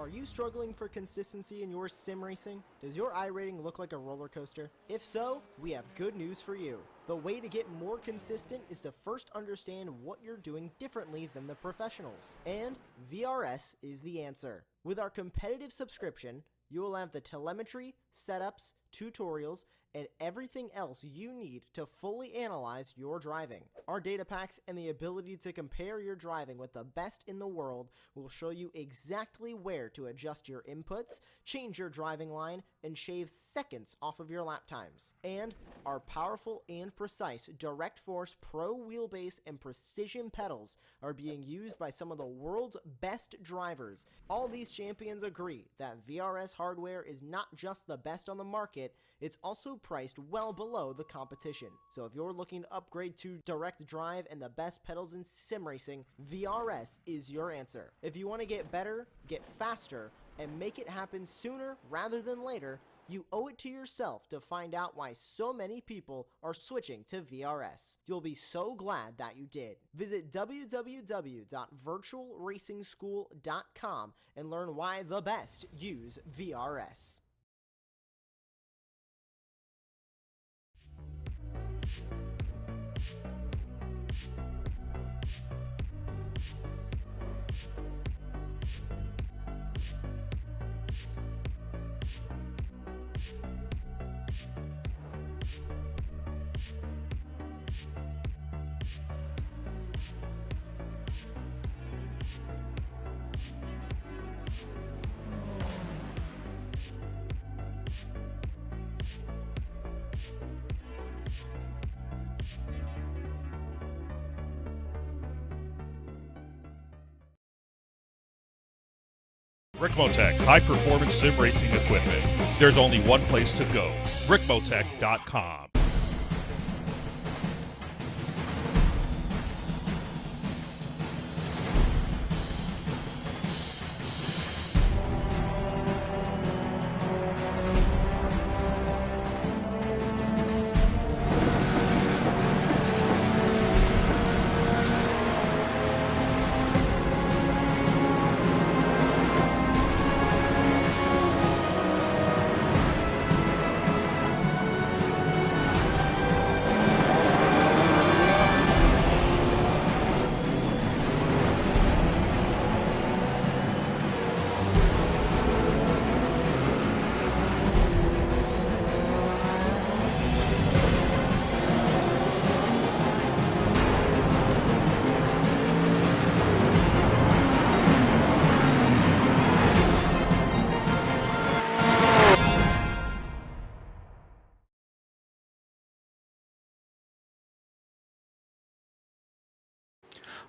Are you struggling for consistency in your sim racing? Does your iRating look like a roller coaster? If so, we have good news for you. The way to get more consistent is to first understand what you're doing differently than the professionals. And VRS is the answer. With our competitive subscription, you will have the telemetry, setups, tutorials, and everything else you need to fully analyze your driving. Our data packs and the ability to compare your driving with the best in the world will show you exactly where to adjust your inputs, change your driving line, and shave seconds off of your lap times. And our powerful and precise Direct Force Pro wheelbase and precision pedals are being used by some of the world's best drivers. All these champions agree that VRS hardware is not just the best on the market, it's also priced well below the competition. So if you're looking to upgrade to direct drive and the best pedals in sim racing, VRS is your answer. If you want to get better, get faster, and make it happen sooner rather than later, you owe it to yourself to find out why so many people are switching to VRS. You'll be so glad that you did. Visit www.virtualracingschool.com and learn why the best use VRS. Ricmotech, high-performance sim racing equipment. There's only one place to go, ricmotech.com.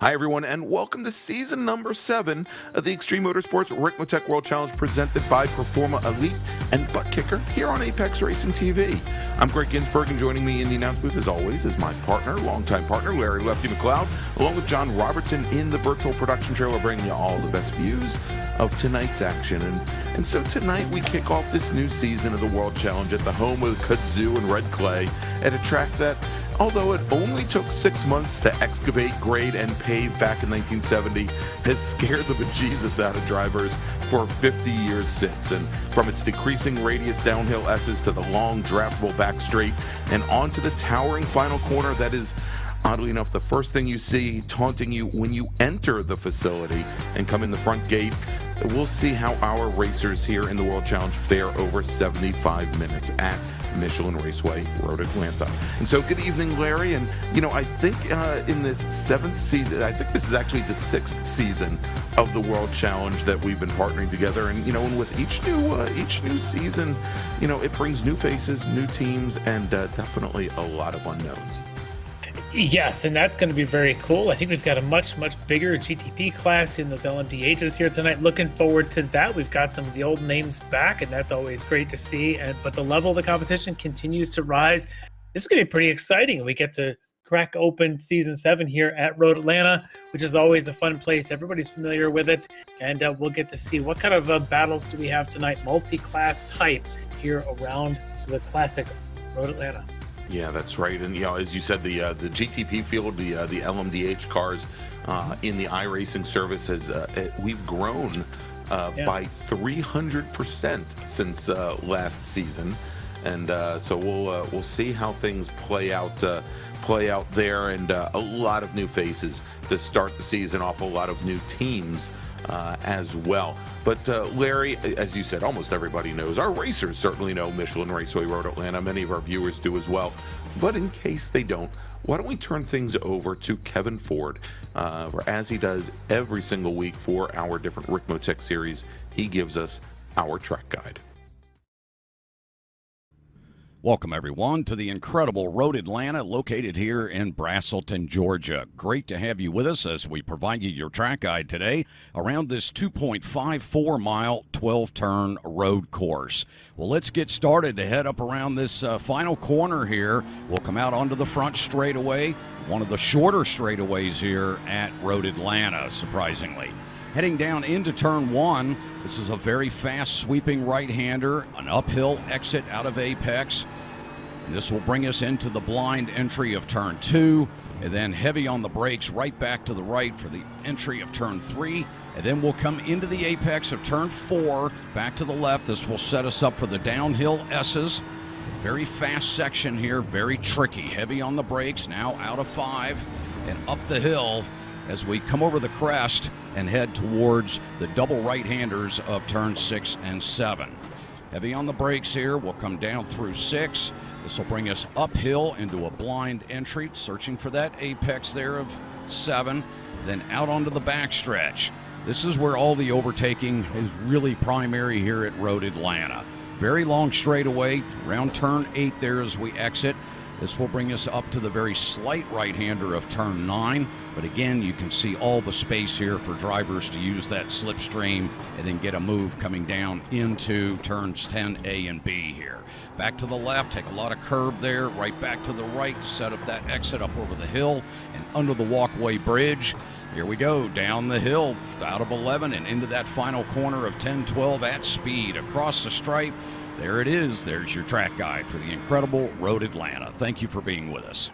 Hi, everyone, and welcome to season number 7 of the Extreme Motorsports Ricmotech World Challenge presented by Performa Elite and Buttkicker here on Apex Racing TV. I'm Greg Ginsburg, and joining me in the announce booth, as always, is my partner, longtime partner, Larry Lefty McLeod, along with John Robertson in the virtual production trailer, bringing you all the best views of tonight's action. And so tonight we kick off this new season of the World Challenge at the home of kudzu and red clay at a track that, although it only took 6 months to excavate, grade, and pave back in 1970, has scared the bejesus out of drivers for 50 years since. And from its decreasing radius downhill S's to the long draftable back straight and onto the towering final corner that is, oddly enough, the first thing you see taunting you when you enter the facility and come in the front gate, we'll see how our racers here in the World Challenge fare over 75 minutes at Michelin Raceway, Road Atlanta. And so good evening, Larry. And, you know, I think in this 7th season, I think this is actually the 6th season of the World Challenge that we've been partnering together. And, you know, and with each new season, you know, it brings new faces, new teams, and definitely a lot of unknowns. Yes, and that's going to be very cool. I think we've got a much bigger GTP class in those LMDHs here tonight. Looking forward to that. We've got some of the old names back, and that's always great to see. But the level of the competition continues to rise. This is going to be pretty exciting. We get to crack open Season 7 here at Road Atlanta, which is always a fun place. Everybody's familiar with it, and we'll get to see what kind of battles do we have tonight, multi-class type here around the classic Road Atlanta. Yeah, that's right. And, you know, as you said, the GTP field, the LMDH cars in the iRacing service has we've grown by 300% since last season, and so we'll see how things play out there, and a lot of new faces to start the season off, a lot of new teams as well. But Larry, as you said, almost everybody knows. Our racers certainly know Michelin Raceway Road Atlanta. Many of our viewers do as well. But in case they don't, why don't we turn things over to Kevin Ford, as he does every single week for our different Ricmotech series. He gives us our track guide. Welcome, everyone, to the incredible Road Atlanta, located here in Braselton, Georgia. Great to have you with us as we provide you your track guide today around this 2.54-mile, 12-turn road course. Well, let's get started to head up around this final corner here. We'll come out onto the front straightaway, one of the shorter straightaways here at Road Atlanta, surprisingly. Heading down into turn one, this is a very fast sweeping right-hander, an uphill exit out of apex. And this will bring us into the blind entry of turn two, and then heavy on the brakes right back to the right for the entry of turn three. And then we'll come into the apex of turn four, back to the left. This will set us up for the downhill S's. Very fast section here, very tricky. Heavy on the brakes, now out of five, and up the hill as we come over the crest and head towards the double right-handers of turn 6 and 7. Heavy on the brakes here. We'll come down through 6. This will bring us uphill into a blind entry, searching for that apex there of 7, then out onto the backstretch. This is where all the overtaking is really primary here at Road Atlanta. Very long straightaway, around turn 8 there as we exit. This will bring us up to the very slight right-hander of turn 9. But again, you can see all the space here for drivers to use that slipstream and then get a move coming down into turns 10A and B here. Back to the left, take a lot of curb there, right back to the right to set up that exit up over the hill and under the walkway bridge. Here we go, down the hill, out of 11 and into that final corner of 10-12 at speed, across the stripe. There it is. There's your track guide for the incredible Road Atlanta. Thank you for being with us.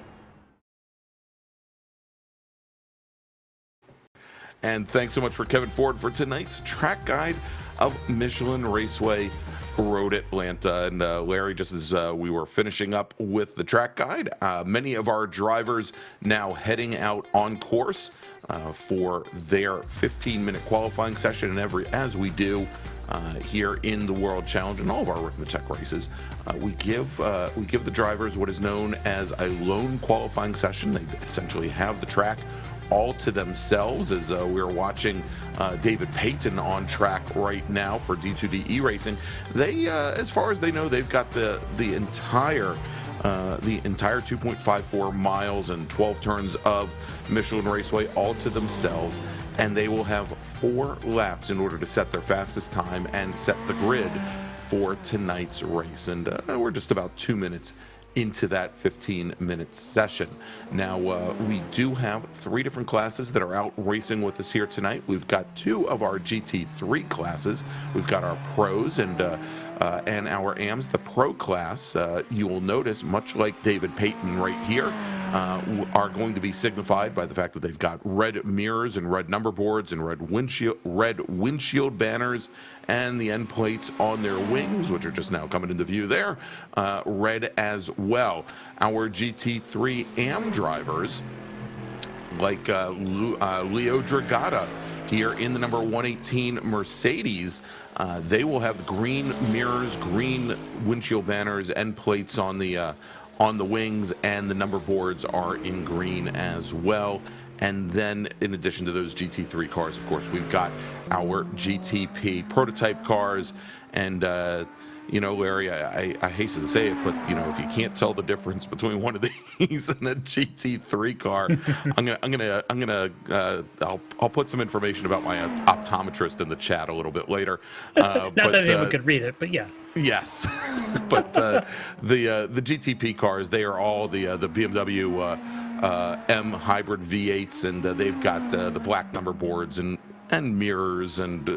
And thanks so much for Kevin Ford for tonight's track guide of Michelin Raceway Road Atlanta. And Larry, just as we were finishing up with the track guide, many of our drivers now heading out on course for their 15-minute qualifying session. And as we do here in the World Challenge and all of our Ricmotech races, we give the drivers what is known as a lone qualifying session. They essentially have the track all to themselves, as we're watching David Payton on track right now for D2D iracing. They, as far as they know, they've got the entire 2.54 miles and 12 turns of Michelin Raceway all to themselves, and they will have 4 laps in order to set their fastest time and set the grid for tonight's race. And we're just about 2 minutes into that 15-minute session. Now, we do have 3 different classes that are out racing with us here tonight. We've got 2 of our GT3 classes. We've got our pros and our AMs. The pro class, you will notice, much like David Payton right here, are going to be signified by the fact that they've got red mirrors and red number boards and red windshield banners, and the end plates on their wings, which are just now coming into view there, red as well. Our GT3 AM drivers, like Leo Dragata here in the number 118 Mercedes, they will have the green mirrors, green windshield banners, end plates on the wings, and the number boards are in green as well. And then, in addition to those GT3 cars, of course, we've got our GTP prototype cars. And you know, Larry, I hasten to say it, but you know, if you can't tell the difference between one of these and a GT3 car, I'll put some information about my optometrist in the chat a little bit later. Not that anyone could read it, but yeah. Yes, but the GTP cars, they are all the BMW M hybrid V8s, and they've got the black number boards and mirrors and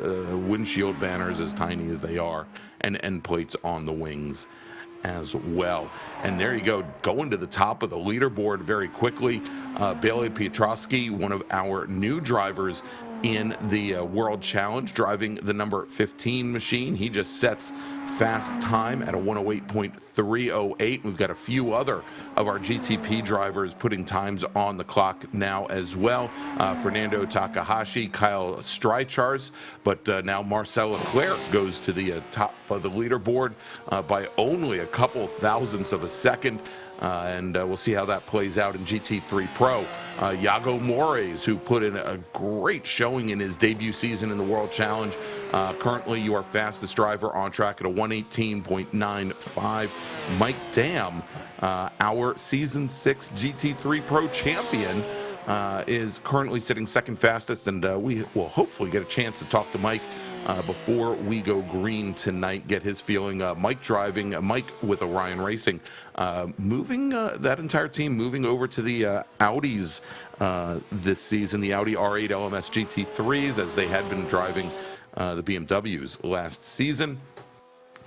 windshield banners as tiny as they are, and end plates on the wings as well. And there you go, going to the top of the leaderboard very quickly. Bailey Piotrowski, one of our new drivers in the World Challenge, driving the number 15 machine. He just sets fast time at a 108.308. We've got a few other of our GTP drivers putting times on the clock now as well. Fernando Takahashi, Kyle Streichars, but now Marcel Leclerc goes to the top of the leaderboard by only a couple thousandths of a second. And we'll see how that plays out in GT3 Pro. Iago Mores, who put in a great showing in his debut season in the World Challenge. Currently, your fastest driver on track at a 118.95. Mike Dam, our Season 6 GT3 Pro champion, is currently sitting second fastest, and we will hopefully get a chance to talk to Mike before we go green tonight, get his feeling. Mike driving, Mike with Orion Racing, moving that entire team moving over to the Audis this season, the Audi R8 LMS GT3s, as they had been driving the BMWs last season.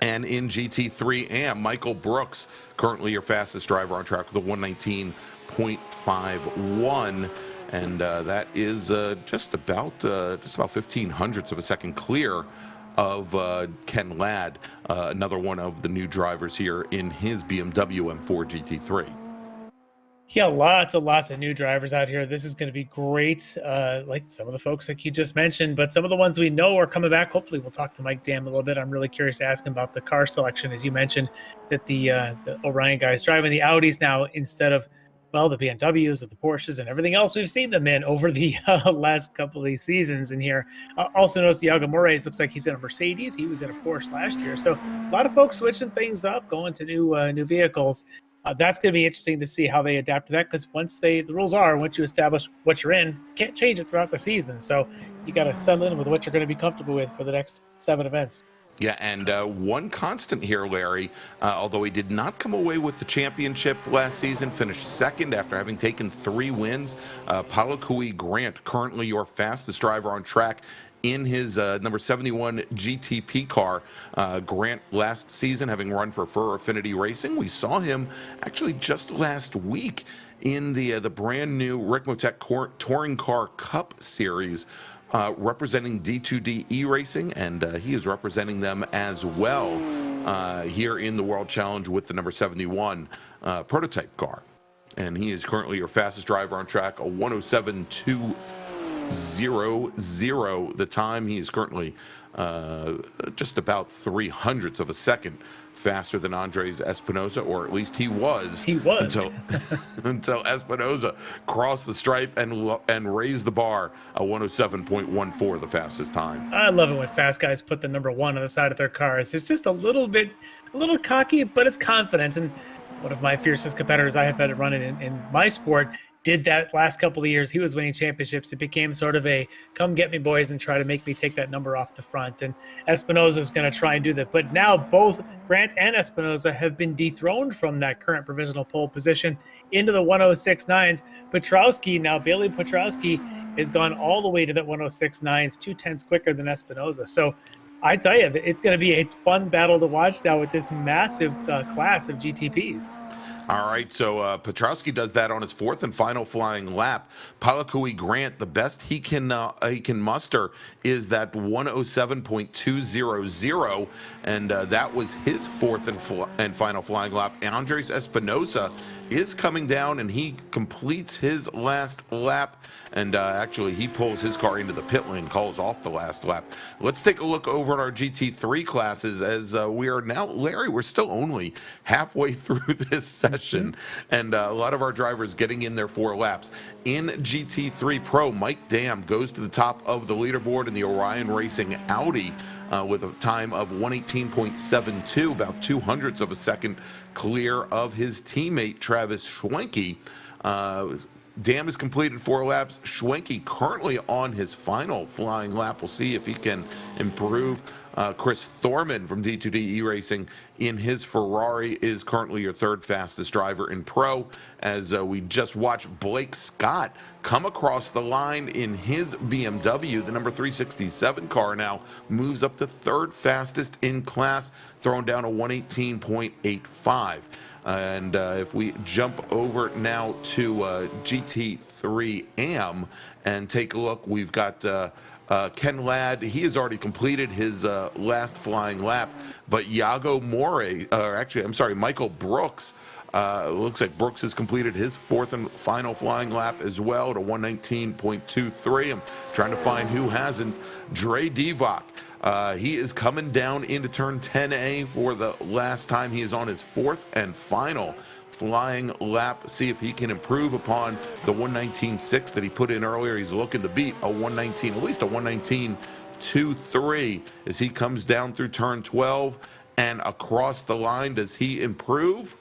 And in GT3 AM, Michael Brooks, currently your fastest driver on track with a 119.51. And that is just about 15 hundredths of a second clear of Ken Ladd, another one of the new drivers here in his BMW M4 GT3. Yeah, lots of new drivers out here. This is going to be great, like some of the folks like you just mentioned, but some of the ones we know are coming back. Hopefully we'll talk to Mike Dam a little bit. I'm really curious to ask him about the car selection. As you mentioned, that the Orion guys driving the Audis now instead of, well, the BMWs or the Porsches and everything else we've seen them in over the last couple of these seasons in here. Also notice Iago Mores looks like he's in a Mercedes. He was in a Porsche last year. So a lot of folks switching things up, going to new vehicles. That's going to be interesting to see how they adapt to that, because the rules are, once you establish what you're in, you can't change it throughout the season. So you got to settle in with what you're going to be comfortable with for the next 7 events. Yeah, and one constant here, Larry, although he did not come away with the championship last season, finished second after having taken 3 wins. Paulo Cui Grant, currently your fastest driver on track in his number 71 GTP car. Grant last season having run for Fur Affinity Racing. We saw him actually just last week in the brand new Ricmotech Touring Car Cup Series, representing D2D E-Racing, and he is representing them as well here in the World Challenge with the number 71 prototype car. And he is currently your fastest driver on track, a 107.200 the time. He is currently just about 300ths of a second faster than Andres Espinosa, or at least he was until Espinosa crossed the stripe and raised the bar, a 107.14, the fastest time. I love it when fast guys put the number 1 on the side of their cars. It's just a little cocky, but it's confidence. And one of my fiercest competitors I have had running in my sport did that last couple of years. He was winning championships. It became sort of a come get me boys and try to make me take that number off the front. And Espinosa is going to try and do that. But now both Grant and Espinosa have been dethroned from that current provisional pole position into the 106.9s. Petrowski, now Bailey Petrowski, has gone all the way to that 106.9s, 2/10 quicker than Espinosa. So I tell you, it's going to be a fun battle to watch now with this massive class of GTPs. All right, so Petrowski does that on his 4th and final flying lap. Paulo Cui Grant, the best he can muster is that 107.200, and that was his 4th and final flying lap. Andres Espinosa is coming down, and he completes his last lap, and actually he pulls his car into the pit lane, calls off the last lap. Let's take a look over at our GT3 classes, as we are now, Larry, we're still only halfway through this session, and a lot of our drivers getting in their 4 laps. In GT3 Pro, Mike Dam goes to the top of the leaderboard in the Orion Racing Audi with a time of 118.72, about 200ths of a second clear of his teammate Travis Schwenke. Dam has completed 4 laps. Schwenke currently on his final flying lap. We'll see if he can improve Chris Thorman from D2D Racing in his Ferrari is currently your third fastest driver in Pro, as we just watched Blake Scott come across the line in his BMW. The number 367 car now moves up to third fastest in class, throwing down a 118.85. And if we jump over now to GT3 AM and take a look, we've got Ken Ladd. He has already completed his last flying lap, but Michael Brooks. Looks like Brooks has completed his fourth and final flying lap as well at a 119.23. I'm trying to find who hasn't. Dre Divock. He is coming down into turn 10A for the last time. He is on his fourth and final flying lap. See if he can improve upon the 119.6 that he put in earlier. He's looking to beat a 119, at least a 119.23 as he comes down through turn 12 and across the line. Does he improve?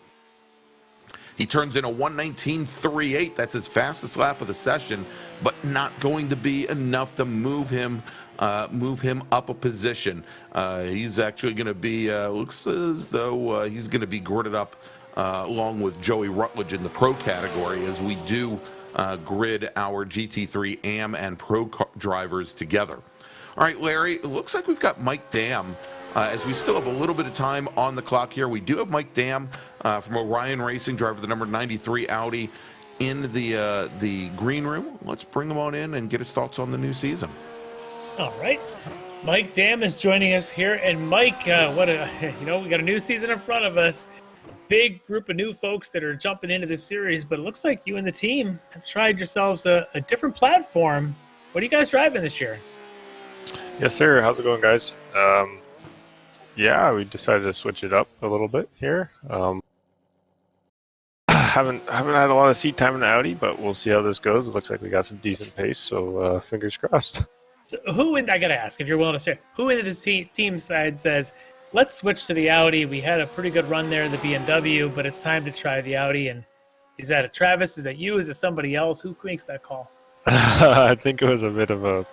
He turns in a 119.38. That's his fastest lap of the session, but not going to be enough to move him up a position. He's actually going to be, looks as though he's going to be girded up along with Joey Rutledge in the Pro category, as we do grid our GT3 AM and Pro drivers together. All right, Larry, it looks like we've got Mike Dam. As we still have a little bit of time on the clock here, we do have Mike Dam from Orion Racing, driver of the number 93 Audi, in the green room. Let's bring him on in and get his thoughts on the new season. All right. Mike Dam is joining us here. And Mike, we got a new season in front of us. Big group of new folks that are jumping into this series, but it looks like you and the team have tried yourselves a different platform. What are you guys driving this year? Yes, sir. How's it going, guys? Yeah, we decided to switch it up a little bit here. Haven't had a lot of seat time in the Audi, but we'll see how this goes. It looks like we got some decent pace, so fingers crossed. So I got to ask, if you're willing to share, who in the team side says, let's switch to the Audi? We had a pretty good run there in the BMW, but it's time to try the Audi. And is that a Travis? Is that you? Is it somebody else? Who makes that call? I think it was a bit of a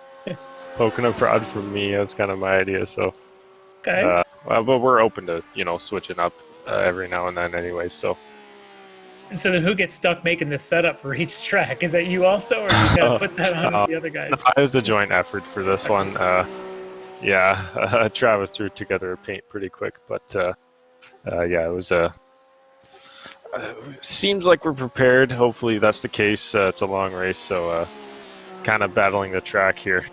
poking a prod from me. It was kind of my idea, so. Okay. But we're open to, switching up every now and then anyway, so. So then who gets stuck making the setup for each track? Is that you also, or you got to put that on the other guys? No, it was a joint effort for this one. Travis threw together a paint pretty quick, but it was seems like we're prepared. Hopefully that's the case. It's a long race, so kind of battling the track here.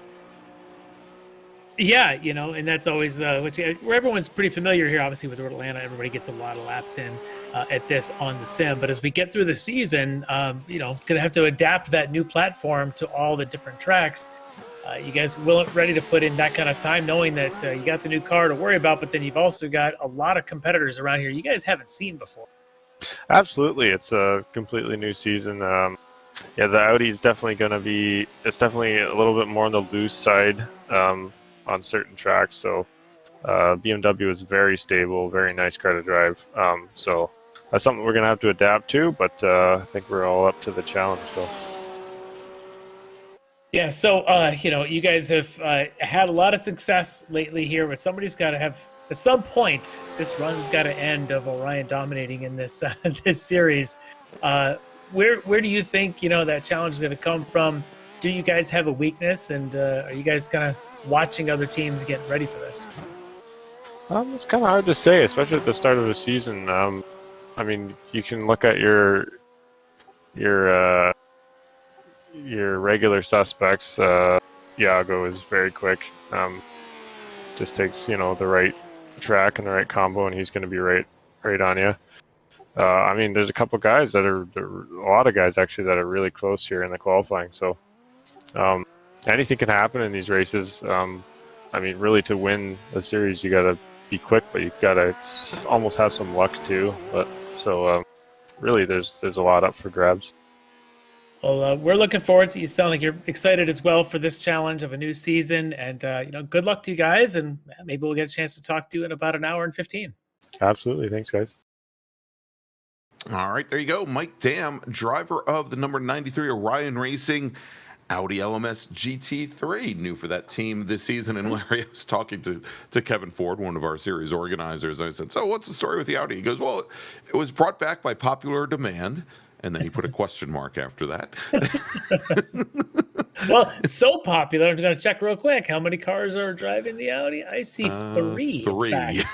Yeah, and that's always where everyone's pretty familiar here, obviously, with Atlanta. Everybody gets a lot of laps in at this on the sim. But as we get through the season, going to have to adapt that new platform to all the different tracks. You guys ready to put in that kind of time, knowing that you got the new car to worry about, but then you've also got a lot of competitors around here you guys haven't seen before. Absolutely. It's a completely new season. The Audi is definitely going to be – it's definitely a little bit more on the loose side on certain tracks. So BMW is very stable, very nice car to drive. So that's something we're going to have to adapt to, but I think we're all up to the challenge. So. Yeah, so, you guys have had a lot of success lately here, but somebody's got to have, at some point, this run's got to end of Orion dominating in this this series. Where do you think, that challenge is going to come from? Do you guys have a weakness, and are you guys kind of watching other teams getting ready for this? It's kind of hard to say, especially at the start of the season. You can look at your regular suspects. Iago is very quick. Just takes the right track and the right combo, and he's going to be right on you. There's a lot of guys actually that are really close here in the qualifying. So anything can happen in these races. Really to win the series, you got to be quick, but you got to almost have some luck too. But really, there's a lot up for grabs. Well, we're looking forward to you. Sound like you're excited as well for this challenge of a new season. And, good luck to you guys. And maybe we'll get a chance to talk to you in about an hour and 15. Absolutely. Thanks, guys. All right, there you go. Mike Dam, driver of the number 93 Orion Racing Audi LMS GT3, new for that team this season. And Larry, I was talking to Kevin Ford, one of our series organizers. I said, so what's the story with the Audi? He goes, well, it was brought back by popular demand. And then he put a question mark after that. Well, it's so popular. I'm going to check real quick. How many cars are driving the Audi? I see 3. Three. Yes,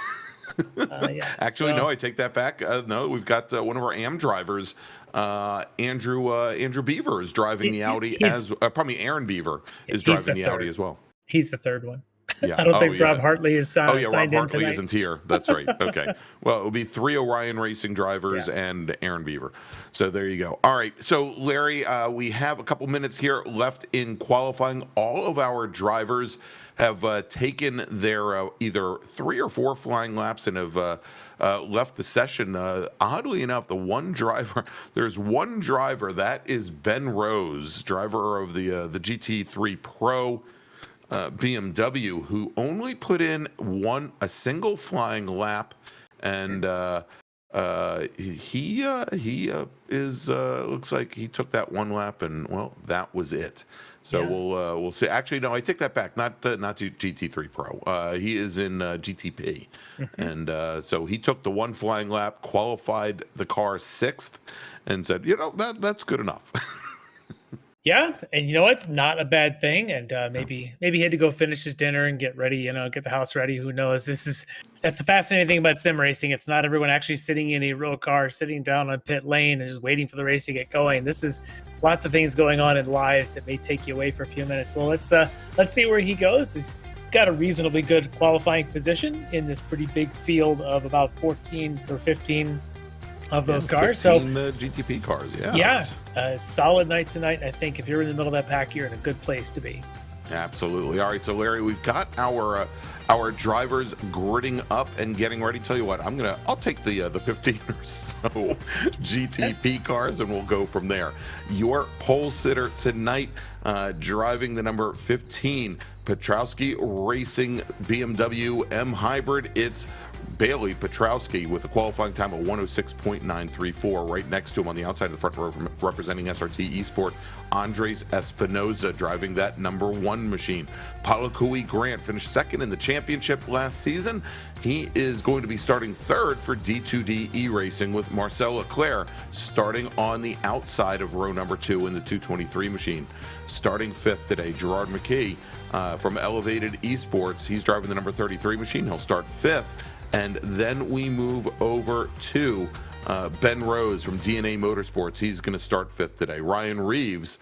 Actually, no, I take that back. No, we've got one of our AM drivers, Andrew Beaver, is driving the Audi as probably Aaron Beaver is driving the Audi as well. He's the third one. Yeah. I don't think Rob Hartley is signed Rob in Hartley tonight. isn't here. That's right. Okay. Well, it'll be 3 Orion Racing drivers and Aaron Beaver. So there you go. All right. So, Larry, we have a couple minutes here left in qualifying. All of our drivers have taken their either 3 or 4 flying laps and have left the session. Oddly enough, there's one driver, that is Ben Rose, driver of the GT3 Pro BMW, who only put in a single flying lap, and he looks like he took that one lap, and well, that was it. So we'll see. Actually, no, I take that back. Not GT3 Pro. He is in GTP, and so he took the one flying lap, qualified the car 6th, and said, that's good enough. Yeah, and you know what? Not a bad thing. And maybe he had to go finish his dinner and get ready, get the house ready. Who knows? That's the fascinating thing about sim racing. It's not everyone actually sitting in a real car, sitting down on pit lane and just waiting for the race to get going. This is lots of things going on in lives that may take you away for a few minutes. Well, let's see where he goes. He's got a reasonably good qualifying position in this pretty big field of about 14 or 15 of those cars. 15 GTP cars, a solid night tonight. I think if you're in the middle of that pack, you're in a good place to be. Absolutely. All right, so Larry, we've got our drivers gridding up and getting ready. Tell you what, I'll take the 15 or so GTP cars, and we'll go from there. Your pole sitter tonight, driving the number 15 Petrowski Racing BMW M Hybrid. It's Bailey Petrowski with a qualifying time of 106.934. Right next to him on the outside of the front row, representing SRT Esport, Andres Espinoza driving that number 1 machine. Palakui Grant finished 2nd in the championship last season. He is going to be starting 3rd for D2D E-Racing, with Marcel Leclerc starting on the outside of row number 2 in the 223 machine. Starting 5th today, Gerard McKee from Elevated Esports. He's driving the number 33 machine. He'll start 5th. And then we move over to Ben Rose from DNA Motorsports. He's going to start 5th today. Ryan Reeves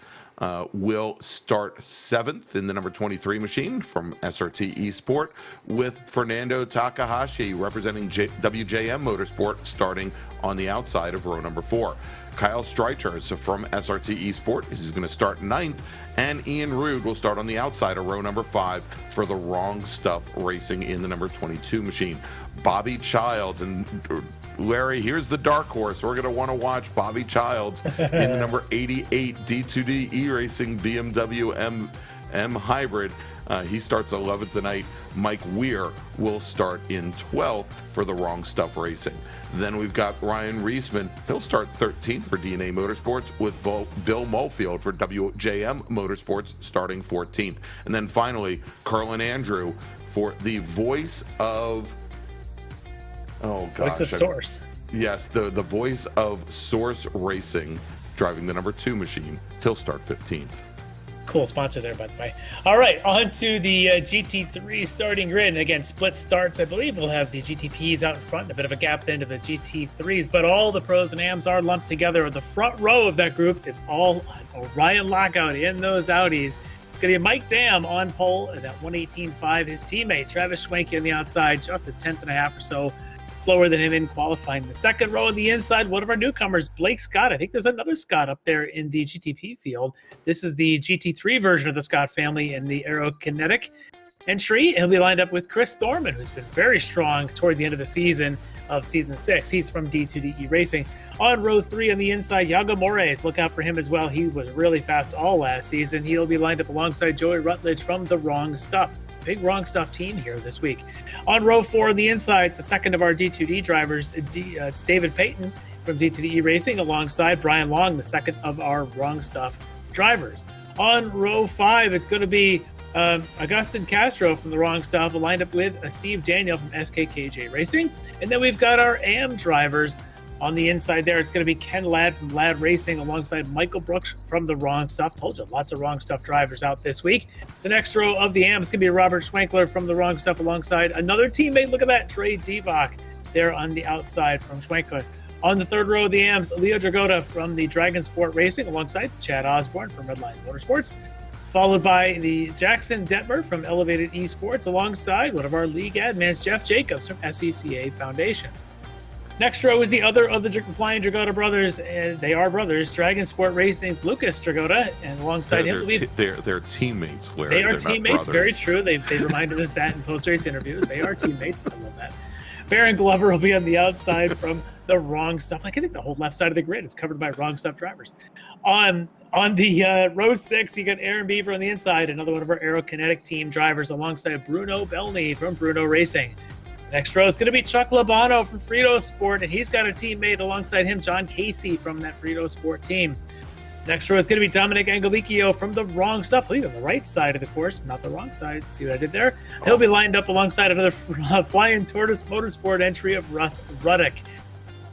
will start 7th in the number 23 machine from SRT Esport, with Fernando Takahashi representing WJM Motorsport starting on the outside of row number 4. Kyle Streicher from SRT Esport is going to start 9th, and Ian Rude will start on the outside of row number 5 for the Wrong Stuff Racing in the number 22 machine. Bobby Childs and Larry, here's the dark horse. We're going to want to watch Bobby Childs in the number 88 D2D E-Racing BMW M Hybrid. He starts 11th tonight. Mike Weir will start in 12th for the Wrong Stuff Racing. Then we've got Ryan Reisman. He'll start 13th for DNA Motorsports, with Bill Mulfield for WJM Motorsports starting 14th. And then finally, Carlin Andrew for the Voice of... Oh, gosh. Voice of Source. Yes, the Voice of Source Racing, driving the number 2 machine. He'll start 15th. Cool sponsor there, by the way. All right, on to the GT3 starting grid. And again, split starts. I believe we'll have the GTPs out in front and a bit of a gap then to the GT3s. But all the pros and AMs are lumped together. The front row of that group is all Orion Lockout in those Audis. It's going to be Mike Dam on pole at that 118.5. His teammate, Travis Schwenke, on the outside, just a 10th and a half or so slower than him in qualifying. The second row on the inside, one of our newcomers, Blake Scott. I think there's another Scott up there in the GTP field. This is the GT3 version of the Scott family in the Aerokinetic entry. He'll be lined up with Chris Thorman, who's been very strong towards the end of the season of Season 6. He's from D2D E-Racing. On row 3 on the inside, Yago Mores. Look out for him as well. He was really fast all last season. He'll be lined up alongside Joey Rutledge from the Wrong Stuff. Big Wrong Stuff team here this week. On row 4 on the inside, it's the second of our D2D drivers. It's David Payton from D2D E-Racing alongside Brian Long, the second of our Wrong Stuff drivers. On row 5, it's going to be Augustin Castro from the Wrong Stuff, lined up with Steve Daniel from SKKJ Racing. And then we've got our AM drivers on the inside there. It's going to be Ken Ladd from Ladd Racing alongside Michael Brooks from the Wrong Stuff. Told you, lots of Wrong Stuff drivers out this week. The next row of the AM is going to be Robert Schwenkler from the Wrong Stuff alongside another teammate. Look at that, Trey Divock there on the outside from Schwenkler. On the third row of the AMs, Leo Dragota from the Dragon Sport Racing alongside Chad Osborne from Redline Motorsports, followed by the Jackson Detmer from Elevated Esports alongside one of our league admins, Jeff Jacobs from SECA Foundation. Next row is the other of the Flying Dragota brothers, and they are brothers, Dragon Sport Racing's Lucas Dragota, and alongside him, they're teammates. Larry. They are They're teammates, very true. They reminded us that in post-race interviews. They are teammates. I love that. Baron Glover will be on the outside from the Wrong Stuff. Like, I think the whole left side of the grid is covered by Wrong Stuff drivers. On the row 6, you got Aaron Beaver on the inside, another one of our Aerokinetic team drivers alongside Bruno Belny from Bruno Racing. Next row is going to be Chuck Labano from Frito Sport, and he's got a teammate alongside him, John Casey from that Frito Sport team. Next row is going to be Dominic Angelicchio from the Wrong Stuff. He's on the right side of the course, not the wrong side. See what I did there? He'll be lined up alongside another Flying Tortoise Motorsport entry of Russ Ruddock.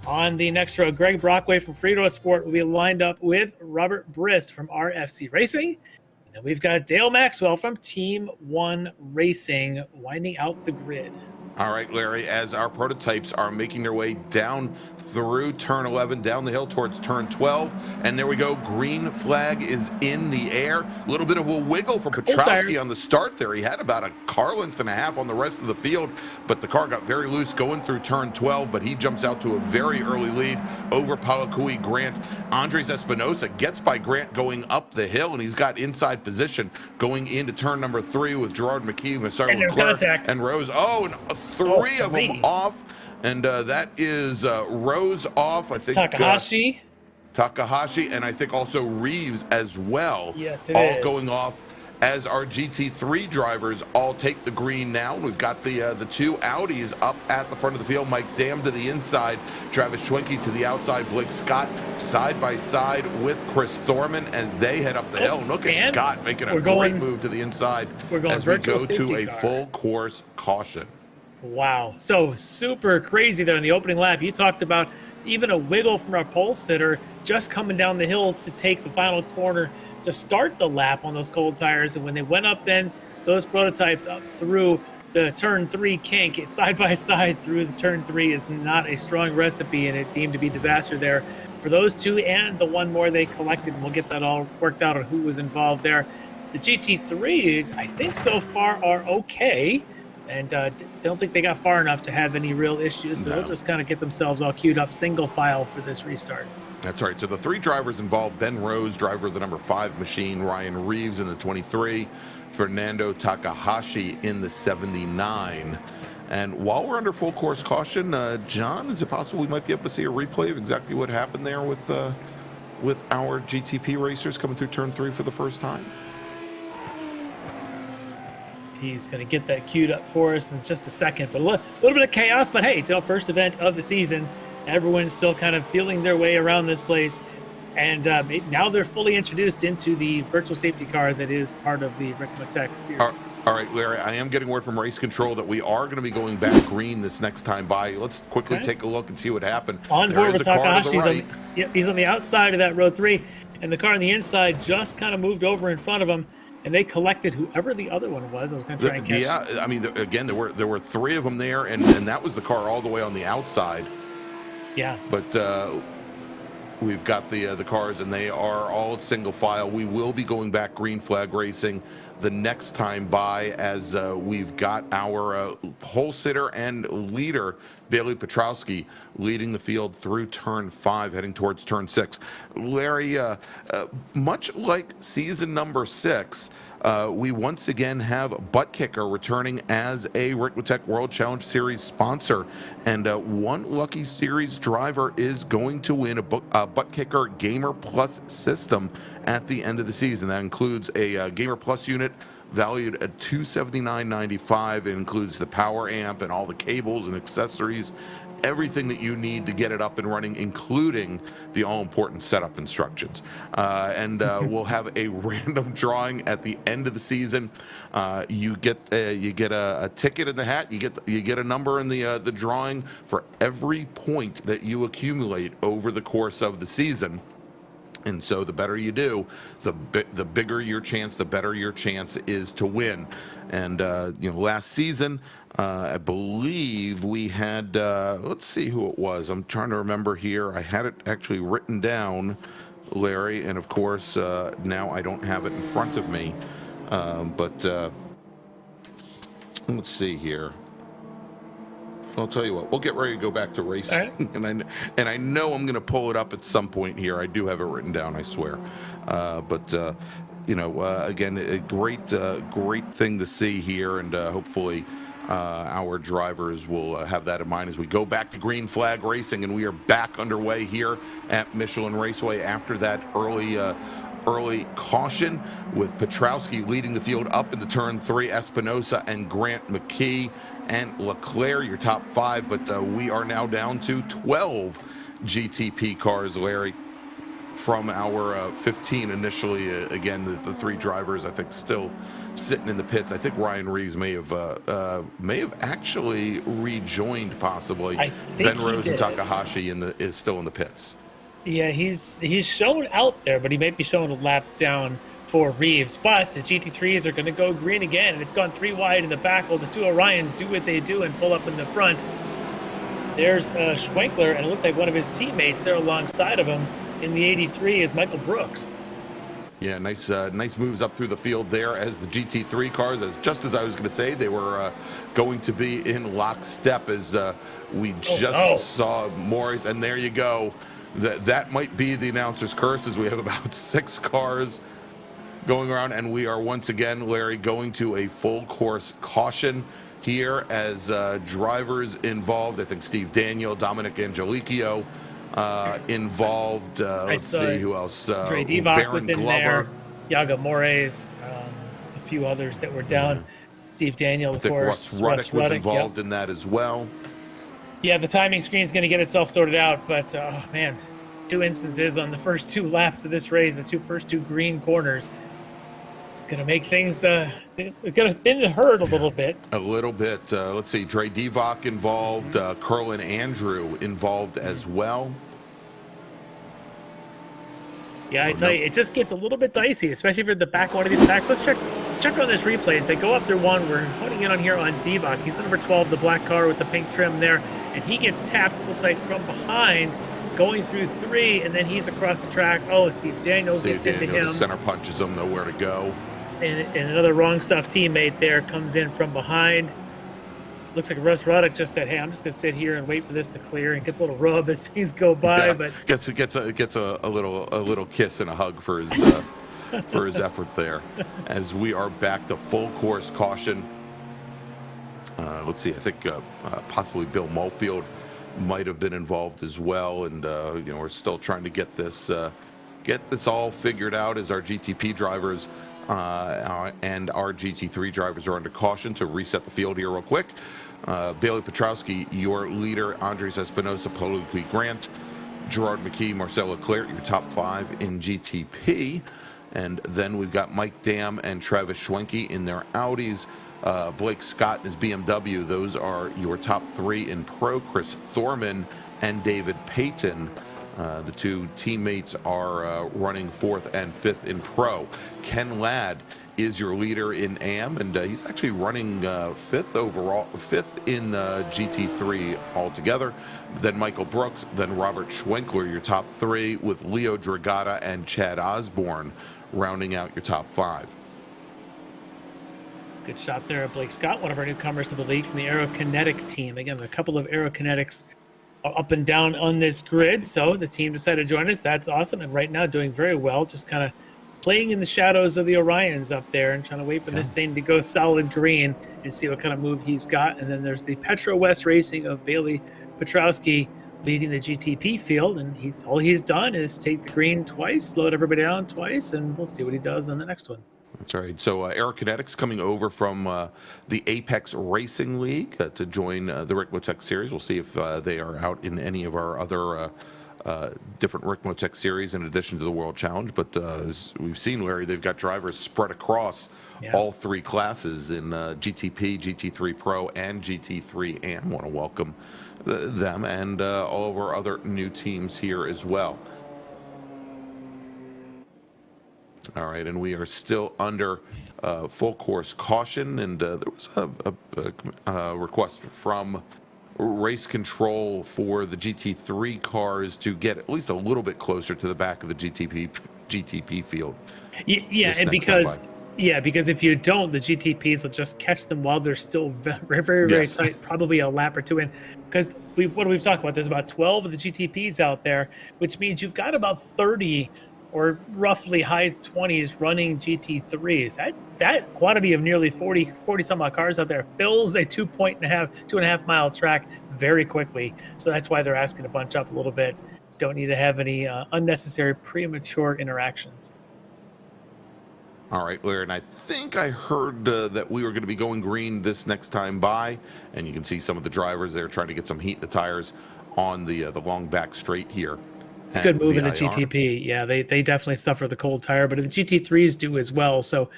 On the next row, Greg Brockway from Frito Sport will be lined up with Robert Brist from RFC Racing. And then we've got Dale Maxwell from Team 1 Racing winding out the grid. All right, Larry, as our prototypes are making their way down through turn 11, down the hill towards turn 12, and there we go, green flag is in the air. A little bit of a wiggle for Petrowski on the start there. He had about a car length and a half on the rest of the field, but the car got very loose going through turn 12, but he jumps out to a very early lead over Palakui Grant. Andres Espinosa gets by Grant going up the hill, and he's got inside position going into turn number 3 with Gerard McKee, contact. And Rose. Oh, and three of them off. And that is Rose off. I think Takahashi, and I think also Reeves as well. Yes, it all is. Going off as our GT3 drivers all take the green now. We've got the two Audis up at the front of the field. Mike Dam to the inside, Travis Schwenke to the outside, Blake Scott side by side with Chris Thorman as they head up the hill. Look at Scott making a great move to the inside as we go to a full course caution. Wow, so super crazy there in the opening lap. You talked about even a wiggle from our pole sitter just coming down the hill to take the final corner to start the lap on those cold tires. And when they went up then, those prototypes up through the turn 3 kink, side by side through the turn 3 is not a strong recipe, and it deemed to be disaster there for those two and the one more they collected. And we'll get that all worked out on who was involved there. The GT3s, I think so far are okay. And don't think they got far enough to have any real issues. So they'll just kind of get themselves all queued up single file for this restart. That's right. So the 3 drivers involved: Ben Rose, driver of the number 5 machine, Ryan Reeves in the 23, Fernando Takahashi in the 79. And while we're under full course caution, John, is it possible we might be able to see a replay of exactly what happened there with our GTP racers coming through turn 3 for the first time? He's going to get that queued up for us in just a second. But a little bit of chaos, but hey, it's our first event of the season. Everyone's still kind of feeling their way around this place. And now they're fully introduced into the virtual safety car that is part of the Ricmotech series. All right, Larry, I am getting word from race control that we are going to be going back green this next time by. Let's quickly take a look and see what happened. On board with Takahashi. He's on the outside of that row 3, and the car on the inside just kind of moved over in front of him. And they collected whoever the other one was. I was going to try and catch. Yeah, I mean, again, there were 3 of them there, and that was the car all the way on the outside. Yeah. But we've got the cars, and they are all single file. We will be going back green flag racing the next time by, as we've got our pole sitter and leader, Bailey Petrowski, leading the field through turn 5, heading towards turn 6. Larry, much like season number 6, we once again have Buttkicker returning as a Ricmotech World Challenge Series sponsor, and one lucky series driver is going to win a Buttkicker Gamer Plus system at the end of the season. That includes a Gamer Plus unit valued at $279.95. It includes the power amp and all the cables and accessories, everything that you need to get it up and running, including the all-important setup instructions. We'll have a random drawing at the end of the season. You get a ticket in the hat. You get a number in the drawing for every point that you accumulate over the course of the season. And so the better you do, the bigger your chance, the better your chance is to win. And last season, I believe we had, let's see who it was. I'm trying to remember here. I had it actually written down, Larry, and of course, now I don't have it in front of me. But let's see here. I'll tell you what, we'll get ready to go back to racing. Right. And I know I'm going to pull it up at some point here. I do have it written down, I swear. Again, a great thing to see here, and hopefully our drivers will have that in mind as we go back to green flag racing, and we are back underway here at Michelin Raceway after that early caution, with Petrowski leading the field up into turn 3, Espinosa and Grant McKee and Leclerc, your top 5, but we are now down to 12 GTP cars, Larry, from our 15 initially. Again, the 3 drivers, I think, still sitting in the pits. I think Ryan Reeves may have actually rejoined, possibly. Ben Rose and Takahashi is still in the pits. Yeah, he's shown out there, but he may be showing a lap down for Reeves. But the GT3s are going to go green again, and it's gone 3 wide in the back while the 2 Orions do what they do and pull up in the front. There's Schwenkler, and it looked like one of his teammates there alongside of him in the 83 is Michael Brooks. Yeah, nice moves up through the field there as the GT3 cars, just as I was going to say, they were going to be in lockstep as we saw Morris, and there you go. That might be the announcer's curse, as we have about 6 cars going around, and we are once again, Larry, going to a full course caution here as drivers involved. I think Steve Daniel, Dominic Angelicchio involved. Let's see who else. Dre Divock was in Glover. There. Yaga Mores. There's a few others that were down. Yeah. Steve Daniel, of course. Russ Ruddick was involved in that as well. Yeah, the timing screen's going to get itself sorted out, but oh man, 2 instances on the first 2 laps of this race, the first two green corners. It's going to make things, it's going to thin the herd a little bit. A little bit. Let's see, Dre Divock involved, Curlin Andrew involved as well. Yeah, I tell you, it just gets a little bit dicey, especially for the back one of these packs. Let's check on this replays. They go up through 1. We're honing in on here on Divock. He's the number 12, the black car with the pink trim there, and he gets tapped, it looks like, from behind, going through 3, and then he's across the track. Oh, Steve Daniel gets into him. The center punches him, nowhere to go. And another wrong stuff teammate there comes in from behind. Looks like Russ Ruddick just said, "Hey, I'm just gonna sit here and wait for this to clear," and gets a little rub as things go by. Yeah, but gets a little kiss and a hug for his for his effort there. As we are back to full course caution. Let's see. I think possibly Bill Mulfield might have been involved as well, and we're still trying to get this all figured out as our GTP drivers and our GT3 drivers are under caution. To reset the field here real quick. Bailey Petrowski, your leader, Andres Espinosa, Paulo Grant, Gerard McKee, Marcel Leclerc, your top 5 in GTP. And then we've got Mike Dam and Travis Schwenke in their Audis. Blake Scott and his BMW. Those are your top 3 in Pro. Chris Thorman and David Payton. The 2 teammates are running 4th and 5th in Pro. Ken Ladd is your leader in AM, and he's actually running 5th overall, 5th in GT3 altogether. Then Michael Brooks, then Robert Schwenkler, your top 3, with Leo Dragata and Chad Osborne rounding out your top 5. Good shot there at Blake Scott, one of our newcomers to the league from the Aerokinetic team. Again, a couple of Aerokinetics up and down on this grid, so the team decided to join us. That's awesome, and right now doing very well, just kind of playing in the shadows of the Orions up there and trying to wait for this thing to go solid green and see what kind of move he's got. And then there's the Petro West Racing of Bailey Petrowski leading the GTP field, and all he's done is take the green twice, slow everybody down twice, and we'll see what he does on the next one. That's right. So Aerokinetics coming over from the Apex Racing League to join the Ricmotech series. We'll see if they are out in any of our other different Ricmotech series in addition to the World Challenge. But as we've seen, Larry, they've got drivers spread across all three classes in GTP, GT3 Pro, and GT3 AM. Want to welcome them and all of our other new teams here as well. All right, and we are still under full course caution, and there was a request from race control for the GT3 cars to get at least a little bit closer to the back of the GTP field. Yeah, and because if you don't, the GTPs will just catch them while they're still very tight, probably a lap or two in. Because we've talked about, there's about 12 of the GTPs out there, which means you've got about 30 or roughly high 20s running GT3s. That quantity of nearly 40 some odd cars out there fills a 2.5 mile track very quickly. So that's why they're asking to bunch up a little bit. Don't need to have any unnecessary premature interactions. All right, Larry, and I think I heard that we were going to be going green this next time by, and you can see some of the drivers there trying to get some heat in the tires on the long back straight here. Good move in the GTP. Yeah, they definitely suffer the cold tire, but the GT3s do as well. So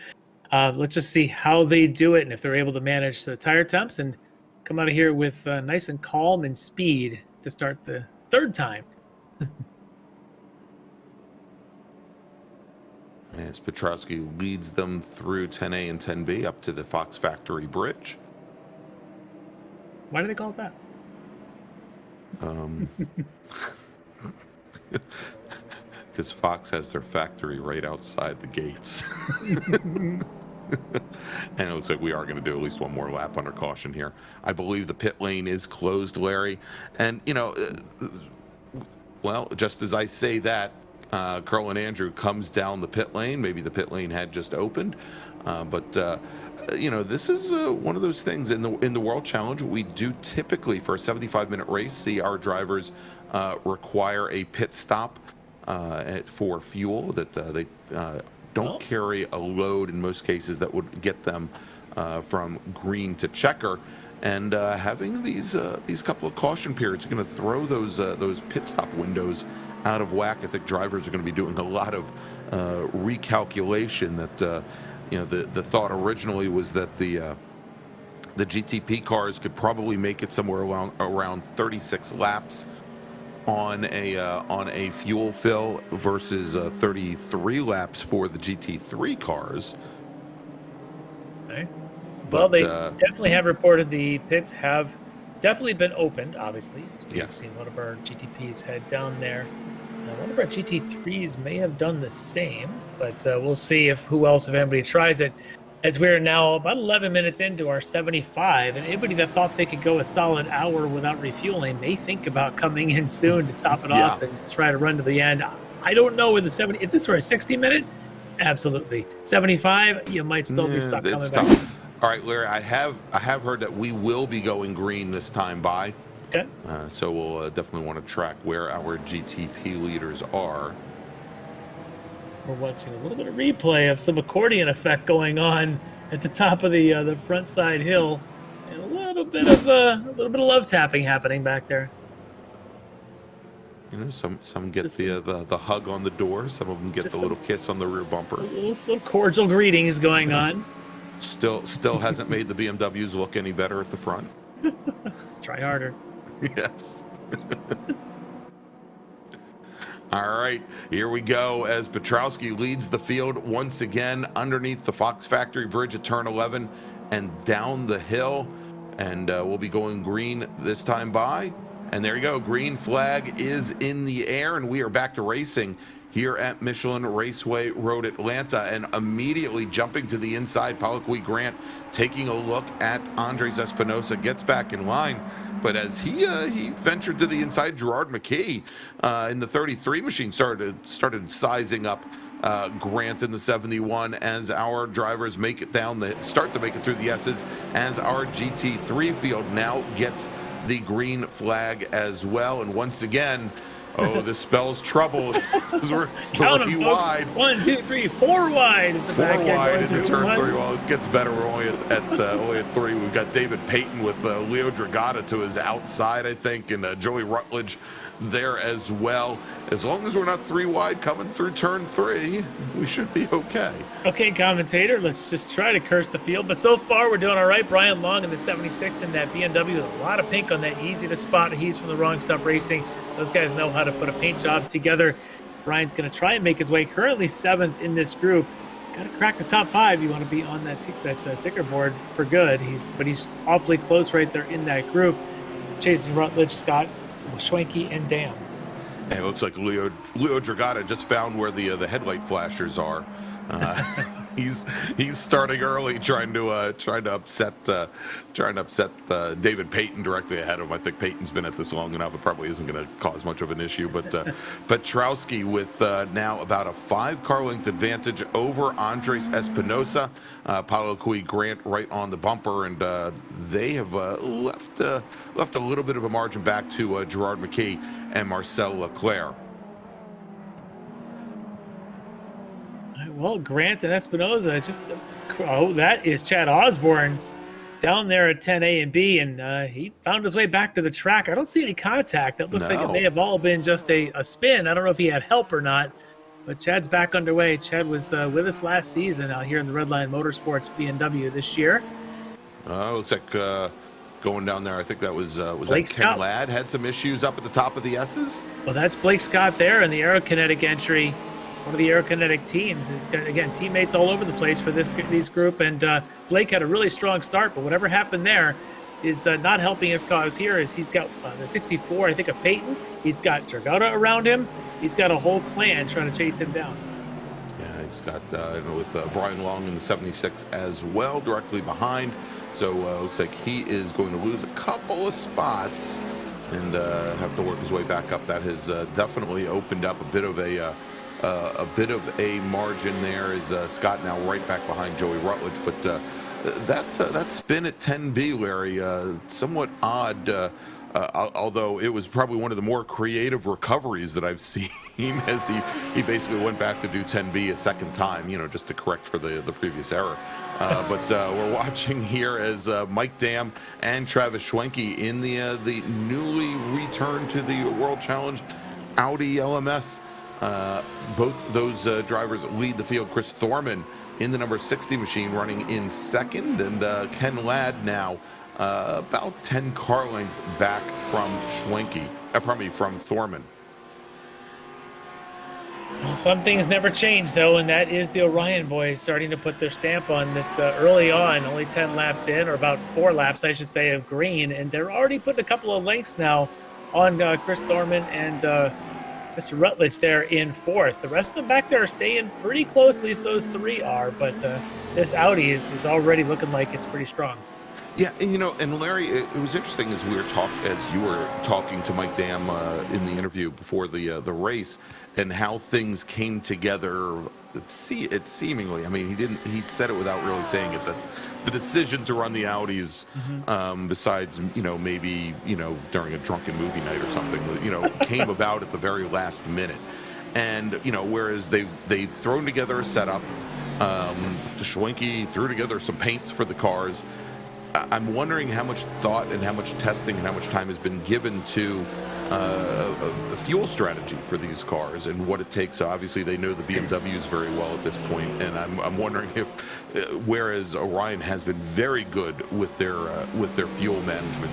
let's just see how they do it and if they're able to manage the tire temps and come out of here with nice and calm and speed to start the third time. As Petrowski leads them through 10A and 10B up to the Fox Factory Bridge. Why do they call it that? Because Fox has their factory right outside the gates. And it looks like we are going to do at least one more lap under caution here. I believe the pit lane is closed, Larry. And, you know, well, just as I say that, Carl and Andrew comes down the pit lane. Maybe the pit lane had just opened. But you know, this is one of those things in the World Challenge. We do typically, for a 75-minute race, see our drivers require a pit stop for fuel, that they don't carry a load in most cases that would get them from green to checker. And having these couple of caution periods are going to throw those pit stop windows out of whack. I think drivers are going to be doing a lot of recalculation. That you know, the thought originally was that the GTP cars could probably make it somewhere around 36 laps on a fuel fill versus 33 laps for the GT3 cars. Okay. Well, they definitely have reported the pits have definitely been opened, obviously. As we've seen one of our GTPs head down there. One of our GT3s may have done the same, but we'll see if anybody tries it. As we're now about 11 minutes into our 75, and anybody that thought they could go a solid hour without refueling may think about coming in soon to top it off and try to run to the end. I don't know in the 70. If this were a 60-minute, absolutely. 75, you might still be stuck coming back. All right, Larry, I have heard that we will be going green this time by. Okay. So we'll definitely want to track where our GTP leaders are. We're watching a little bit of replay of some accordion effect going on at the top of the front side hill, and a little bit of love tapping happening back there. You know, some get the hug on the door. Some of them get the little kiss on the rear bumper. Little cordial greetings going on. Still hasn't made the BMWs look any better at the front. Try harder. Yes. All right, here we go as Petrowski leads the field once again underneath the Fox Factory Bridge at turn 11 and down the hill. And we'll be going green this time by. And there you go, green flag is in the air, and we are back to racing here at Michelin Raceway Road, Atlanta. And immediately jumping to the inside, Poliqui Grant taking a look at Andres Espinosa, gets back in line. But as he ventured to the inside, Gerard McKee in the 33 machine started sizing up Grant in the 71 as our drivers start to make it through the S's, as our GT3 field now gets the green flag as well. And once again, Oh, this spells trouble. We're Count 3 them, folks. wide. 1, 2, 3, 4 wide. At the 4 back end, wide going into through turn 1. 3. Well, it gets better. We're only at 3. We've got David Payton with Leo Dragata to his outside, I think, and Joey Rutledge there as well. As long as we're not 3 wide coming through turn 3, we should be okay. Okay, commentator, let's just try to curse the field. But so far, we're doing all right. Brian Long in the 76 in that BMW with a lot of pink on that, easy to spot. He's from the Wrong Stuff Racing. Those guys know how to put a paint job together. Brian's going to try and make his way. Currently 7th in this group. Got to crack the top 5. You want to be on that ticker board for good. But he's awfully close right there in that group. Chasing Rutledge, Scott, Schwenke, and Dam. And it looks like Leo Dragata just found where the headlight flashers are. He's starting early, trying to upset David Payton directly ahead of him. I think Payton's been at this long enough; it probably isn't going to cause much of an issue. But Petrowski with now about a 5-car length advantage over Andres Espinosa, Paulo Cui Grant right on the bumper, and they have left a little bit of a margin back to Gerard McKee and Marcel Leclerc. Well, Grant and Espinoza that is Chad Osborne down there at 10A and B, and he found his way back to the track. I don't see any contact. That looks like it may have all been just a spin. I don't know if he had help or not, but Chad's back underway. Chad was with us last season out here in the Redline Motorsports BMW this year. Looks like going down there, I think that was Blake that Ken Ladd had some issues up at the top of the S's. Well, that's Blake Scott there in the Aerokinetic entry. One of the Aerokinetic teams. He's got, again, teammates all over the place for this group, and Blake had a really strong start, but whatever happened there is not helping his cause here. As he's got the 64, I think, of Payton. He's got Dragata around him. He's got a whole clan trying to chase him down. Yeah, he's got with Brian Long in the 76 as well, directly behind. So looks like he is going to lose a couple of spots and have to work his way back up. That has definitely opened up a bit of a margin there. Is Scott now right back behind Joey Rutledge, but that spin at 10B, Larry, somewhat odd. Although it was probably one of the more creative recoveries that I've seen, as he basically went back to do 10B a second time, just to correct for the previous error. But we're watching here as Mike Dam and Travis Schwenke in the newly returned to the World Challenge Audi LMS. Both those drivers lead the field. Chris Thorman in the number 60 machine running in second, and Ken Ladd now about 10 car lengths back from from Thorman. Well, some things never change, though, and that is the Orion boys starting to put their stamp on this early on. Only 10 laps in, or about 4 laps, I should say, of green, and they're already putting a couple of lengths now on Chris Thorman and Mr. Rutledge there in 4th. The rest of them back there are staying pretty close, at least those 3 are, but this Audi is already looking like it's pretty strong. Yeah, and Larry, it was interesting as you were talking to Mike Dam in the interview before the race, and how things came together. It's seemingly, I mean, he said it without really saying it, that the decision to run the Audis, besides maybe during a drunken movie night or something, came about at the very last minute. And whereas they've thrown together a setup, Schwenke threw together some paints for the cars. I'm wondering how much thought and how much testing and how much time has been given to a fuel strategy for these cars and what it takes. Obviously, they know the BMWs very well at this point, and I'm wondering if, whereas Orion has been very good with their fuel management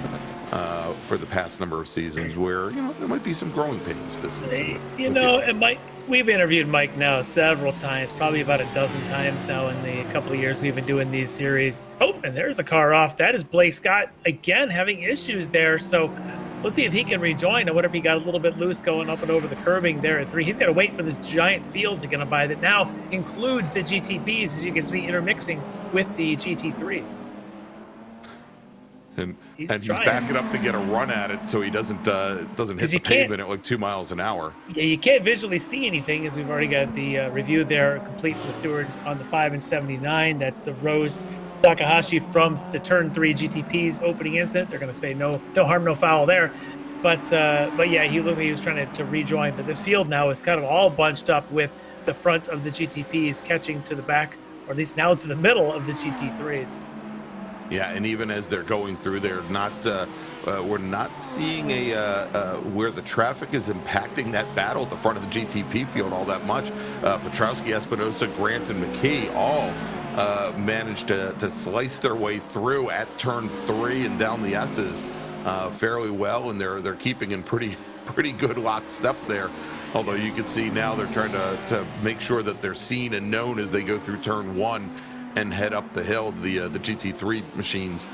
for the past number of seasons, where there might be some growing pains this season. And Mike, we've interviewed Mike now several times, probably about a dozen times now in the couple of years we've been doing these series. Oh, and there's a car off. That is Blake Scott again having issues there. So we'll see if he can rejoin. I wonder if he got a little bit loose going up and over the curbing there at 3. He's got to wait for this giant field to get him by that now includes the GTPs, as you can see, intermixing with the GT3s. And he's backing up to get a run at it so he doesn't hit the pavement at like 2 miles an hour. Yeah, you can't visually see anything, as we've already got the review there complete for the stewards on the 5 and 79. That's the Rose Takahashi from the Turn 3 GTP's opening incident. They're going to say no harm, no foul there. But yeah, he looked like he was trying to rejoin. But this field now is kind of all bunched up with the front of the GTPs catching to the back, or at least now to the middle of the GT3s. Yeah, and even as they're going through, they're not. We're not seeing where the traffic is impacting that battle at the front of the GTP field all that much. Petrowski, Espinosa, Grant, and McKee all managed to slice their way through at turn 3 and down the S's fairly well, and they're keeping in pretty good lockstep there. Although you can see now they're trying to make sure that they're seen and known as they go through turn 1 and head up the hill. The GT3 machines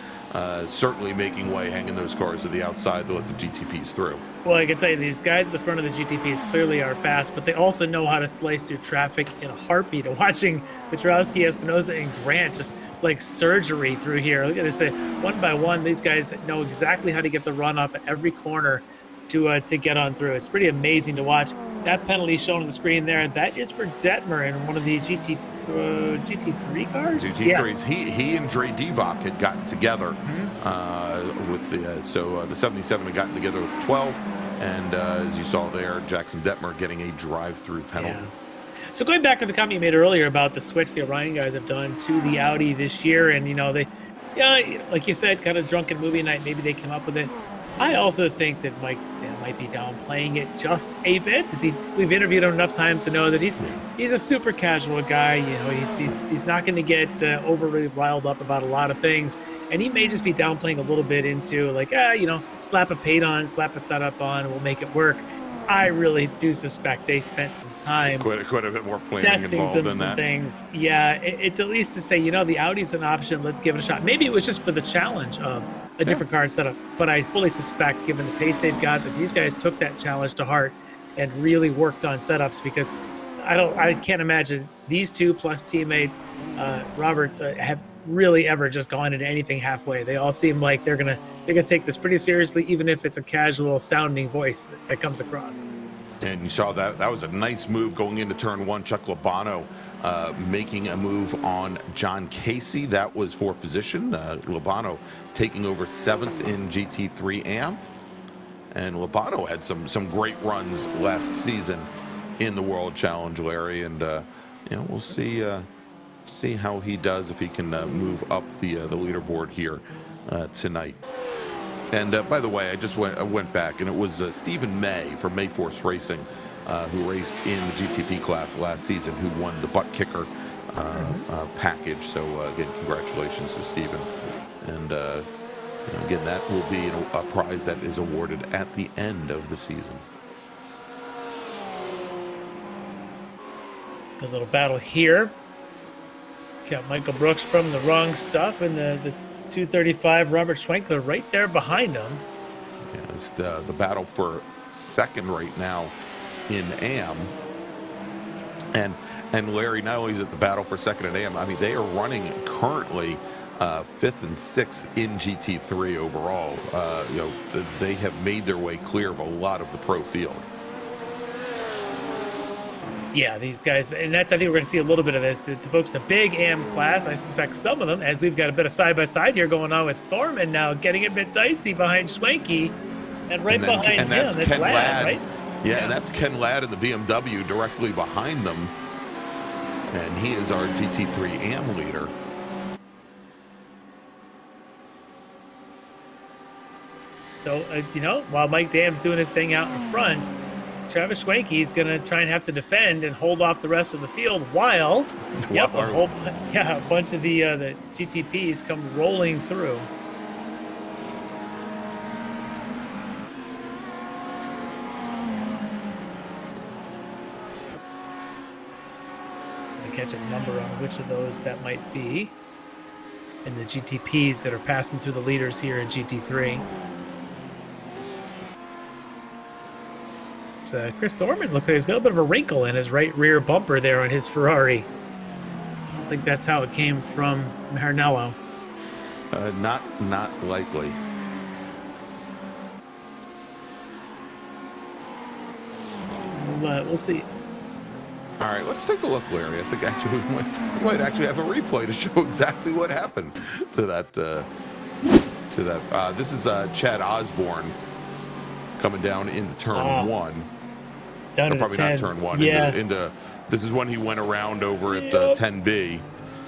certainly making way, hanging those cars to the outside to let the GTPs through. Well, I can tell you, these guys at the front of the GTPs clearly are fast, but they also know how to slice through traffic in a heartbeat. And watching Petrowski, Espinosa, and Grant just like surgery through here. Look at this, one by one, these guys know exactly how to get the run off at every corner to get on through. It's pretty amazing to watch. That penalty shown on the screen there, that is for Detmer in one of the GT3 cars? GT3s. Yes. He and Dre Divock had gotten together with the 77 had gotten together with 12, and as you saw there, Jackson Detmer getting a drive-through penalty. Yeah. So going back to the comment you made earlier about the switch the Orion guys have done to the Audi this year, and they, like you said, kind of drunken movie night, maybe they came up with it. I also think that Mike might be downplaying it just a bit. We've interviewed him enough times to know that he's a super casual guy. He's not going to get overly riled up about a lot of things, and he may just be downplaying a little bit into like, slap a paint on, slap a setup on, we'll make it work. I really do suspect they spent some time quite a bit more planning testing involved in some that. things. Yeah, it's at least to say, the Audi's an option. Let's give it a shot. Maybe it was just for the challenge of a different card setup, but I fully suspect, given the pace they've got, that these guys took that challenge to heart and really worked on setups, because I can't imagine these two plus teammate Robert have really ever just gone into anything halfway. They all seem like they're gonna take this pretty seriously, even if it's a casual sounding voice that comes across. And you saw that was a nice move going into turn 1. Chuck Labano making a move on John Casey. That was for position. Labano taking over 7th in GT3 AM. And Labano had some great runs last season in the World Challenge, Larry. And we'll see how he does, if he can move up the leaderboard here tonight. And by the way, I went back, and it was Stephen May from Mayforce Racing, who raced in the GTP class last season, who won the Buttkicker package. So again, congratulations to Stephen. And again, that will be a prize that is awarded at the end of the season. Good little battle here. Got Michael Brooks from the wrong stuff, and the 235 Robert Schwenkler right there behind him. Yeah, it's the battle for second right now in AM. And Larry, not only is it the battle for second in AM, I mean, they are running currently 5th and 6th in GT3 overall. They have made their way clear of a lot of the pro field. Yeah, these guys, and I think we're going to see a little bit of this. The folks, a big AM class, I suspect some of them, as we've got a bit of side-by-side here going on with Thorman now, getting a bit dicey behind Schwenke, and behind him, that's Ken Ladd, right? Yeah, and that's Ken Ladd in the BMW directly behind them. And he is our GT3 AM leader. So, while Mike Dam's doing his thing out in front, Travis Schwenke is going to try and have to defend and hold off the rest of the field while a bunch of the GTPs come rolling through. I'm going to catch a number on which of those that might be in the GTPs that are passing through the leaders here in GT3. Chris Thorman looks like he's got a bit of a wrinkle in his right rear bumper there on his Ferrari. I don't think that's how it came from Maranello. Not likely. We'll see. All right, let's take a look, Larry. I think actually we might actually have a replay to show exactly what happened to that. This is Chad Osborne coming down into turn 1. Down to probably 10. not turn 1. Yeah. Into this is when he went around over at 10B.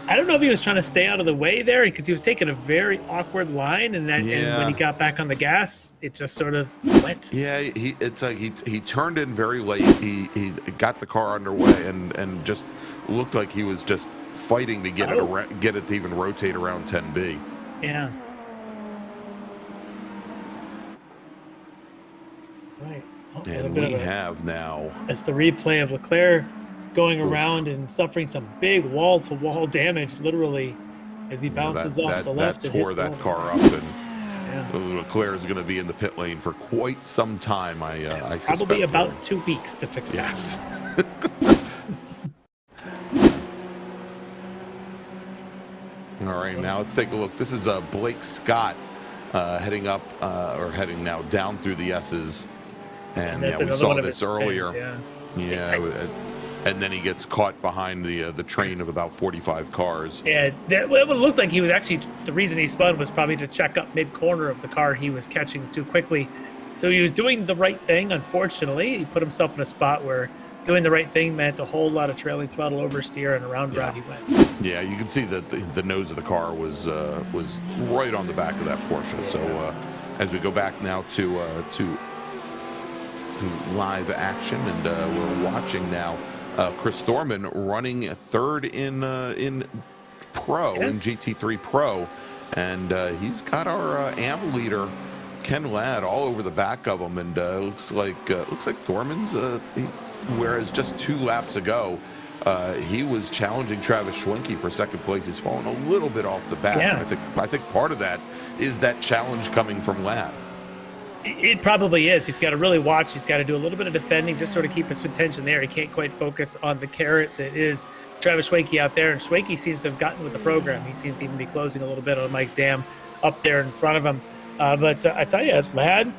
I don't know if he was trying to stay out of the way there because he was taking a very awkward line, and then and when he got back on the gas, it just sort of went. Yeah, it's like he turned in very late. He got the car underway and just looked like he was just fighting to get it to even rotate around 10B. Yeah. Right. Oh, and we have now. That's the replay of Leclerc going around and suffering some big wall-to-wall damage, literally, as he bounces off the left. That tore that car up, and Leclerc is going to be in the pit lane for quite some time. I suspect. Probably about 2 weeks to fix that. Yes. All right, now let's take a look. This is Blake Scott heading up or heading now down through the S's, and we saw this earlier. And then he gets caught behind the train of about 45 cars. Yeah, it looked like he was actually, the reason he spun was probably to check up mid-corner of the car he was catching too quickly. So he was doing the right thing, unfortunately. He put himself in a spot where doing the right thing meant a whole lot of trailing throttle oversteer, and around route he went. Yeah, you can see that the nose of the car was right on the back of that Porsche. So as we go back now to live action, and we're watching now Chris Thorman running third in Pro, in GT3 Pro, and he's got our AM leader Ken Ladd all over the back of him, and looks like Thorman's whereas just 2 laps ago he was challenging Travis Schwenke for second place. He's fallen a little bit off the back. And I think part of that is that challenge coming from Ladd. It probably is. He's got to really watch. He's got to do a little bit of defending, just sort of keep his attention there. He can't quite focus on the carrot that is Travis Schwenke out there. And Schwenke seems to have gotten with the program. He seems to even be closing a little bit on Mike Dam up there in front of him. But I tell you, Ladd,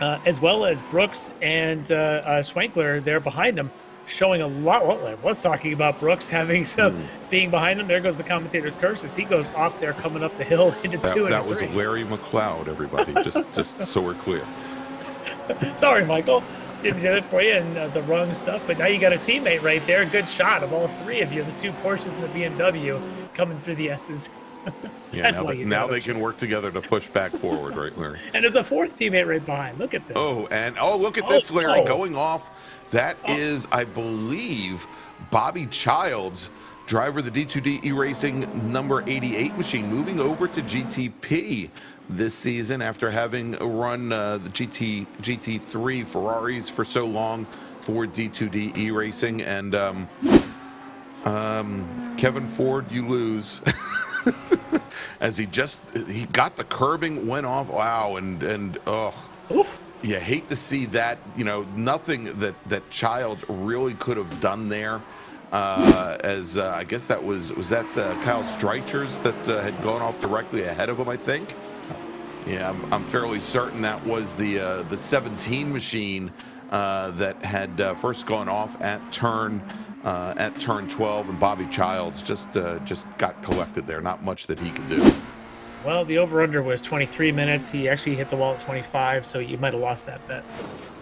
as well as Brooks and Schwenkler there behind him, showing a lot. Well, I was talking about Brooks having some being behind him. There goes the commentator's curse as he goes off there coming up the hill into 2 and 3. That was Larry McLeod, everybody, just so we're clear. Sorry, Michael. Didn't hit it for you and the wrong stuff, but now you got a teammate right there. Good shot of all 3 of you, the 2 Porsches and the BMW coming through the S's. Yeah, now they can work together to push back forward, right, Larry? And there's a 4th teammate right behind. Look at this. Look at this, Larry, going off. That is, I believe, Bobby Childs, driver of the D2D E-Racing number 88 machine, moving over to GTP this season after having run the GT3 Ferraris for so long for D2D E-Racing. And Kevin Ford, you lose. As he got the curbing, went off. Wow, and Oof. You hate to see that. Nothing that Childs really could have done there. As I guess that was that Kyle Streichers that had gone off directly ahead of him, I think. Yeah, I'm fairly certain that was the 17 machine that had first gone off at turn 12, and Bobby Childs just got collected there. Not much that he could do. Well, the over-under was 23 minutes. He actually hit the wall at 25, so you might have lost that bet.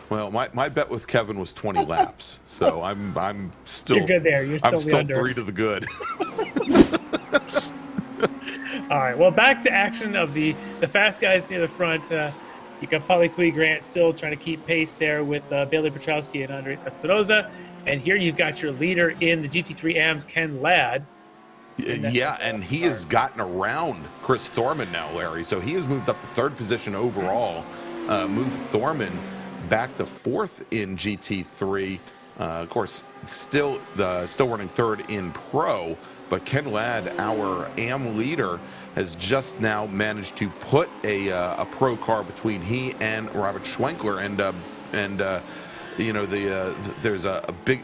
Well, my bet with Kevin was 20 laps, so I'm still. You're good there. You're still I'm still under. 3 to the good. All right. Well, back to action of the fast guys near the front. You got Paulie Cui Grant still trying to keep pace there with Bailey Petrowski and Andre Espinoza, and here you've got your leader in the GT3 AMs, Ken Ladd. Yeah, and he has gotten around Chris Thorman now, Larry. So he has moved up to 3rd position overall, moved Thorman back to 4th in GT3. Of course, still running 3rd in Pro, but Ken Ladd, our AM leader, has just now managed to put a Pro car between he and Robert Schwenkler, and there's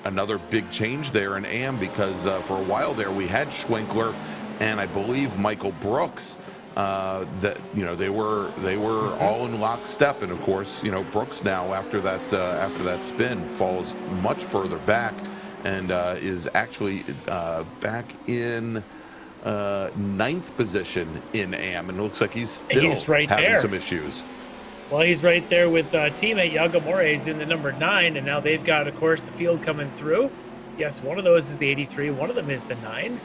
another big change there in AM because for a while there we had Schwenkler and I believe Michael Brooks that they were all in lockstep, and of course Brooks now after that spin falls much further back and is actually back in 9th position in AM, and it looks like he's still right having there. some issues. Well, he's right there with teammate Yago Mores in the number 9, and now they've got, of course, the field coming through. Yes, one of those is the 83, one of them is the 9.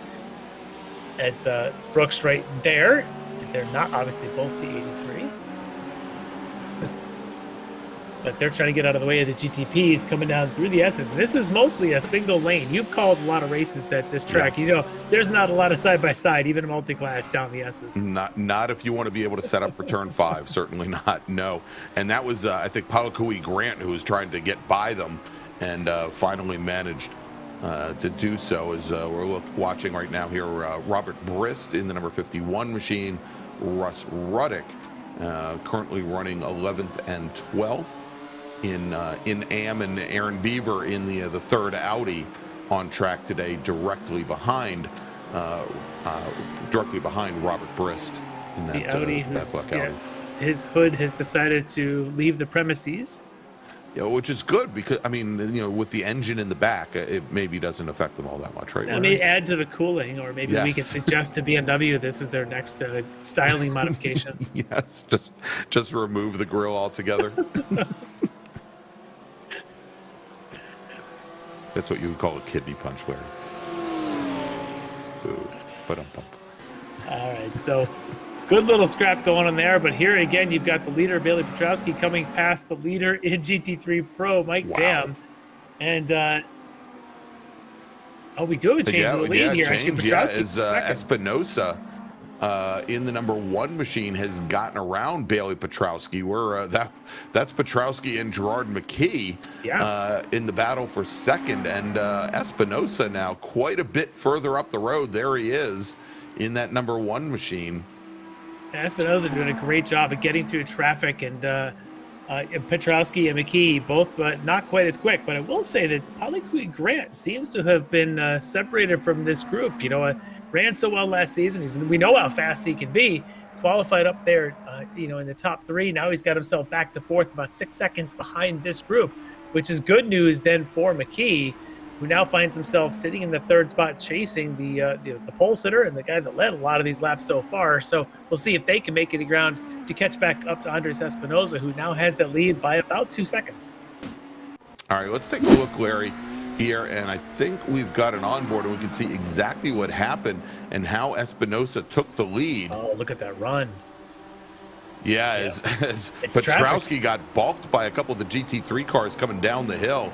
As Brooks right there. Is there not? Obviously, both the 83. But they're trying to get out of the way of the GTPs coming down through the S's. And this is mostly a single lane. You've called a lot of races at this track. You know, there's not a lot of side-by-side, even multi-class down the S's. Not if you want to be able to set up for turn 5. Certainly not, no. And that was, I think, Palakui Grant who was trying to get by them and finally managed to do so. As we're watching right now here, Robert Brist in the number 51 machine, Russ Ruddick currently running 11th and 12th in AM, and Aaron Beaver in the third Audi on track today, directly behind Robert Brist in that, Audi that black Audi. His hood has decided to leave the premises. Yeah, which is good because, I mean, you know, with the engine in the back, it maybe doesn't affect them all that much, right? I mean, add to the cooling, or maybe we could suggest to BMW this is their next styling modification. Yes, just remove the grill altogether. That's what you would call a kidney punch, Larry. Boo. Ba-dum-bum. All right, so good little scrap going on there, but here again, you've got the leader, Bailey Petrowski, coming past the leader in GT3 Pro, Mike Dam. And, we do have a change of the lead here. Change, as Espinosa in the number 1 machine has gotten around Bailey Petrowski. That's Petrowski and Gerard McKee in the battle for second, and Espinosa now quite a bit further up the road. There he is in that number 1 machine. Espinosa doing a great job of getting through traffic, and Petrowski and McKee both not quite as quick. But I will say that Palakui Grant seems to have been separated from this group. You know, ran so well last season. We know how fast he can be. Qualified up there, you know, in the top 3. Now he's got himself back to 4th, about 6 seconds behind this group, which is good news then for McKee, who now finds himself sitting in the 3rd spot, chasing the pole sitter and the guy that led a lot of these laps so far. So we'll see if they can make it around to catch back up to Andres Espinosa, who now has the lead by about 2 seconds. All right, let's take a look, Larry, here, and I think we've got an onboard, and we can see exactly what happened and how Espinosa took the lead. Oh, look at that run. Yeah, as Petrowski got balked by a couple of the GT3 cars coming down the hill.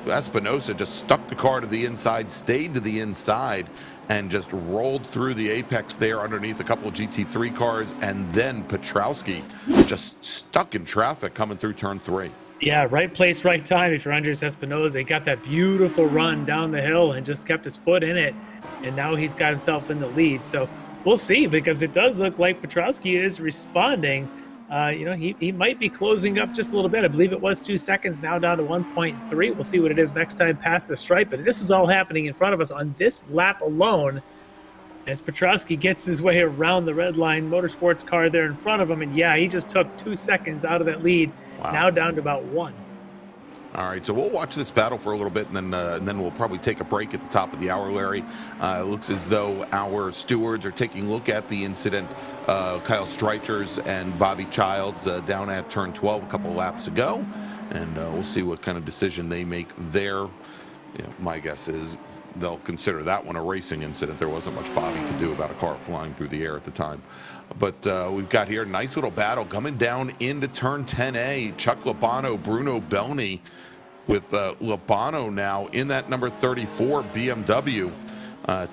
Espinosa just stuck the car to the inside, stayed to the inside, and just rolled through the apex there underneath a couple of GT3 cars, and then Petrowski just stuck in traffic coming through turn 3. Yeah, right place, right time if you're Andres Espinosa. He got that beautiful run down the hill and just kept his foot in it, and now he's got himself in the lead. So we'll see, because it does look like Petrowski is responding. You know, he might be closing up just a little bit. I believe it was 2 seconds, now down to 1.3. We'll see what it is next time past the stripe. But this is all happening in front of us on this lap alone, as Petrowski gets his way around the red line motorsports car there in front of him. And yeah, he just took 2 seconds out of that lead. Wow. Now down to about 1. All right, so we'll watch this battle for a little bit, and then we'll probably take a break at the top of the hour, Larry. It looks as though our stewards are taking a look at the incident. Kyle Streichers and Bobby Childs down at turn 12 a couple laps ago, and we'll see what kind of decision they make there. You know, my guess is they'll consider that one a racing incident. There wasn't much Bobby could do about a car flying through the air at the time. But we've got here a nice little battle coming down into turn 10A. Chuck Labano, Bruno Belny, with Labano now in that number 34 BMW,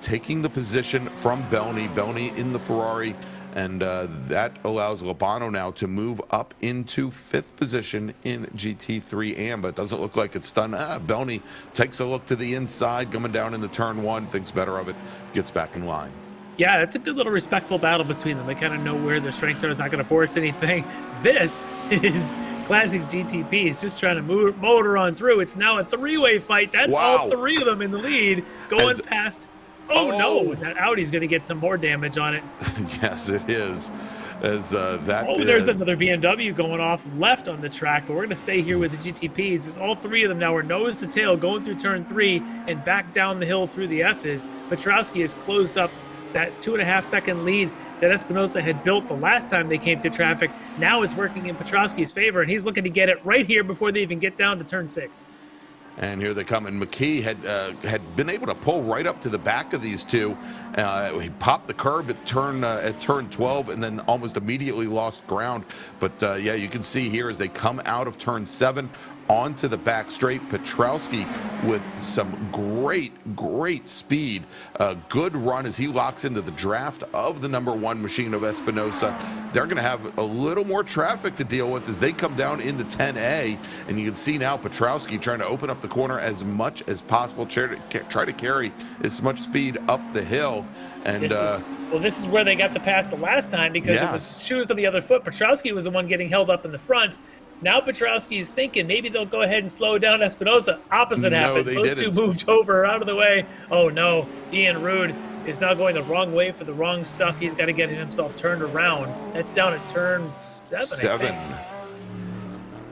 taking the position from Belny. Belny in the Ferrari, and that allows Labano now to move up into 5th position in GT3 AM, but it doesn't look like it's done. Belny takes a look to the inside, coming down into turn 1, thinks better of it, gets back in line. Yeah, it's a good little respectful battle between them. They kind of know where their strengths are. It's not going to force anything. This is classic GTP. It's just trying to motor on through. It's now a 3-way fight. That's all 3 of them in the lead, going past. Oh, no, that Audi's going to get some more damage on it. Yes, it is. As there's another BMW going off left on the track, but we're going to stay here with the GTPs. As all 3 of them now are nose to tail going through turn 3 and back down the hill through the S's. Petrowski has closed up that 2.5-second lead that Espinosa had built the last time they came through traffic now is working in Petrowski's favor, and he's looking to get it right here before they even get down to turn 6. And here they come, and McKee had been able to pull right up to the back of these two. He popped the curb at turn 12, and then almost immediately lost ground. But yeah, you can see here as they come out of turn 7 onto the back straight, Petrowski with some great speed. A good run as he locks into the draft of the number 1 machine of Espinosa. They're going to have a little more traffic to deal with as they come down into 10A, and you can see now Petrowski trying to open up the corner as much as possible, try to carry as much speed up the hill. And this is where they got the pass the last time because of the shoes on the other foot. Petrowski was the one getting held up in the front. Now Petrowski is thinking maybe they'll go ahead and slow down Espinosa. Opposite happens. Those two moved over, out of the way. Oh no, Ian Rude is now going the wrong way for the wrong stuff. He's got to get himself turned around. That's down at turn 7. I think.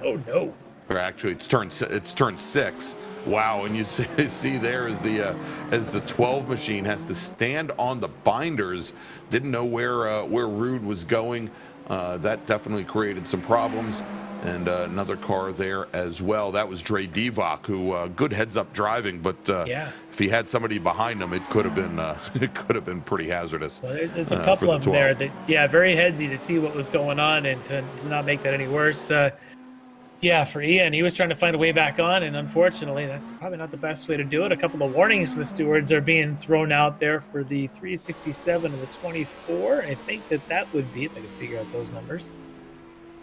Oh no. Or actually, it's turn 6. Wow, and you see there as the 12 machine has to stand on the binders. Didn't know where Rude was going. That definitely created some problems. And another car there as well. That was Dre Divock, who good heads-up driving, but if he had somebody behind him, it could have been pretty hazardous. Well, there's a couple of them there that very headsy to see what was going on and to not make that any worse. For Ian, he was trying to find a way back on, and unfortunately, that's probably not the best way to do it. A couple of warnings from the stewards are being thrown out there for the 367 and the 24. I think that would be, if I can figure out those numbers.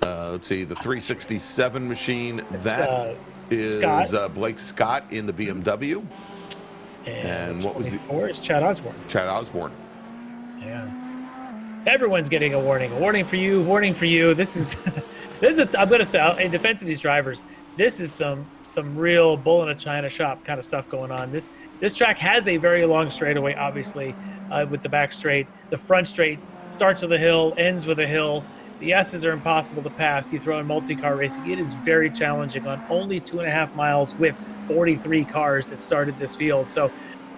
Let's see, the 367 machine, that is Blake Scott in the BMW. And what was the 24 is Chad Osborne. Chad Osborne. Yeah. Everyone's getting a warning. A warning for you, warning for you. This is I'm going to say, in defense of these drivers, this is some real bull in a china shop kind of stuff going on. This track has a very long straightaway, obviously, with the back straight. The front straight starts with a hill, ends with a hill. The S's are impossible to pass. You throw in multi-car racing. It is very challenging on only 2.5 miles with 43 cars that started this field. So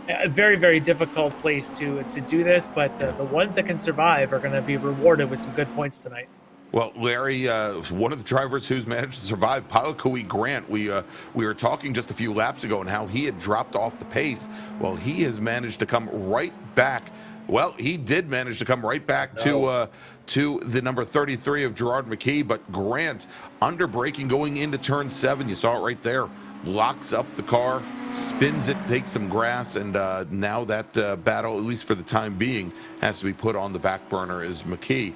a very, very difficult place to do this, but the ones that can survive are going to be rewarded with some good points tonight. Well, Larry, one of the drivers who's managed to survive, Pilot Coe Grant, we were talking just a few laps ago and how he had dropped off the pace. Well, he has managed to come right back. Well, he did manage to come right back to the number 33 of Gerard McKee, but Grant under braking going into turn 7. You saw it right there. Locks up the car, spins it, takes some grass, and now that battle, at least for the time being, has to be put on the back burner as McKee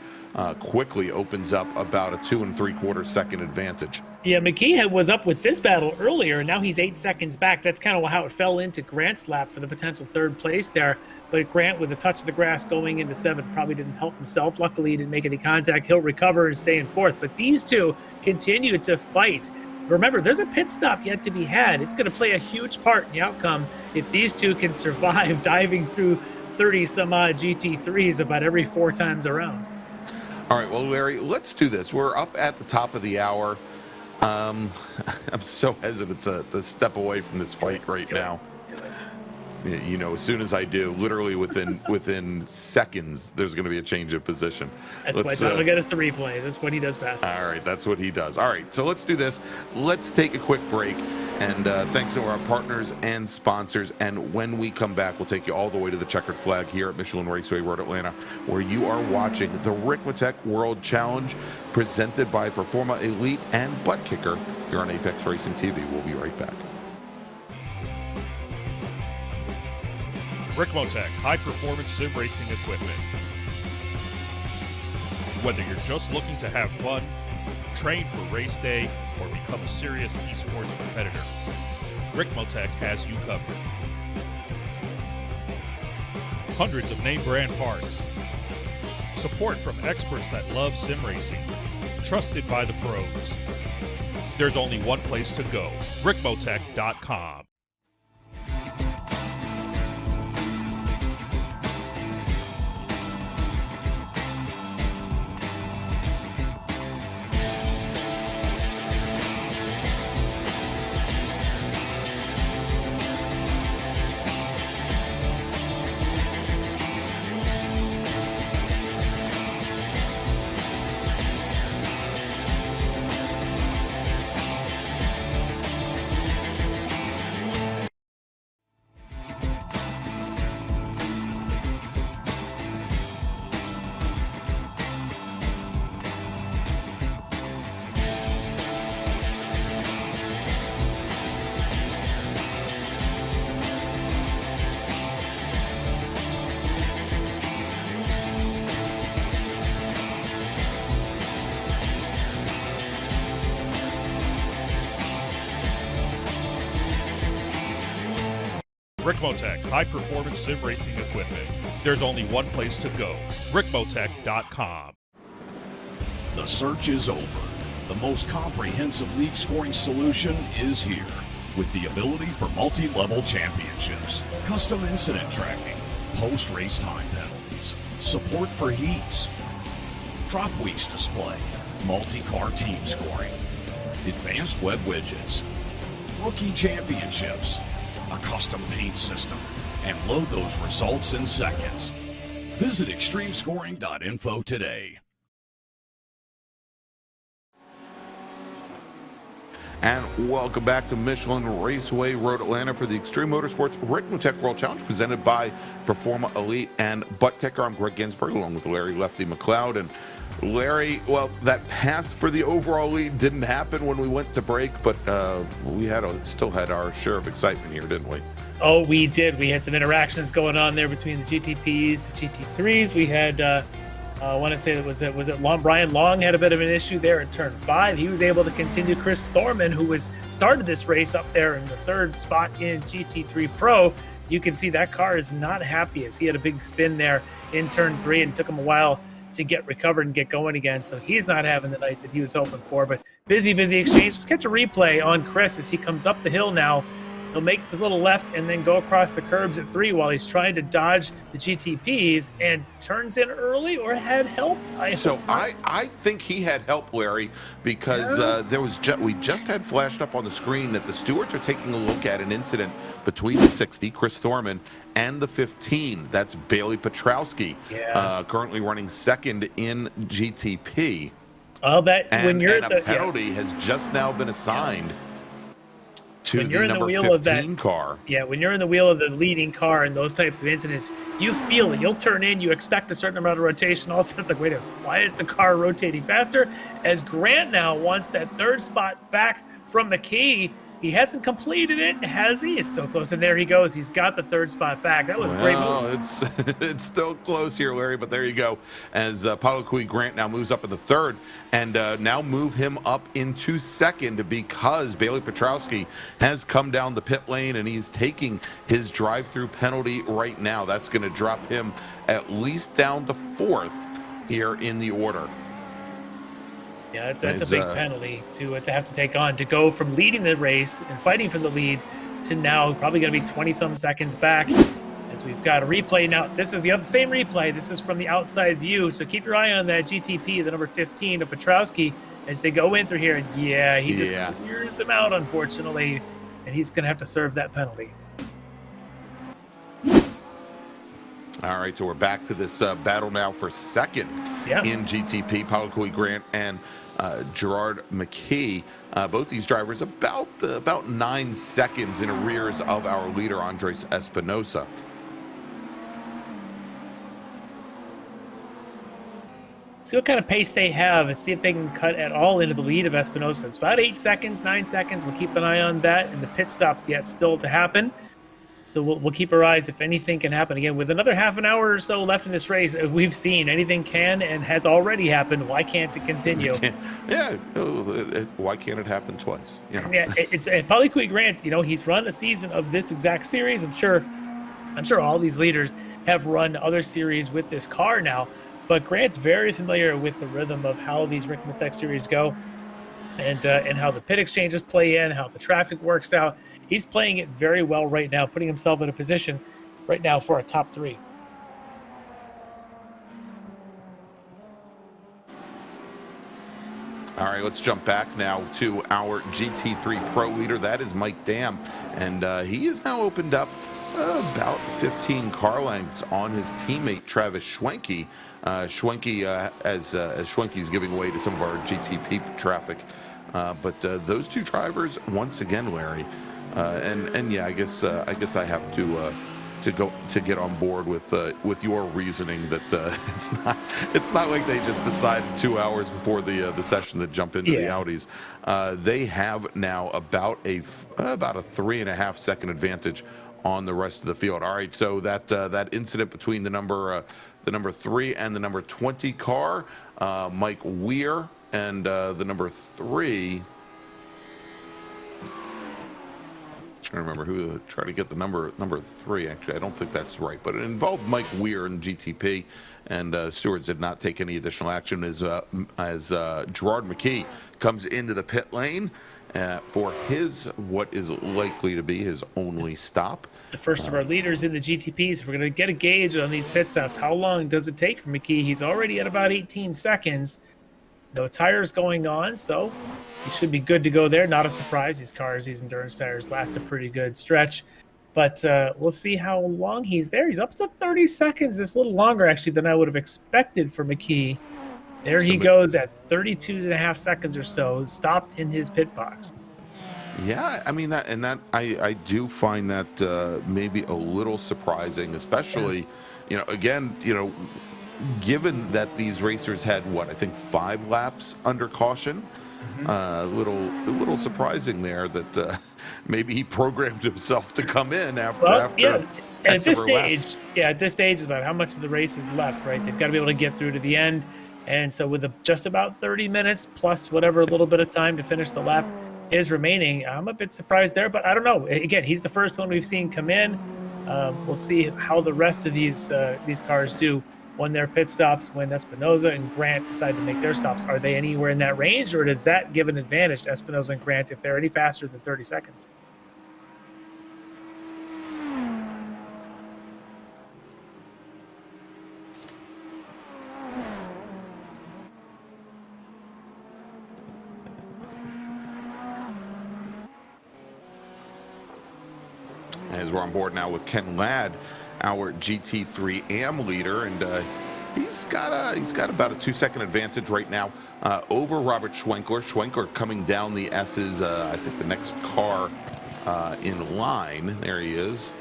quickly opens up about a 2 3/4 second advantage. Yeah, McKee was up with this battle earlier, and now he's 8 seconds back. That's kind of how it fell into Grant's lap for the potential 3rd place there. But Grant, with a touch of the grass going into 7, probably didn't help himself. Luckily, he didn't make any contact. He'll recover and stay in 4th. But these two continue to fight. Remember, there's a pit stop yet to be had. It's going to play a huge part in the outcome if these two can survive diving through 30-some-odd GT3s about every 4 times around. All right, well, Larry, let's do this. We're up at the top of the hour. I'm so hesitant to step away from this fight right now. Do it. You know, as soon as I do, literally within seconds, there's going to be a change of position. That's why Tyler get us the replay. That's what he does best. All right, that's what he does. All right, so let's do this. Let's take a quick break. And thanks to our partners and sponsors. And when we come back, we'll take you all the way to the checkered flag here at Michelin Raceway Road, Atlanta, where you are watching the Ricmotech World Challenge presented by Performa Elite and Buttkicker here on Apex Racing TV. We'll be right back. Ricmotech high-performance sim racing equipment. Whether you're just looking to have fun, train for race day, or become a serious esports competitor, Ricmotech has you covered. Hundreds of name brand parts. Support from experts that love sim racing. Trusted by the pros. There's only one place to go, Ricmotech.com. Ricmotech, high-performance sim racing equipment. There's only one place to go, ricmotech.com. The search is over. The most comprehensive league scoring solution is here, with the ability for multi-level championships, custom incident tracking, post-race time penalties, support for heats, drop weeks display, multi-car team scoring, advanced web widgets, rookie championships, a custom paint system, and load those results in seconds. Visit extremescoring.info today. And welcome back to Michelin Raceway Road Atlanta for the Extreme Motorsports Ricmotech World Challenge presented by Performa Elite and Buttkicker. I'm Greg Ginsburg along with Larry Lefty McLeod. And Larry, well, that pass for the overall lead didn't happen when we went to break, but we still had our share of excitement here, didn't we? Oh, we did. We had some interactions going on there between the GTPs, the GT3s. We had, I want to say Brian Long had a bit of an issue there in turn 5. He was able to continue. Chris Thorman, who started this race up there in the 3rd spot in GT3 Pro, you can see that car is not happy as he had a big spin there in turn 3 and took him a while to get recovered and get going again. So he's not having the night that he was hoping for. But busy exchange. Let's catch a replay on Chris as he comes up the hill now. He'll make the little left and then go across the curbs at 3 while he's trying to dodge the GTPs and turns in early or had help. I think he had help, Larry, because we just had flashed up on the screen that the stewards are taking a look at an incident between the 60, Chris Thorman, and the 15. That's Bailey Petrowski, currently running 2nd in GTP. Well, when you're a penalty has just now been assigned. To when you're the in the wheel 15 of that car. Yeah, when you're in the wheel of the leading car in those types of incidents, you feel it. You'll turn in, you expect a certain amount of rotation. All of a sudden, it's like, wait a minute, why is the car rotating faster? As Grant now wants that 3rd spot back from McKee. He hasn't completed it, has he? It's so close, and there he goes. He's got the 3rd spot back. That was a great move. It's still close here, Larry, but there you go. As Palakui Grant now moves up in the 3rd, and now move him up into 2nd because Bailey Petrowski has come down the pit lane, and he's taking his drive-through penalty right now. That's going to drop him at least down to 4th here in the order. Yeah, that's a big penalty to have to take on, to go from leading the race and fighting for the lead to now probably going to be 20-some seconds back as we've got a replay now. This is the same replay. This is from the outside view, so keep your eye on that GTP, the number 15 of Petrowski, as they go in through here. And he just clears him out, unfortunately, and he's going to have to serve that penalty. All right, so we're back to this battle now for 2nd in GTP. Palakui Grant and Gerard McKee, both these drivers about 9 seconds in arrears of our leader Andres Espinosa. See what kind of pace they have and see if they can cut at all into the lead of Espinosa. It's about 8 seconds, 9 seconds. We'll keep an eye on that, and the pit stops yet still to happen. So we'll keep our eyes if anything can happen. Again, with another half an hour or so left in this race, we've seen anything can and has already happened. Why can't it continue? Why can't it happen twice? It's Palakui Grant. He's run a season of this exact series. I'm sure all these leaders have run other series with this car now, but Grant's very familiar with the rhythm of how these Ricmotech series go, and how the pit exchanges play in, how the traffic works out. He's playing it very well right now, putting himself in a position right now for a top 3. All right, let's jump back now to our GT3 Pro leader. That is Mike Dam, and he has now opened up about 15 car lengths on his teammate Travis Schwenke. Schwenke, as Schwenke's giving way to some of our GTP traffic. But those 2 drivers, once again, Larry, I guess I have to get on board with your reasoning that it's not like they just decided 2 hours before the session to jump into the Audis. They have now about a 3.5 second advantage on the rest of the field. All right, so that incident between the number 3 and the number 20 car, Mike Weir, and the number 3. trying to remember who tried to get the number 3. Actually, I don't think that's right, but it involved Mike Weir in GTP, and stewards did not take any additional action as Gerard McKee comes into the pit lane for what is likely to be his only stop. The first of our leaders in the GTPs. We're going to get a gauge on these pit stops. How long does it take for McKee? He's already at about 18 seconds. No tires going on, so he should be good to go there. Not a surprise. These cars, these endurance tires, last a pretty good stretch. But we'll see how long he's there. He's up to 30 seconds. It's a little longer, actually, than I would have expected for McKee. There he goes at 32.5 seconds or so, stopped in his pit box. Yeah, I mean, I do find that maybe a little surprising, especially, again, given that these racers had what I think 5 laps under caution. A little surprising there that maybe he programmed himself to come in after. And at this stage, at this stage, is about how much of the race is left, right? They've got to be able to get through to the end, and so with just about 30 minutes plus whatever little bit of time to finish the lap is remaining, I'm a bit surprised there, but I don't know. Again, he's the first one we've seen come in. We'll see how the rest of these cars do when their pit stops, when Espinoza and Grant decide to make their stops. Are they anywhere in that range, or does that give an advantage to Espinoza and Grant if they're any faster than 30 seconds? As we're on board now with Ken Ladd, our GT3 AM leader, and he's got about a 2-second advantage right now over Robert Schwenkler. Schwenkler coming down the S's. I think the next car in line. There he is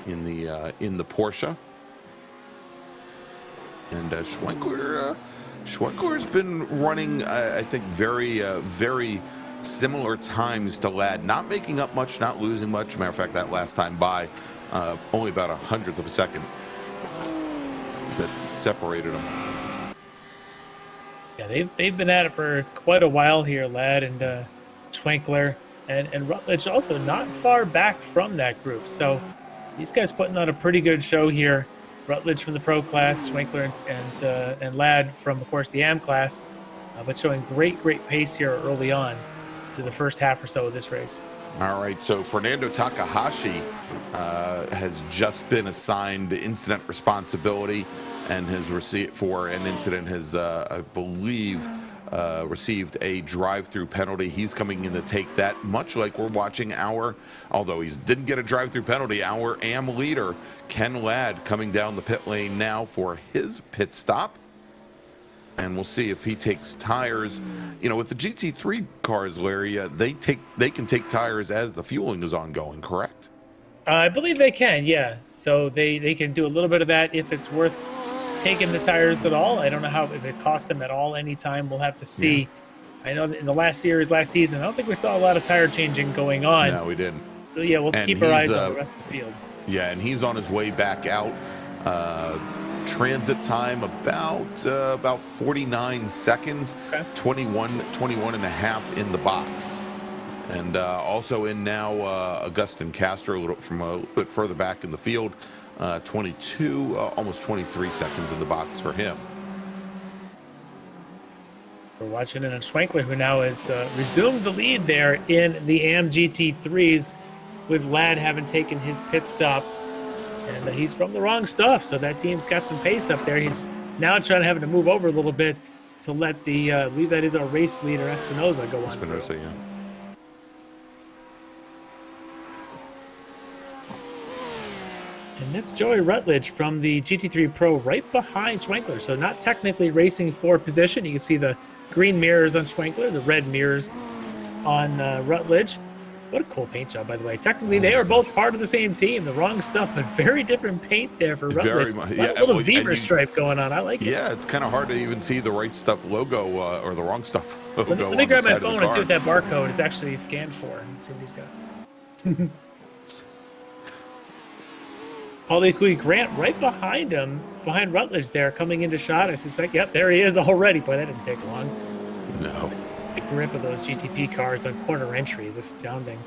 in the Porsche, and Schwenkler's been running, I think, very similar times to Ladd, not making up much, not losing much. Matter of fact, that last time by only about 100th of a second that separated them. Yeah, they've been at it for quite a while here, Ladd and Schwenkler, and Rutledge also not far back from that group. So these guys putting on a pretty good show here. Rutledge from the Pro class, Schwenkler and Ladd from, of course, the AM class, but showing great pace here early on to the first half or so of this race. All right, so Fernando Takahashi has just been assigned incident responsibility and has received for an incident, has I believe received a drive-through penalty. He's coming in to take that, much like we're watching although he didn't get a drive-through penalty, our AM leader Ken Ladd coming down the pit lane now for his pit stop. And we'll see if he takes tires. With the GT3 cars, Larry, they can take tires as the fueling is ongoing, correct? I believe they can, yeah. So they can do a little bit of that if it's worth taking the tires at all. I don't know if it costs them at all anytime. We'll have to see. Yeah. I know that in the last season, I don't think we saw a lot of tire changing going on. No, we didn't. So, yeah, we'll keep our eyes on the rest of the field. Yeah, and he's on his way back out. Transit time about 49 seconds, okay. 21 and a half in the box. And also in now Augustin Castro from a little bit further back in the field, 22, almost 23 seconds in the box for him. We're watching in on Schwenkler, who now has resumed the lead there in the AM GT3s, with Ladd having taken his pit stop. And he's from the wrong stuff, so that team's got some pace up there. He's now having to move over a little bit to let the lead that is our race leader, Espinoza, go on. Espinoza, yeah. And that's Joey Rutledge from the GT3 Pro right behind Schwenkler. So not technically racing for position. You can see the green mirrors on Schwenkler, the red mirrors on Rutledge. What a cool paint job, by the way. Technically, they are both part of the same team. The wrong stuff, but very different paint there for Rutledge. A little zebra stripe going on. I like it. Yeah, it's kind of hard to even see the right stuff logo or the wrong stuff logo. Let me grab my phone and see what that barcode is actually scanned for. And see what he's got. Paulie Grant right behind him, behind Rutledge there, coming into shot. I suspect, yep, there he is already. Boy, that didn't take long. No. the grip of those GTP cars on corner entry is astounding.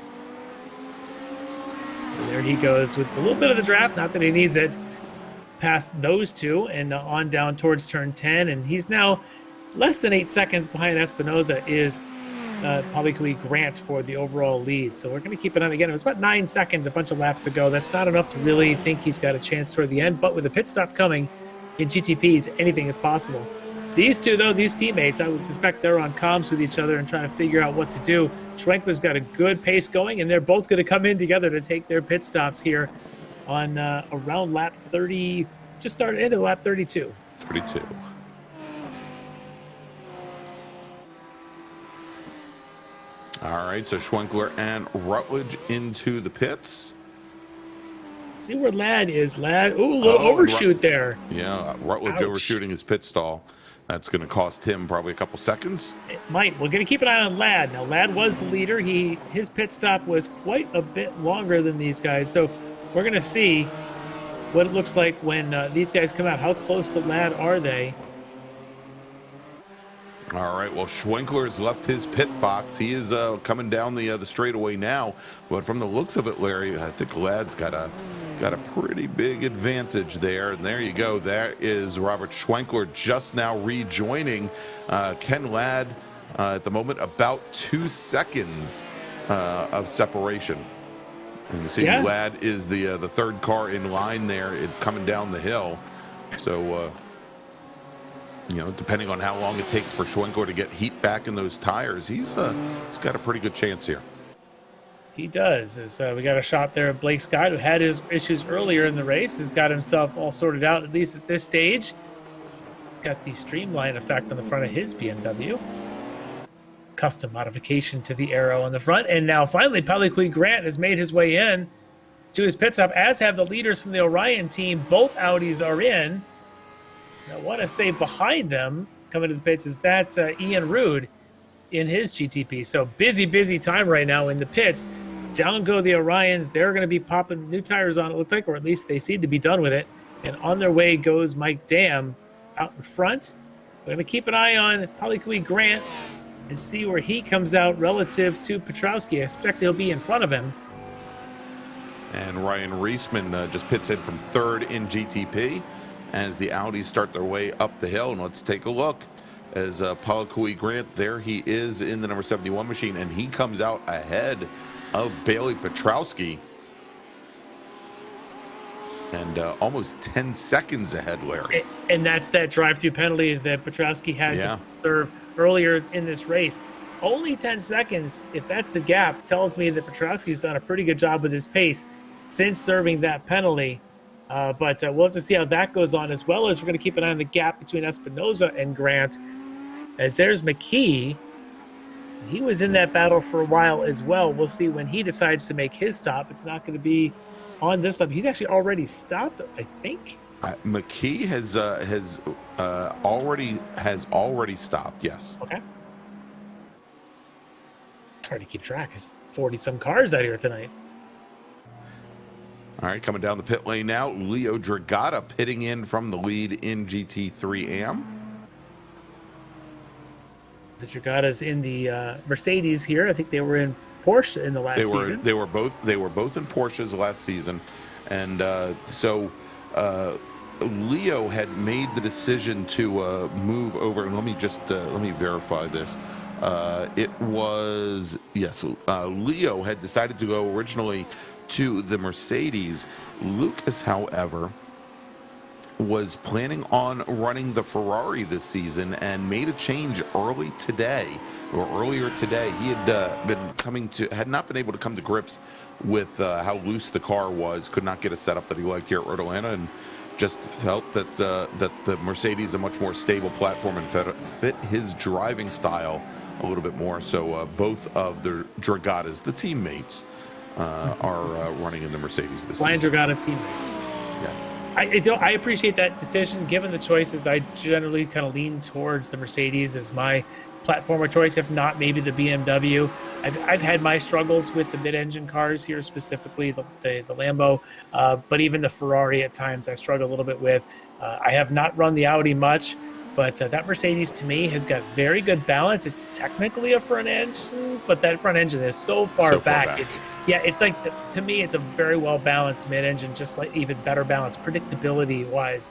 So there he goes with a little bit of the draft, not that he needs it, past those two and on down towards turn 10. And he's now less than 8 seconds behind Espinoza is Podium Grant for the overall lead. So we're going to keep it on again. It was about 9 seconds a bunch of laps ago. That's not enough to really think he's got a chance toward the end, but with a pit stop coming in GTPs, anything is possible. These two, though, these teammates, I would suspect they're on comms with each other and trying to figure out what to do. Schwenkler's got a good pace going, and they're both going to come in together to take their pit stops here on around lap 30, just started into lap 32. 32. All right, so Schwenkler and Rutledge into the pits. See where Ladd is. Ladd, ooh, a little overshoot there. Yeah, Rutledge overshooting his pit stall. That's going to cost him probably a couple seconds. It might. We're going to keep an eye on Ladd. Now, Ladd was the leader. His pit stop was quite a bit longer than these guys. So we're going to see what it looks like when these guys come out. How close to Ladd are they? All right, well, Schwenkler has left his pit box. He is coming down the straightaway now. But from the looks of it, Larry, I think Ladd's got a pretty big advantage there. And there you go. That is Robert Schwenkler just now rejoining Ken Ladd at the moment, about 2 seconds of separation. And you see Ladd is the third car in line there, coming down the hill. So, you know, depending on how long it takes for Schwenkler to get heat back in those tires, he's got a pretty good chance here. He does. We got a shot there of Blake Scott, who had his issues earlier in the race, has got himself all sorted out, at least at this stage. Got the streamline effect on the front of his BMW. Custom modification to the arrow on the front. And now finally, Podium Grant has made his way in to his pit stop, as have the leaders from the Orion team. Both Audis are in. I want to say behind them, coming to the pits, is that Ian Rude in his GTP. So busy time right now in the pits. Down go the Orions. They're going to be popping new tires on, it looks like, or at least they seem to be done with it. And on their way goes Mike Dam out in front. We're going to keep an eye on Podium Grant and see where he comes out relative to Petrowski. I expect he'll be in front of him. And Ryan Reisman just pits in from third in GTP as the Audis start their way up the hill. And let's take a look as Podium Grant, there he is in the number 71 machine, and he comes out ahead of Bailey Petrowski. And almost 10 seconds ahead, Larry. And that's that drive-through penalty that Petrowski had to serve earlier in this race. Only 10 seconds, if that's the gap, tells me that Petrowski's done a pretty good job with his pace since serving that penalty. But we'll have to see how that goes on, as well as we're going to keep an eye on the gap between Espinoza and Grant. As there's McKee. He was in that battle for a while as well. We'll see when he decides to make his stop. It's not going to be on this lap. He's actually already stopped, I think. McKee has already stopped. Yes. Okay. It's hard to keep track. There's 40-some cars out here tonight. All right, coming down the pit lane now, Leo Dragata pitting in from the lead in GT3 AM. The Dragatas in the Mercedes here. I think they were in Porsche in the last season. They were both in Porsches last season, and so Leo had made the decision to move over. And let me verify this. It was Leo had decided to go originally to the Mercedes. Lucas, however, was planning on running the Ferrari this season and made a change earlier today. He had not been able to come to grips with how loose the car was, could not get a setup that he liked here at Road Atlanta, and just felt that the Mercedes is a much more stable platform and fit his driving style a little bit more. So both of the Dragatas, the teammates, are running in the Mercedes this season. Dragata teammates. Yes. I appreciate that decision. Given the choices, I generally kind of lean towards the Mercedes as my platform of choice, if not maybe the BMW. I've had my struggles with the mid-engine cars here, specifically the Lambo, but even the Ferrari at times I struggle a little bit with. I have not run the Audi much. But that Mercedes, to me, has got very good balance. It's technically a front engine, but that front engine is so far back. It's like, to me, it's a very well-balanced mid-engine, just like even better balanced predictability-wise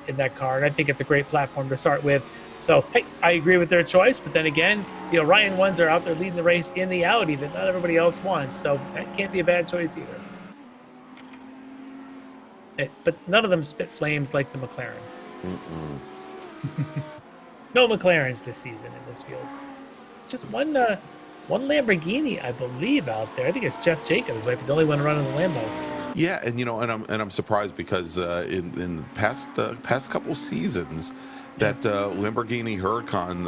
in that car. And I think it's a great platform to start with. So, hey, I agree with their choice. But then again, Ryan ones are out there leading the race in the Audi that not everybody else wants. So that can't be a bad choice either. But none of them spit flames like the McLaren. No McLarens this season in this field. Just one Lamborghini, I believe, out there. I think it's Jeff Jacobs might be the only one running the Lambo. Yeah, and I'm surprised because in the past couple seasons, that Lamborghini Huracan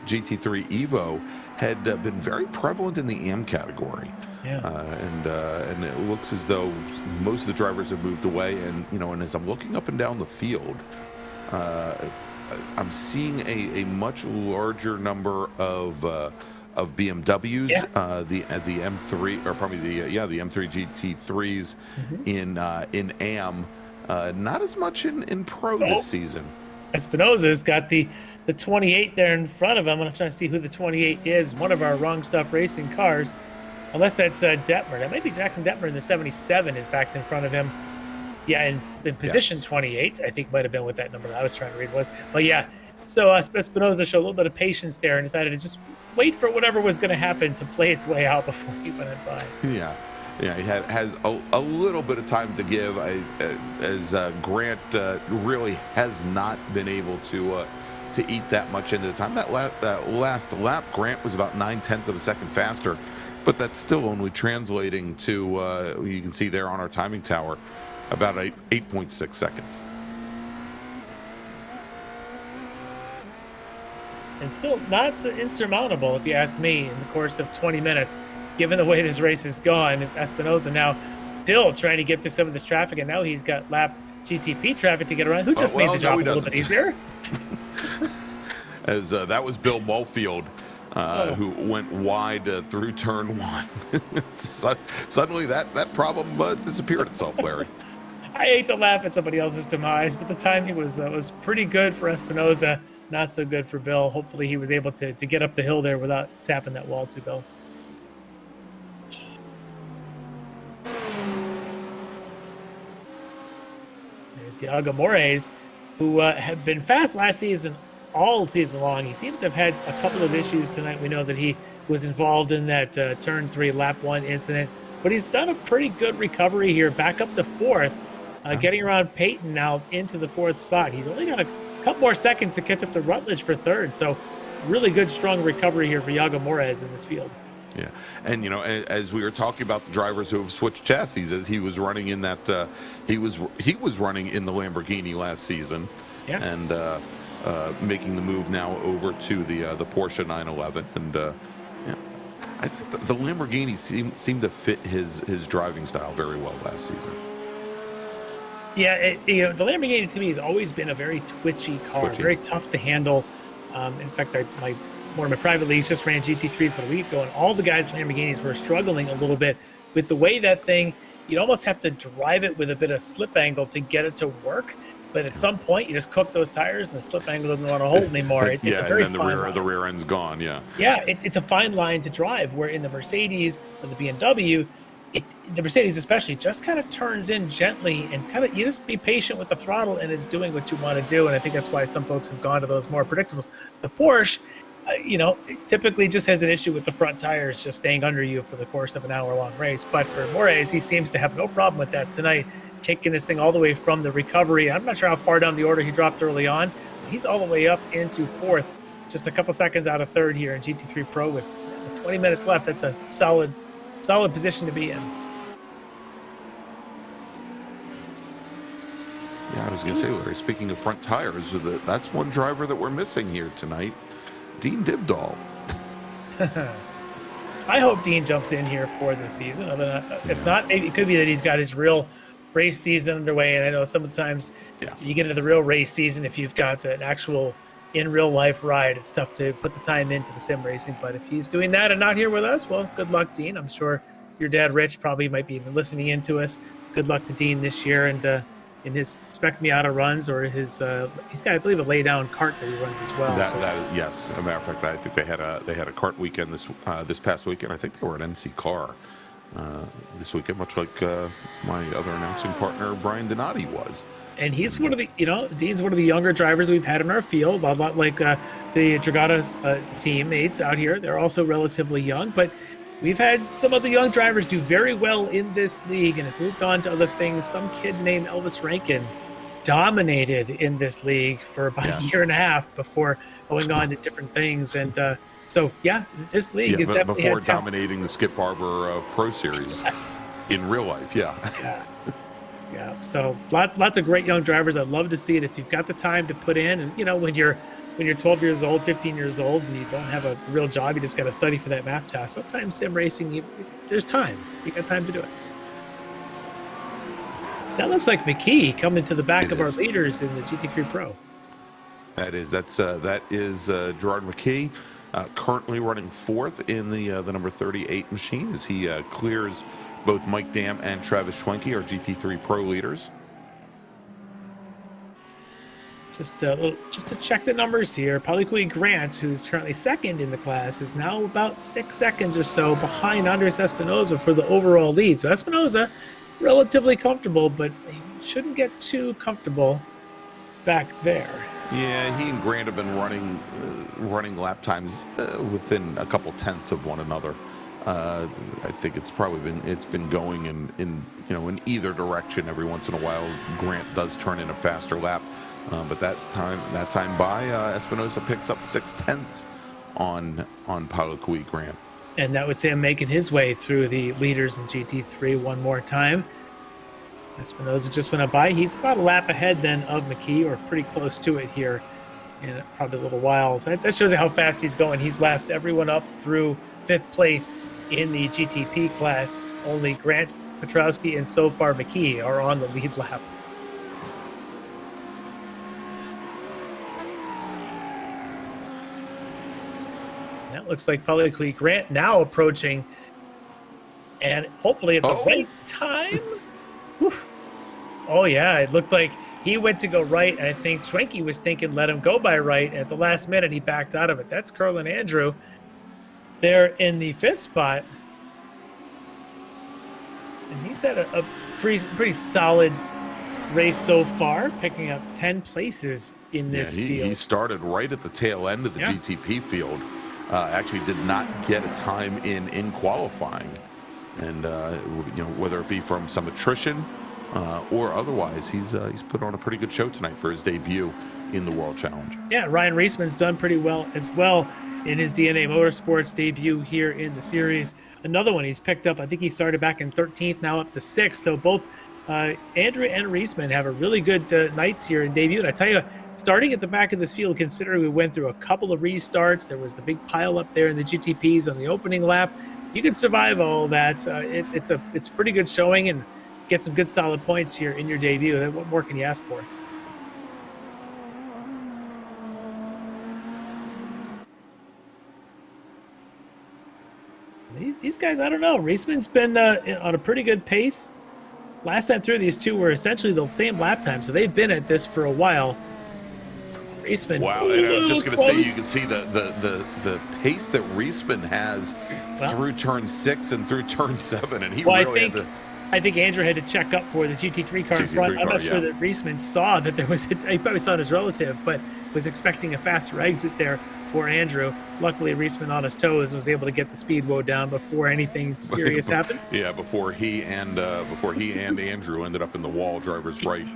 GT3 Evo had been very prevalent in the AM category. Yeah. And it looks as though most of the drivers have moved away. And as I'm looking up and down the field, I'm seeing a much larger number of BMWs, the M3, or probably the M3 GT3s in AM. Not as much in Pro this season. Espinosa's got the 28 there in front of him. I'm trying to see who the 28 is. One of our Wrong Stuff Racing cars. Unless that's Detmer. That might be Jackson Detmer in the 77, in fact, in front of him. Yeah, and in position 28, I think might have been what that number that I was trying to read was. But yeah, so Espinosa showed a little bit of patience there and decided to just wait for whatever was going to happen to play its way out before he went by. Yeah, he has a little bit of time to give, as Grant really has not been able to eat that much into the time. That last lap, Grant was about 9/10 of a second faster, but that's still only translating to, you can see there on our timing tower, about 8.6 seconds. And still not insurmountable, if you ask me, in the course of 20 minutes, given the way this race has gone. Espinosa now still trying to get through some of this traffic, and now he's got lapped GTP traffic to get around. Who just made the job a little bit easier? As that was Bill Mulfield, who went wide through turn one. Suddenly that problem disappeared itself, Larry. I hate to laugh at somebody else's demise, but the timing was pretty good for Espinosa, not so good for Bill. Hopefully he was able to get up the hill there without tapping that wall too, Bill. There's Iago Moraes, who had been fast last season, all season long. He seems to have had a couple of issues tonight. We know that he was involved in that turn 3 lap 1 incident, but he's done a pretty good recovery here, back up to 4th, getting around Peyton now into the 4th spot. He's only got a couple more seconds to catch up to Rutledge for 3rd, so really good, strong recovery here for Iago Moraes in this field. Yeah, and as we were talking about the drivers who have switched chassis, as he was running in that, he was running in the Lamborghini last season, and making the move now over to the Porsche 911, and I think the Lamborghini seemed to fit his driving style very well last season. Yeah, the Lamborghini to me has always been a very twitchy car, very tough to handle. In fact, one of my private leagues just ran GT3s about a week ago, and all the guys' Lamborghinis were struggling a little bit with the way that thing, you'd almost have to drive it with a bit of slip angle to get it to work. But at some point, you just cook those tires, and the slip angle doesn't want to hold anymore. It's a very and then the rear end's gone. Yeah, it's a fine line to drive. Where in the Mercedes or the BMW, the Mercedes especially just kind of turns in gently, and kind of you just be patient with the throttle, and it's doing what you want to do. And I think that's why some folks have gone to those more predictables. The Porsche, it typically just has an issue with the front tires just staying under you for the course of an hour-long race. But for Moraes, he seems to have no problem with that tonight, taking this thing all the way from the recovery. I'm not sure how far down the order he dropped early on. He's all the way up into 4th, just a couple seconds out of 3rd here in GT3 Pro with 20 minutes left. That's a solid position to be in. Yeah, I was going to say, Larry, speaking of front tires, that's one driver that we're missing here tonight, Dean Dibdahl. I hope Dean jumps in here for this season. If not, maybe it could be that he's got his real race season underway. And I know some of the times you get into the real race season, if you've got an actual in real life ride, it's tough to put the time into the sim racing. But if he's doing that and not here with us, well, good luck, Dean. I'm sure your dad, Rich, probably might be listening in to us. Good luck to Dean this year. And in his Spec Miata runs, or his he's got, I believe, a lay down cart that he runs as well. Yes, as a matter of fact, I think they had a kart weekend this past weekend. I think they were at NC Car this weekend, much like my other announcing partner Brian Donati was. And he's one of the, Dean's one of the younger drivers we've had in our field, a lot like the Dragados teammates out here. They're also relatively young, but we've had some of the young drivers do very well in this league and have moved on to other things. Some kid named Elvis Rankin dominated in this league for about a year and a half before going on to different things. And so, yeah, this league is definitely before dominating the Skip Barber Pro Series in real life. Yeah. Yeah, so lots of great young drivers. I'd love to see it if you've got the time to put in. And when you're 12 years old, 15 years old, and you don't have a real job, you just got to study for that math test. Sometimes sim racing, there's time. You got time to do it. That looks like McKee coming to the back of our leaders in the GT3 Pro. That is Gerard McKee, currently running fourth in the number 38 machine as he clears both Mike Dam and Travis Schwenke, our GT3 Pro leaders. Just to check the numbers here, Pauliqui Grant, who's currently second in the class, is now about 6 seconds or so behind Andres Espinoza for the overall lead. So Espinoza, relatively comfortable, but he shouldn't get too comfortable back there. Yeah, he and Grant have been running lap times within a couple tenths of one another. I think it's been going in either direction. Every once in a while, Grant does turn in a faster lap, but that time by Espinoza picks up 6/10 on Pauliqui Grant, and that was him making his way through the leaders in GT3 one more time. Espinoza just went up by. He's about a lap ahead then of McKee, or pretty close to it here in probably a little while. So that shows you how fast he's going. He's left everyone up through 5th place in the GTP class. Only Grant, Petrowski, and so far McKee are on the lead lap. That looks like Pauliqui Grant now approaching, and hopefully at the right time. Whew. Oh yeah, it looked like he went to go right, and I think Schwenke was thinking let him go by right. At the last minute, he backed out of it. That's Curlin Andrew there in the 5th spot, and he's had a pretty solid race so far, picking up 10 places in this field. He started right at the tail end of the GTP field. Actually did not get a time in qualifying, and whether it be from some attrition or otherwise, he's put on a pretty good show tonight for his debut in the World Challenge. Yeah, Ryan Reisman's done pretty well as well in his DNA Motorsports debut here in the series. Another one he's picked up, I think he started back in 13th, now up to 6th. So both Andrew and Reisman have a really good nights here in debut. And I tell you, starting at the back of this field, considering we went through a couple of restarts, there was the big pile up there in the GTPs on the opening lap. You can survive all that. It's a pretty good showing and get some good solid points here in your debut. What more can you ask for? These guys, I don't know. Reisman's been on a pretty good pace. Last time through, these two were essentially the same lap time, so they've been at this for a while. Reisman. Wow, and I was just going to say, you can see the pace that Reisman has through turn 6 and through turn 7, and he really had to. I think Andrew had to check up for the GT3 car in front. I'm not sure that Reisman saw that there was. He probably saw his relative, but was expecting a faster exit there for Andrew. Luckily, Reisman on his toes was able to get the speed woe down before anything serious happened. Yeah, before he and Andrew ended up in the wall, driver's right,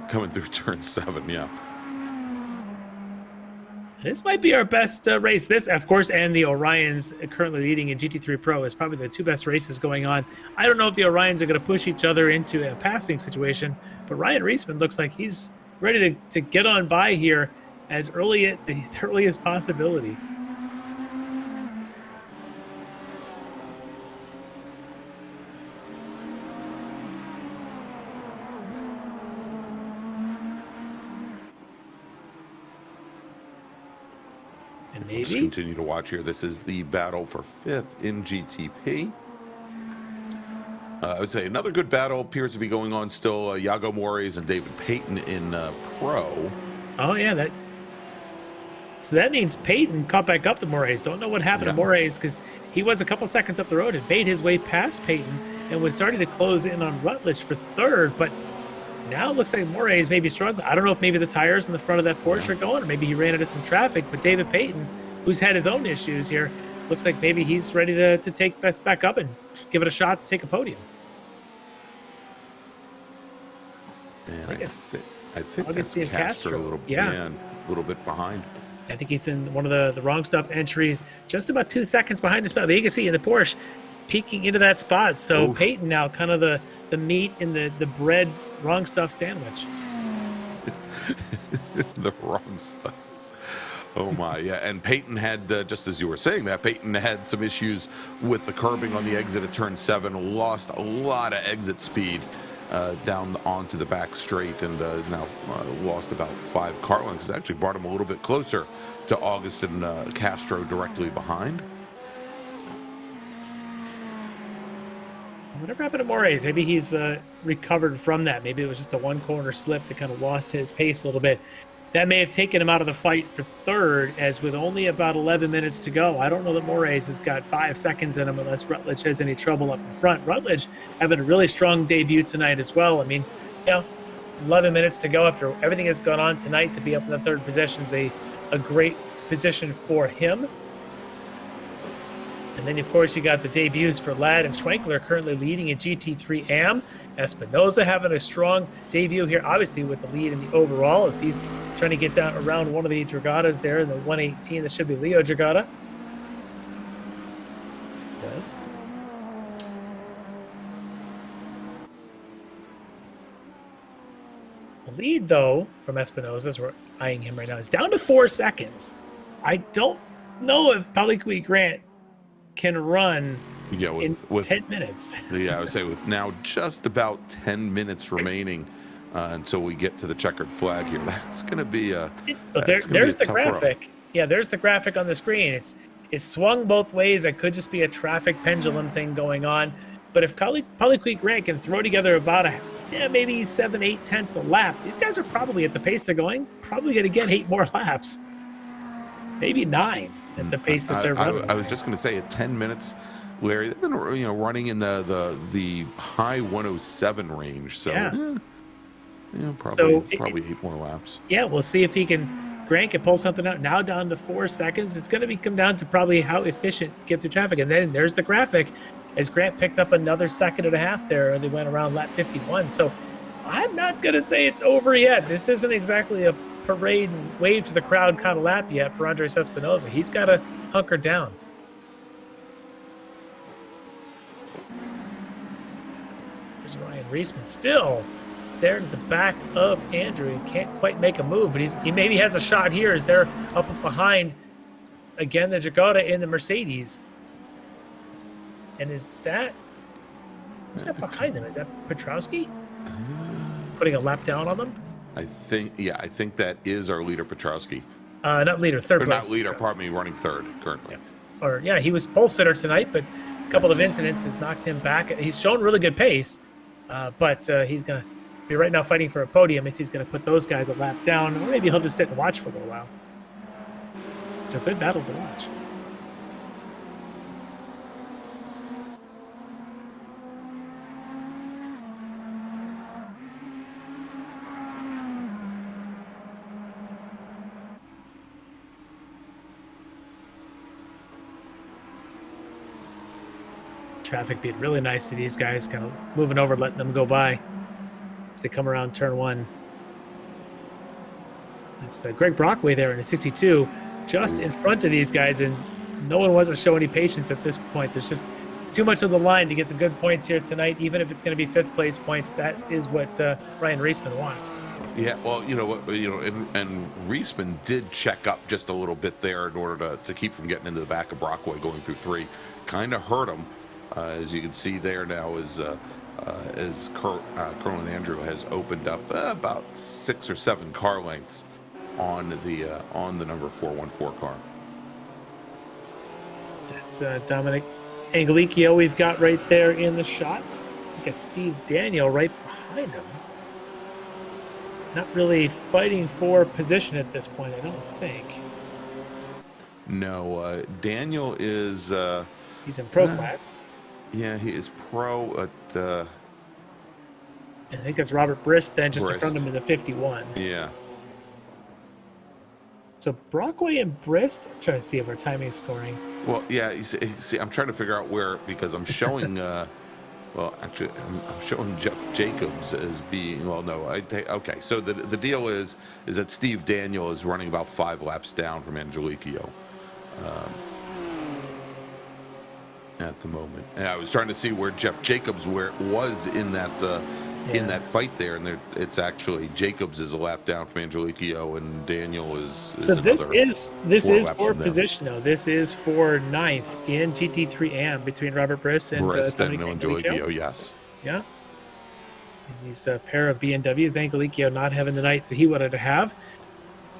coming through turn 7. Yeah. This might be our best race. This, of course, and the Orions currently leading in GT3 Pro is probably the two best races going on. I don't know if the Orions are going to push each other into a passing situation, but Ryan Reisman looks like he's ready to get on by here as early at the earliest possibility. Just continue to watch here. This is the battle for 5th in GTP. I would say another good battle appears to be going on still. Yago Mores and David Payton in Pro. Oh, yeah. So that means Payton caught back up to Mores. Don't know what happened to Mores because he was a couple seconds up the road and made his way past Payton and was starting to close in on Rutledge for third. But now it looks like Mores may be struggling. I don't know if maybe the tires in the front of that Porsche are going, or maybe he ran into some traffic. But David Payton, who's had his own issues here, looks like maybe he's ready to take Best back up and give it a shot to take a podium. Man, I think that's Castro a little bit behind. I think he's in one of the wrong stuff entries, just about 2 seconds behind the spot. But you can see in the Porsche peeking into that spot. So Payton now kind of the meat in the bread wrong stuff sandwich. The wrong stuff. Oh my, yeah. And Payton had, just as you were saying that, Payton had some issues with the curbing on the exit at turn 7, lost a lot of exit speed down onto the back straight, and has now lost about 5 car lengths. It actually brought him a little bit closer to August and Castro directly behind. Whatever happened to Mores? Maybe he's recovered from that. Maybe it was just a one-corner slip that kind of lost his pace a little bit. That may have taken him out of the fight for third, as with only about 11 minutes to go. I don't know that Mores has got 5 seconds in him unless Rutledge has any trouble up in front. Rutledge having a really strong debut tonight as well. I mean, 11 minutes to go after everything that's gone on tonight, to be up in the third position is a great position for him. And then, of course, you got the debuts for Ladd and Schwenkler currently leading in GT3 AM. Espinoza having a strong debut here, obviously with the lead in the overall, as he's trying to get down around one of the Dragatas there in the 118. That should be Leo Dragata. Does. The lead, though, from Espinoza, as we're eyeing him right now, is down to 4 seconds. I don't know if Paliqui Grant can run with 10 minutes. Yeah, I would say with now just about 10 minutes remaining until we get to the checkered flag here. That's going to be there's the graphic. Row. Yeah, there's the graphic on the screen. It's swung both ways. It could just be a traffic pendulum thing going on. But if Paliqui Grant can throw together about maybe 7-8 tenths a lap, these guys are probably at the pace they're going, probably going to get 8 more laps. Maybe 9 at the pace that they're running. I was just going to say at 10 minutes, Larry, they've been running in the high 107 range. So probably 8 more laps. Yeah, we'll see if Grant can pull something out. Now down to 4 seconds. It's going to come down to probably how efficient get through traffic. And then there's the graphic as Grant picked up another 1.5 seconds there. They went around lap 51. So I'm not going to say it's over yet. This isn't exactly a parade and wave to the crowd kind of lap yet for Andres Espinoza. He's got to hunker down. There's Ryan Ricmotech still there at the back of Andrew. He can't quite make a move, but he maybe has a shot here as they're up behind again the Dragata in the Mercedes. And who's that behind them? Is that Petrowski putting a lap down on them? I think that is our leader, Petrowski. Not leader, third place. Not leader, pardon me, running third currently. Yeah. He was pole sitter tonight, but a couple of incidents has knocked him back. He's shown really good pace, but he's going to be right now fighting for a podium. He's going to put those guys a lap down, or maybe he'll just sit and watch for a little while. It's a good battle to watch. Traffic being really nice to these guys, kind of moving over, letting them go by as they come around turn 1. It's Greg Brockway there in a 62, just in front of these guys, and no one wants to show any patience at this point. There's just too much on the line to get some good points here tonight, even if it's going to be 5th place points. That is what Ryan Ricmotech wants. Yeah, well, and Ricmotech did check up just a little bit there in order to keep from getting into the back of Brockway going through 3. Kind of hurt him. As you can see there now, as Colonel Andrew has opened up about 6 or 7 car lengths on the number 414 car. That's Dominic Angelicchio we've got right there in the shot. Look at Steve Daniel right behind him. Not really fighting for position at this point, I don't think. No, Daniel is... he's in pro class. Yeah, he is pro at... I think that's Robert Brist then, just in front of him in the 51. Yeah. So Brockway and Brist, I'm trying to see if our timing is scoring. Well, yeah, you see, I'm trying to figure out where, because I'm showing... well, actually, I'm showing Jeff Jacobs as being... Well, no, okay. So the deal is that Steve Daniel is running about 5 laps down from Angelico. At the moment, and I was trying to see where Jeff Jacobs was in that fight there, and it's actually Jacobs is a lap down from Angelico, and Daniel is so this is for position though. This is for 9th in GT3 AM between Robert Brist and Angelico. Yes. Yeah. And these pair of BMWs, Angelico not having the night that he wanted to have.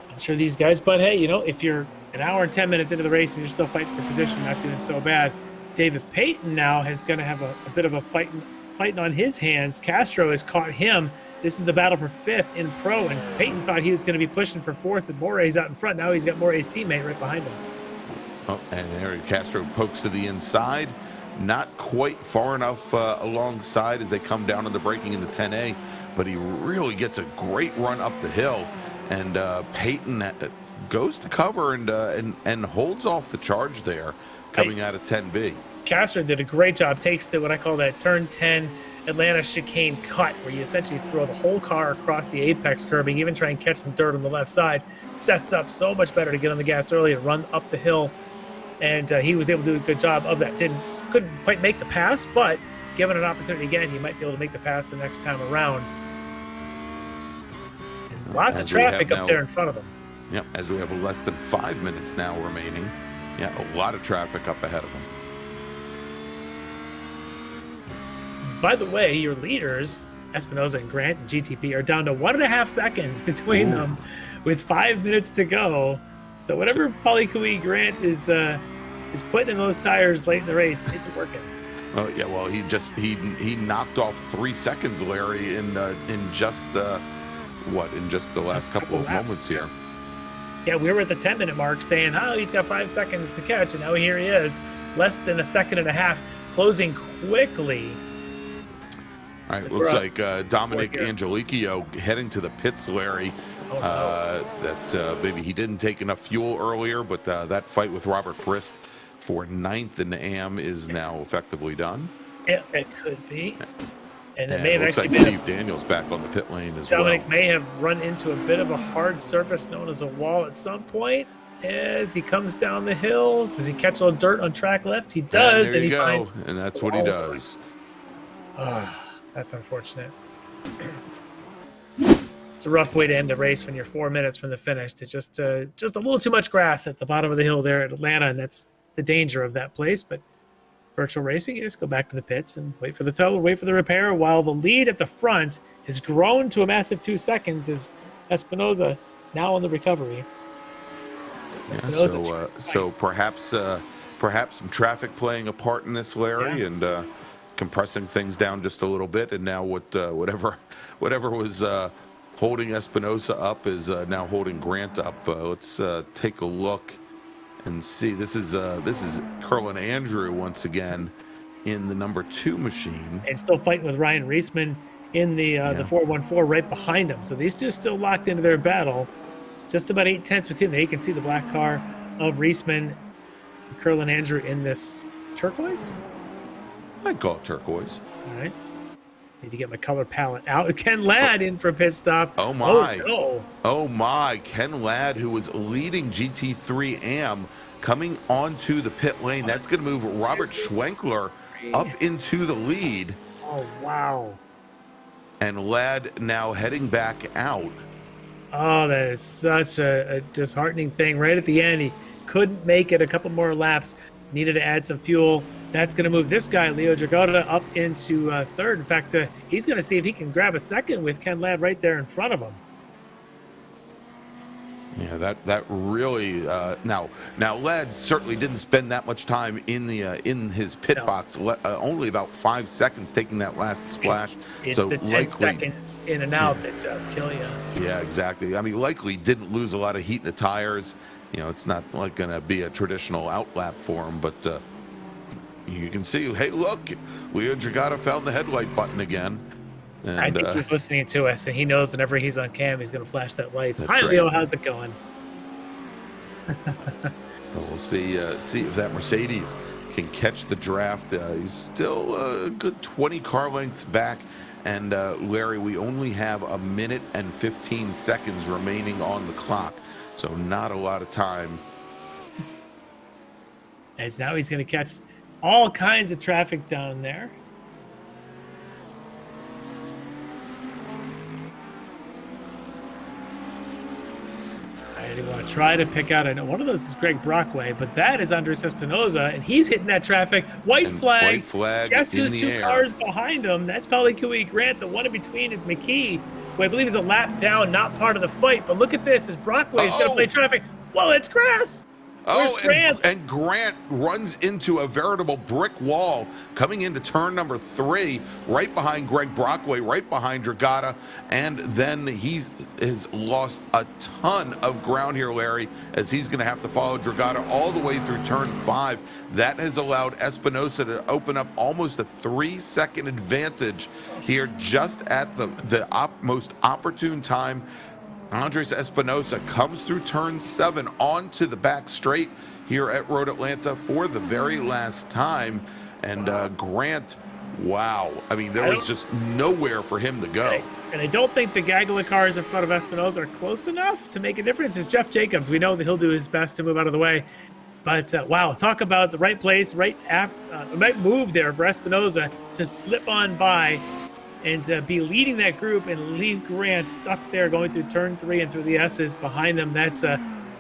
I'm sure these guys, but hey, if you're an hour and 10 minutes into the race and you're still fighting for position, not doing so bad. David Payton now is going to have a bit of a fighting on his hands. Castro has caught him. This is the battle for 5th in pro, and Payton thought he was going to be pushing for 4th with Moray's out in front. Now he's got Moray's teammate right behind him. Oh, and there Castro pokes to the inside. Not quite far enough alongside as they come down on the braking in the 10A, but he really gets a great run up the hill, and Payton goes to cover and holds off the charge there coming out of 10B. Castro did a great job, takes what I call that turn 10 Atlanta chicane cut, where you essentially throw the whole car across the apex curbing, even try and catch some dirt on the left side. Sets up so much better to get on the gas early and run up the hill, and he was able to do a good job of that. Couldn't quite make the pass, but given an opportunity again, you might be able to make the pass the next time around. And lots of traffic up there in front of them. Yep, as we have less than 5 minutes now remaining. Yeah, a lot of traffic up ahead of them. By the way, your leaders, Espinoza and Grant and GTP, are down to 1.5 seconds between them with 5 minutes to go. So whatever Polycui Grant is putting in those tires late in the race, it's working. Oh yeah, well he knocked off 3 seconds, Larry, in just the last couple of moments here. Yeah, we were at the 10-minute mark saying, he's got 5 seconds to catch, and now here he is, less than 1.5 seconds, closing quickly. All right, looks like Dominic Angelico heading to the pits, Larry. That maybe he didn't take enough fuel earlier, but that fight with Robert Brist for 9th in the AM is now effectively done. Yeah, it could be. And it And may have looks actually like been Steve Daniels back on the pit lane as Dominic well. may have run into a bit of a hard surface known as a wall at some point as he comes down the hill. Does he catch a little dirt on track left? He does. And there you go. Finds And that's what he does. That's unfortunate. It's a rough way to end a race when you're 4 minutes from the finish to just a little too much grass at the bottom of the hill there at Atlanta, and that's the danger of that place. But virtual racing, you just go back to the pits and wait for the tow, wait for the repair, while the lead at the front has grown to a massive 2 seconds as Espinoza now on the recovery. Yeah, so perhaps some traffic playing a part in this, Larry, and compressing things down just a little bit, and now whatever was holding Espinoza up is now holding Grant up. Let's take a look and see. This is Curlin Andrew once again in the number 2 machine, and still fighting with Ryan Reisman in the 414 right behind him. So these two still locked into their battle. Just about 8 tenths between them. You can see the black car of Reisman and Curlin Andrew in this turquoise. I'd call it turquoise. All right. Need to get my color palette out. Ken Ladd in for a pit stop. Oh my. Oh, no. Oh my. Ken Ladd, who was leading GT3 AM, coming onto the pit lane. That's going to move Robert Schwenkler up into the lead. Oh, wow. And Ladd now heading back out. Oh, that is such a disheartening thing. Right at the end, he couldn't make it a couple more laps. Needed to add some fuel. That's going to move this guy, Leo Dragotta, up into 3rd. In fact, he's going to see if he can grab a 2nd with Ken Ladd right there in front of him. Yeah, that really now Ladd certainly didn't spend that much time in his pit box. Only about 5 seconds taking that last splash. It's so the 10 likely, seconds in and out that just kill you. Yeah, exactly. I mean, likely didn't lose a lot of heat in the tires. You know, it's not like going to be a traditional outlap for him, but you can see. Hey, look, Leo Dragata found the headlight button again. And, I think he's listening to us, and he knows whenever he's on cam, he's going to flash that lights. Hi, right. Leo. How's it going? So we'll see if that Mercedes can catch the draft. He's still a good 20 car lengths back. And Larry, we only have 1 minute and 15 seconds remaining on the clock, so not a lot of time. As now he's going to catch all kinds of traffic down there. I want to try to pick out. I know one of those is Greg Brockway, but that is Andres Espinoza, and he's hitting that traffic. White flag. Guess who's two cars behind him? That's probably Kui Grant. The one in between is McKee, who I believe is a lap down, not part of the fight. But look at this, as Brockway's going to play traffic. Whoa, it's grass. And Grant runs into a veritable brick wall coming into turn number 3, right behind Greg Brockway, right behind Dragata, and then he has lost a ton of ground here, Larry, as he's going to have to follow Dragata all the way through turn 5. That has allowed Espinosa to open up almost a 3-second advantage here just at the most opportune time. Andres Espinosa comes through turn 7 onto the back straight here at Road Atlanta for the very last time. And Grant, wow. I mean, there was just nowhere for him to go. And I don't think the gaggle of cars in front of Espinosa are close enough to make a difference. It's Jeff Jacobs. We know that he'll do his best to move out of the way. But, wow, talk about the right place, right move there for Espinosa to slip on by and be leading that group and leave Grant stuck there going through turn 3 and through the S's behind them. That's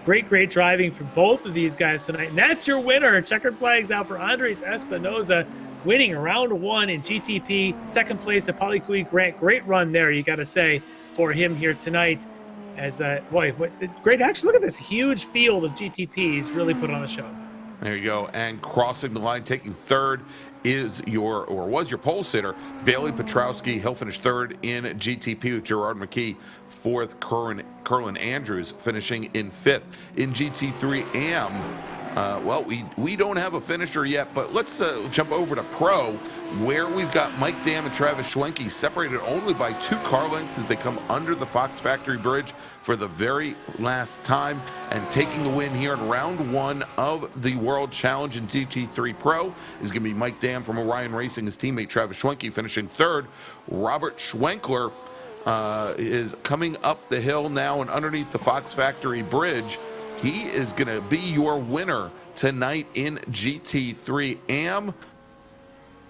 great driving for both of these guys tonight. And that's your winner. Checkered flags out for Andres Espinosa, winning round 1 in GTP. Second place to Paulie Kui Grant. Great run there, you got to say, for him here tonight. As great action. Look at this huge field of GTPs really put on a show. There you go. And crossing the line, taking third was your pole sitter, Bailey Petrowski. He'll finish third in GTP with Gerard McKee. Fourth, Curlin Andrews finishing in 5th. In GT3 AM, we don't have a finisher yet, but let's jump over to Pro, where we've got Mike Dam and Travis Schwenke separated only by 2 car lengths as they come under the Fox Factory Bridge for the very last time. And taking the win here in round 1 of the World Challenge in GT3 Pro is going to be Mike Dam from Orion Racing. His teammate Travis Schwenke finishing 3rd. Robert Schwenkler is coming up the hill now and underneath the Fox Factory Bridge. He is going to be your winner tonight in GT3 AM.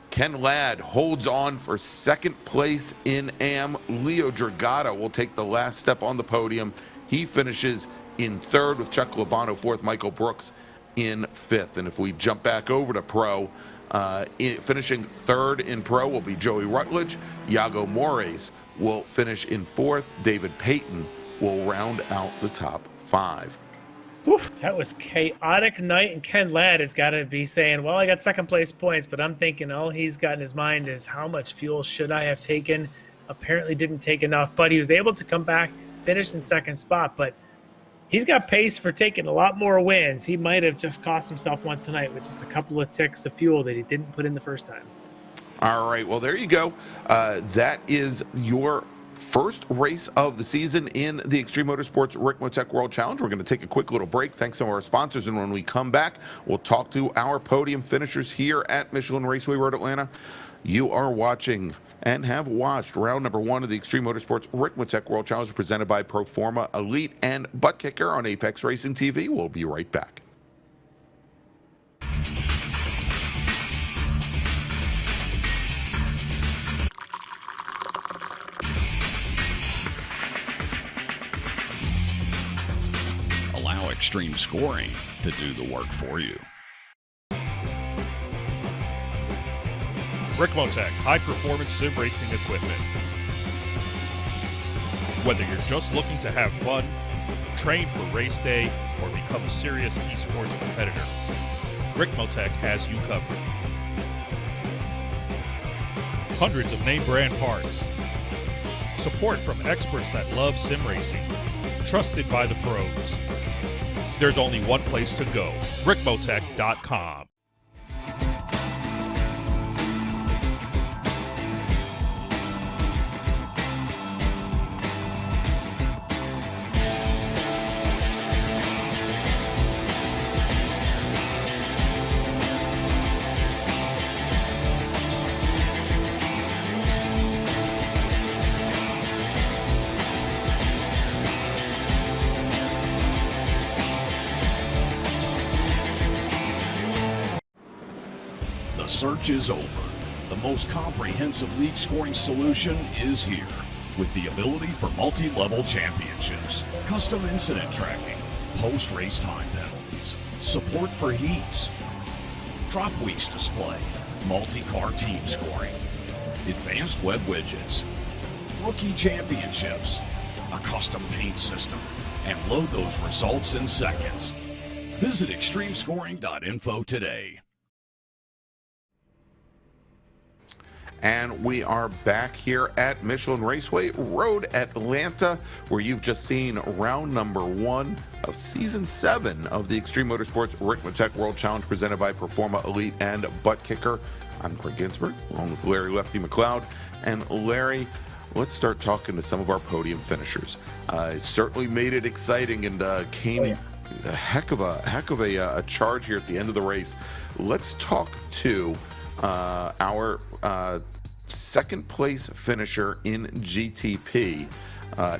Ken Ladd holds on for 2nd place in AM. Leo Dragata will take the last step on the podium. He finishes in 3rd with Chuck Labano 4th, Michael Brooks in 5th. And if we jump back over to Pro, finishing 3rd in Pro will be Joey Rutledge. Iago Mores will finish in 4th. David Payton will round out the top 5. That was chaotic night, and Ken Ladd has got to be saying, well, I got 2nd place points, but I'm thinking all he's got in his mind is how much fuel should I have taken? Apparently didn't take enough, but he was able to come back, finish in 2nd spot, but he's got pace for taking a lot more wins. He might have just cost himself one tonight with just a couple of ticks of fuel that he didn't put in the first time. All right, well, there you go. That is your first race of the season in the Extreme Motorsports Ricmotech World Challenge. We're going to take a quick little break thanks to our sponsors, and when we come back, we'll talk to our podium finishers here at Michelin Raceway Road Atlanta. You are watching and have watched round number 1 of the Extreme Motorsports Ricmotech World Challenge presented by Proforma Elite and Buttkicker on Apex Racing TV. We'll be right back. Extreme Scoring to do the work for you. Ricmotech, high-performance sim racing equipment. Whether you're just looking to have fun, train for race day, or become a serious esports competitor, Ricmotech has you covered. Hundreds of name brand parts. Support from experts that love sim racing. Trusted by the pros. There's only one place to go, ricmotech.com. The search is over. The most comprehensive league scoring solution is here, with the ability for multi-level championships, custom incident tracking, post-race time penalties, support for heats, drop weeks display, multi-car team scoring, advanced web widgets, rookie championships, a custom paint system, and load those results in seconds. Visit extremescoring.info today. And we are back here at Michelin Raceway Road, Atlanta, where you've just seen round number 1 of season 7 of the Extreme Motorsports Ricmotech World Challenge presented by Performa Elite and Buttkicker. I'm Greg Ginsburg, along with Larry Lefty McLeod. And Larry, let's start talking to some of our podium finishers. It certainly made it exciting and came a heck of a charge here at the end of the race. Let's talk to our second place finisher in GTP,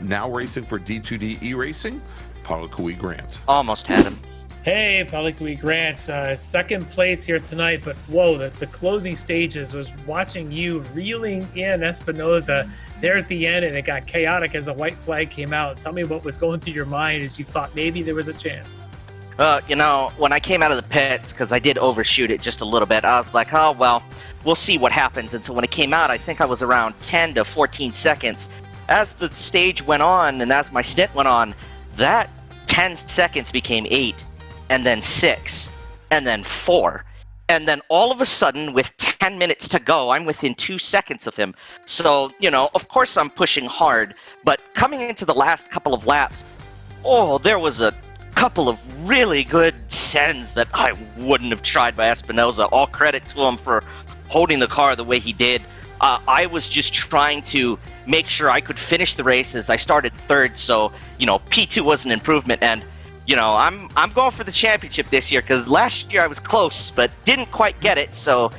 now racing for D2D E-Racing, Palakui Grant. Almost had him. Hey, Palakui Grant, second place here tonight, but whoa, the closing stages was watching you reeling in Espinoza there at the end, and it got chaotic as the white flag came out. Tell me what was going through your mind as you thought maybe there was a chance. You know, when I came out of the pits, because I did overshoot it just a little bit, I was like, oh, well, we'll see what happens. And so when it came out, I think I was around 10 to 14 seconds. As the stage went on and as my stint went on, that 10 seconds became 8, and then 6, and then 4. And then all of a sudden, with 10 minutes to go, I'm within 2 seconds of him. So, you know, of course I'm pushing hard. But coming into the last couple of laps, oh, there was a couple of really good sends that I wouldn't have tried by Espinoza. All credit to him for holding the car the way he did. I was just trying to make sure I could finish the race as I started third, so, you know, P2 was an improvement. And, you know, I'm going for the championship this year, because last year I was close but didn't quite get it. So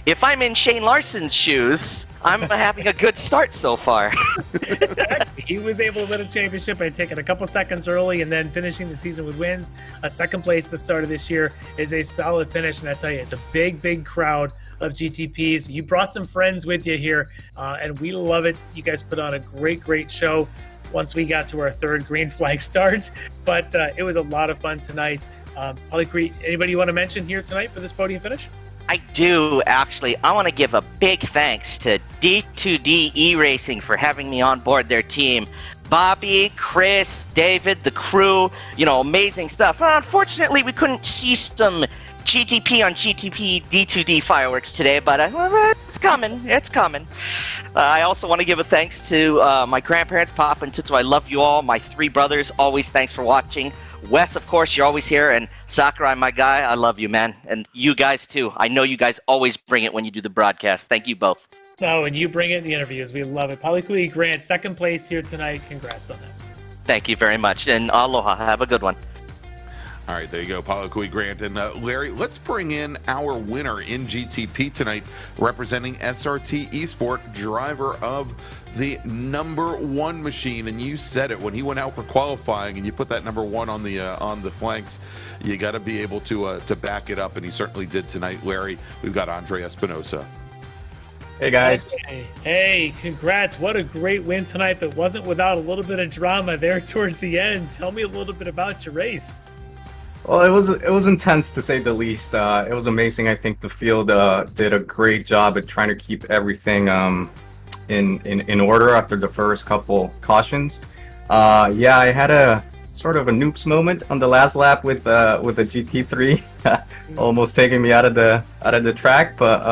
if I'm in Shane Larson's shoes, I'm having a good start so far. Exactly. He was able to win a championship by taking a couple seconds early and then finishing the season with wins. A second place at the start of this year is a solid finish, and I tell you, it's a big crowd of GTPs. You brought some friends with you here, and we love it. You guys put on a great show once we got to our third green flag start, but it was a lot of fun tonight. Anybody you want to mention here tonight for this podium finish? I do, actually. I want to give a big thanks to D2D E-Racing for having me on board their team. Bobby, Chris, David, the crew, you know, amazing stuff. Unfortunately, we couldn't see some GTP on GTP D2D fireworks today, but it's coming. It's coming. I also want to give a thanks to my grandparents, Pop and Tutsu. I love you all. My 3 brothers, always thanks for watching. Wes, of course, you're always here, and Sakurai, my guy, I love you, man. And you guys, too. I know you guys always bring it when you do the broadcast. Thank you both. Oh, and you bring it in the interviews. We love it. Palakui Grant, second place here tonight. Congrats on that. Thank you very much, and aloha. Have a good one. All right, there you go, Palakui Grant. And Larry, let's bring in our winner in GTP tonight, representing SRT Esport, driver of the number 1 machine. And you said it when he went out for qualifying, and you put that number 1 on the flanks. You got to be able to back it up, and he certainly did tonight. Larry, we've got Andre Espinosa. Hey guys. Hey, congrats. What a great win tonight, but wasn't without a little bit of drama there towards the end. Tell me a little bit about your race. Well, it was intense to say the least. It was amazing. I think the field did a great job at trying to keep everything in order after the first couple cautions. Yeah, I had sort of a noops moment on the last lap with the GT3, almost taking me out of the track. But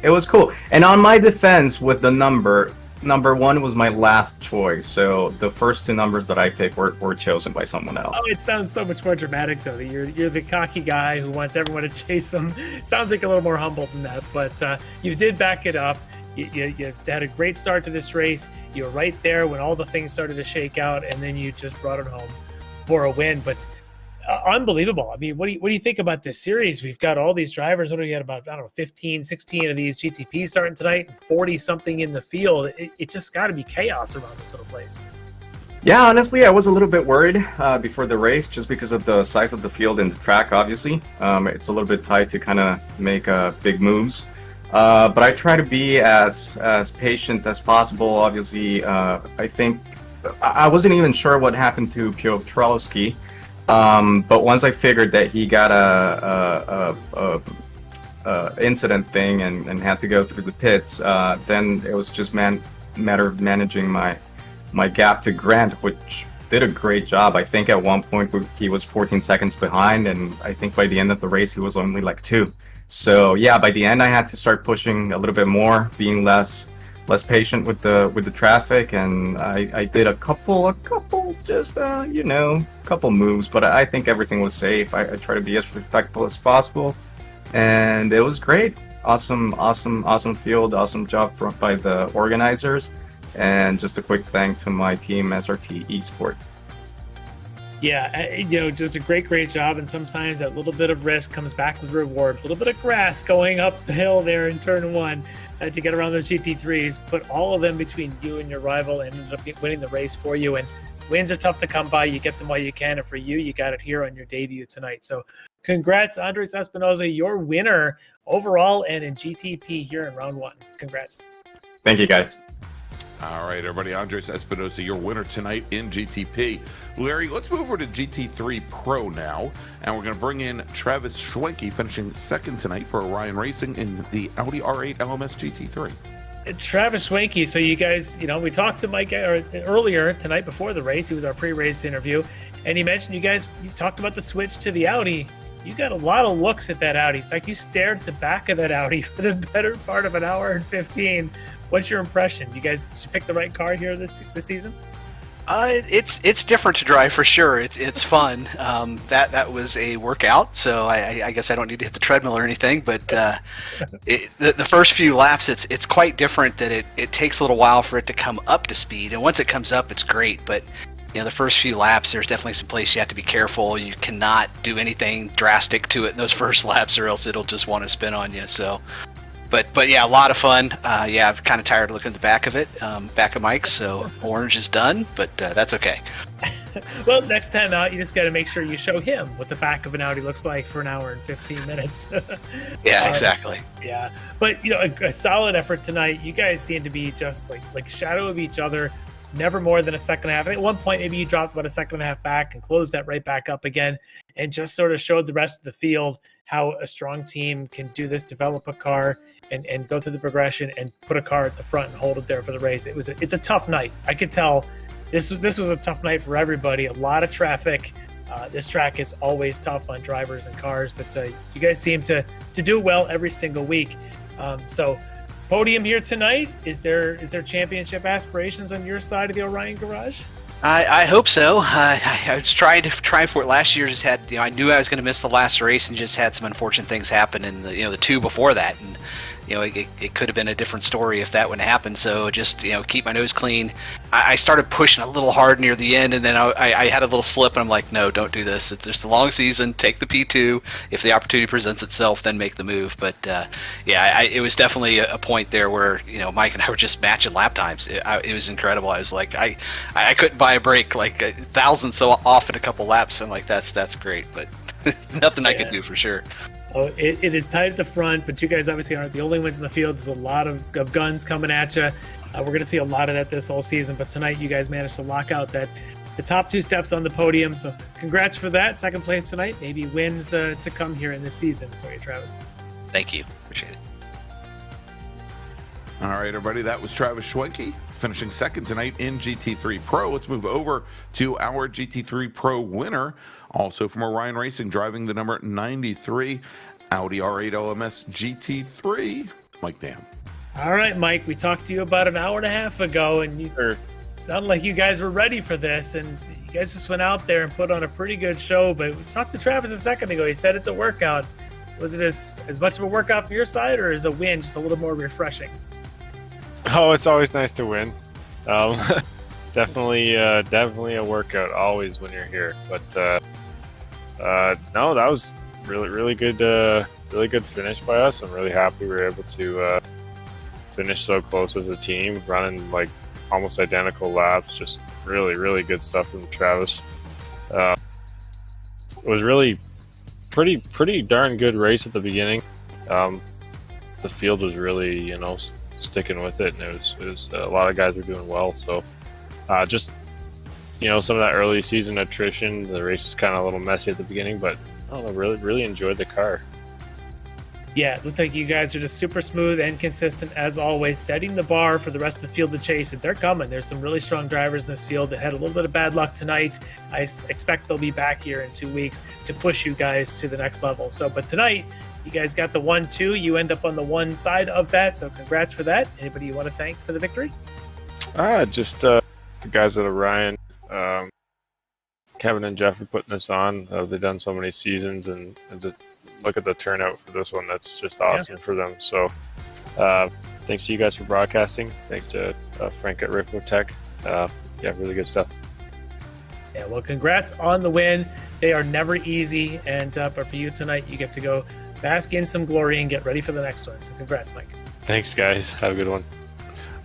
it was cool. And on my defense, with the number 1 was my last choice. So the first 2 numbers that I picked were chosen by someone else. Oh, it sounds so much more dramatic though. You're the cocky guy who wants everyone to chase him. Sounds like a little more humble than that, but you did back it up. You had a great start to this race. You were right there when all the things started to shake out, and then you just brought it home for a win. But unbelievable. I mean, what do you think about this series? We've got all these drivers. What do we got, about, I don't know, 15, 16 of these GTPs starting tonight, and 40-something in the field. It just got to be chaos around this little place. Yeah, honestly, I was a little bit worried before the race, just because of the size of the field and the track, obviously. It's a little bit tight to kind of make big moves. But I try to be as patient as possible. Obviously, I think I wasn't even sure what happened to Piotrowski, but once I figured that he got a incident thing and had to go through the pits, then it was just matter of managing my gap to Grant, which did a great job. I think at one point he was 14 seconds behind, and I think by the end of the race he was only like 2. So yeah, by the end I had to start pushing a little bit more, being less patient with the traffic, and I did a couple just couple moves, but I think everything was safe. I try to be as respectful as possible, and it was great. Awesome field, awesome job by the organizers, and just a quick thank to my team, SRT Esport. Yeah, just a great job, and sometimes that little bit of risk comes back with reward. A little bit of grass going up the hill there in turn 1 to get around those GT3s, put all of them between you and your rival, and ended up winning the race for you. And wins are tough to come by. You get them while you can, and for you got it here on your debut tonight. So congrats, Andres Espinosa, your winner overall and in GTP here in round 1. Congrats. Thank you, guys. All right, everybody. Andres Espinosa, your winner tonight in GTP. Larry, let's move over to GT3 Pro now, and we're going to bring in Travis Schwenke, finishing second tonight for Orion Racing in the Audi R8 LMS GT3. Travis Schwenke. So you guys, we talked to Mike earlier tonight before the race. He was our pre-race interview, and he mentioned you talked about the switch to the Audi. You got a lot of looks at that Audi. In fact, you stared at the back of that Audi for the better part of an hour and 15. What's your impression? Did you pick the right car here this season? It's different to drive for sure. It's fun. That was a workout, so I guess I don't need to hit the treadmill or anything. But the first few laps, it's quite different. That it takes a little while for it to come up to speed, and once it comes up, it's great. But the first few laps, there's definitely some places you have to be careful. You cannot do anything drastic to it in those first laps, or else it'll just want to spin on you. So, but yeah, a lot of fun. I'm kind of tired of looking at the back of it, back of Mike's. So orange is done, but that's okay. Well, next time out, you just got to make sure you show him what the back of an Audi looks like for an hour and 15 minutes. Yeah, exactly. Yeah, but a solid effort tonight. You guys seem to be just like shadow of each other. Never more than a second and a half. I think at one point maybe you dropped about a second and a half back and closed that right back up again, and just sort of showed the rest of the field how a strong team can do this, develop a car and go through the progression and put a car at the front and hold it there for the race. It's a tough night. I could tell this was a tough night for everybody. A lot of traffic. This track is always tough on drivers and cars, but you guys seem to do well every single week. So Podium here tonight. Is there championship aspirations on your side of the Orion garage? I hope so. I was trying for it last year. Just had I knew I was going to miss the last race and just had some unfortunate things happen, and the 2 before that, and it could have been a different story if that wouldn't happen. So just keep my nose clean. I started pushing a little hard near the end, and then I had a little slip, and I'm like, no, don't do this. It's just a long season. Take the P2. If the opportunity presents itself, then make the move. But it was definitely a point there where Mike and I were just matching lap times. It was incredible. I was like, I couldn't buy a break like a thousandth so off in a couple laps. I'm like, that's great, but nothing I could do for sure. Oh, it is tight at the front, but you guys obviously aren't the only ones in the field. There's a lot of guns coming at you. We're going to see a lot of that this whole season, but tonight you guys managed to lock out the top 2 steps on the podium. So congrats for that. Second place tonight. Maybe wins to come here in this season for you, Travis. Thank you. Appreciate it. All right, everybody. That was Travis Schwenke, finishing second tonight in GT3 Pro. Let's move over to our GT3 Pro winner, also from Orion Racing, driving the number 93 Audi R8 LMS GT3, Mike Dam. All right, Mike, we talked to you about an hour and a half ago, and you sounded like you guys were ready for this, and you guys just went out there and put on a pretty good show. But we talked to Travis a second ago. He said it's a workout. Was it as much of a workout from your side, or is a win just a little more refreshing? Oh, it's always nice to win. Definitely a workout always when you're here. But no, that was really good finish by us. I'm really happy we were able to finish so close as a team, running like almost identical laps. Just really good stuff from Travis. It was really pretty darn good race at the beginning. The field was really sticking with it, and it was a lot of guys were doing well. So just some of that early season attrition, the race was kind of a little messy at the beginning, but I don't know, really enjoyed the car. Yeah, it looked like you guys are just super smooth and consistent as always, setting the bar for the rest of the field to chase, and they're coming. There's some really strong drivers in this field that had a little bit of bad luck tonight. I expect they'll be back here in 2 weeks to push you guys to the next level. But tonight, you guys got the 1-2. You end up on the one side of that, so congrats for that. Anybody you want to thank for the victory? Just the guys at Orion, Kevin and Jeff are putting this on. They've done so many seasons, and to look at the turnout for this one, that's just awesome for them. So thanks to you guys for broadcasting. Thanks to Frank at Ricmotech. Really good stuff. Yeah, well, congrats on the win. They are never easy, and but for you tonight, you get to go bask in some glory and get ready for the next one. So congrats, Mike. Thanks, guys. Have a good one.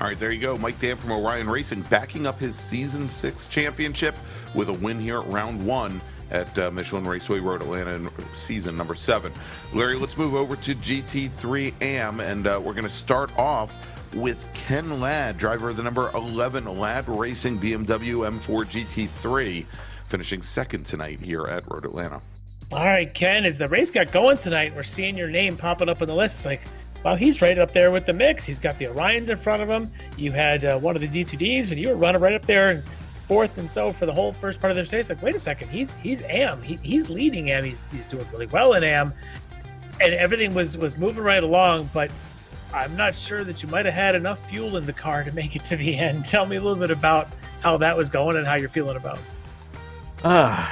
All right, there you go. Mike Dam from Orion Racing backing up his Season 6 championship with a win here at Round 1 at Michelin Raceway Road, Atlanta, in season number 7. Larry, let's move over to GT3 AM, and we're going to start off with Ken Ladd, driver of the number 11 Ladd Racing BMW M4 GT3, finishing second tonight here at Road Atlanta. All right, Ken, as the race got going tonight, we're seeing your name popping up on the list. It's like, wow, he's right up there with the mix. He's got the Orions in front of him. You had one of the D2Ds, but you were running right up there and fourth, and so for the whole first part of this race, like, wait a second, he's AM, he's leading AM, he's doing really well in AM, and everything was moving right along. But I'm not sure that you might have had enough fuel in the car to make it to the end. Tell me a little bit about how that was going and how you're feeling about it. I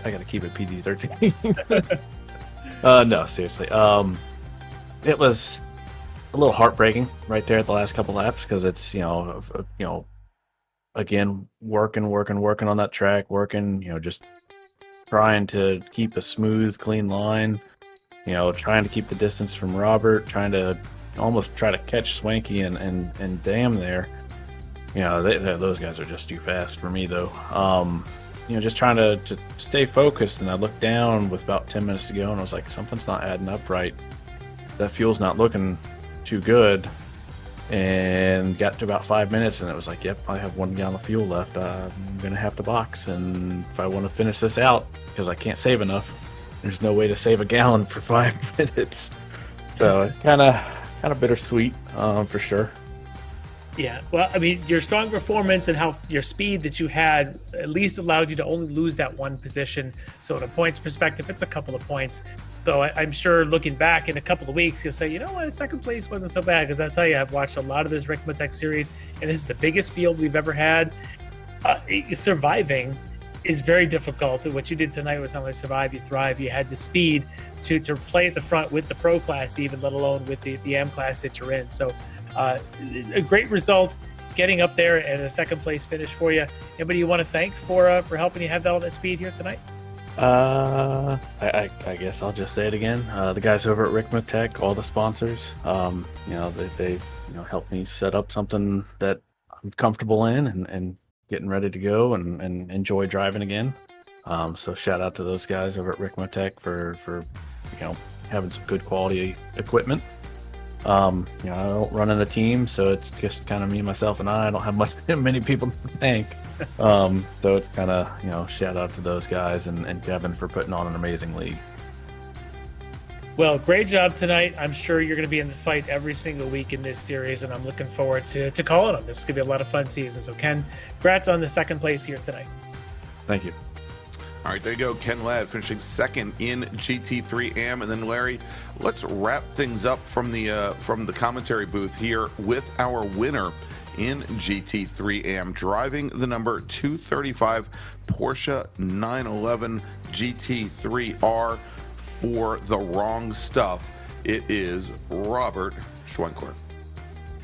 gotta keep it PG-13. No, seriously. It was a little heartbreaking right there at the last couple laps, because it's again, working on that track, just trying to keep a smooth, clean line, trying to keep the distance from Robert, trying to almost try to catch Swanky and Dam there. Those guys are just too fast for me, though. Just trying to stay focused, and I looked down with about 10 minutes to go, and I was like, something's not adding up right. That fuel's not looking too good. And got to about 5 minutes, and it was like, yep, I have 1 gallon of fuel left. I'm going to have to box. And if I want to finish this out, because I can't save enough, there's no way to save a gallon for 5 minutes. So kind of bittersweet, for sure. Yeah, well, I mean, your strong performance and how your speed that you had at least allowed you to only lose that one position. So, in a points perspective, it's a couple of points. So, I'm sure looking back in a couple of weeks, you'll say, you know what, second place wasn't so bad. Because I tell you, I've watched a lot of this Ricmotech series, and this is the biggest field we've ever had. Surviving is very difficult. What you did tonight was not only survive, you thrive. You had the speed to play at the front with the pro class, even let alone with the M class that you're in. So, a great result, getting up there and a second place finish for you. Anybody you want to thank for helping you have all that speed here tonight? I guess I'll just say it again. The guys over at Ricmotech, all the sponsors, they helped me set up something that I'm comfortable in and getting ready to go and enjoy driving again. So shout out to those guys over at Ricmotech for having some good quality equipment. I don't run in a team, so it's just kind of me, myself, and I don't have many people to thank. So it's kind of, shout out to those guys and Kevin for putting on an amazing league. Well, great job tonight. I'm sure you're going to be in the fight every single week in this series, and I'm looking forward to calling them. This is going to be a lot of fun season. So, Ken, congrats on the second place here tonight. Thank you. All right, there you go. Ken Ladd finishing second in GT3 AM. And then, Larry, let's wrap things up from the commentary booth here with our winner in GT3 AM, driving the number 235 Porsche 911 GT3R for the wrong stuff. It is Robert Schwenkler.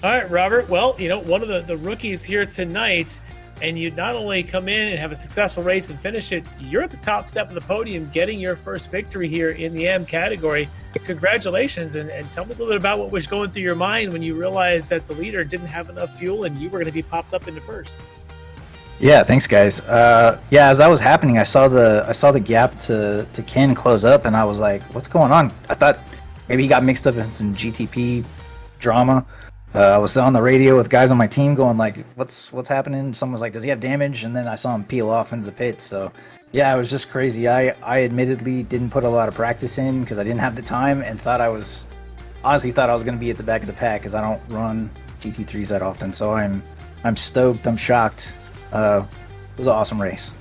All right, Robert. Well, one of the rookies here tonight, and you not only come in and have a successful race and finish it, you're at the top step of the podium getting your first victory here in the AM category. Congratulations, and tell me a little bit about what was going through your mind when you realized that the leader didn't have enough fuel and you were going to be popped up into first. Yeah, thanks, guys. As that was happening, I saw the gap to Ken close up, and I was like, "What's going on?" I thought maybe he got mixed up in some GTP drama. I was on the radio with guys on my team going like, "What's happening?" Someone was like, "Does he have damage?" And then I saw him peel off into the pit. So, yeah, it was just crazy. I admittedly didn't put a lot of practice in because I didn't have the time, and honestly thought I was going to be at the back of the pack because I don't run GT3s that often. So I'm stoked. I'm shocked. It was an awesome race.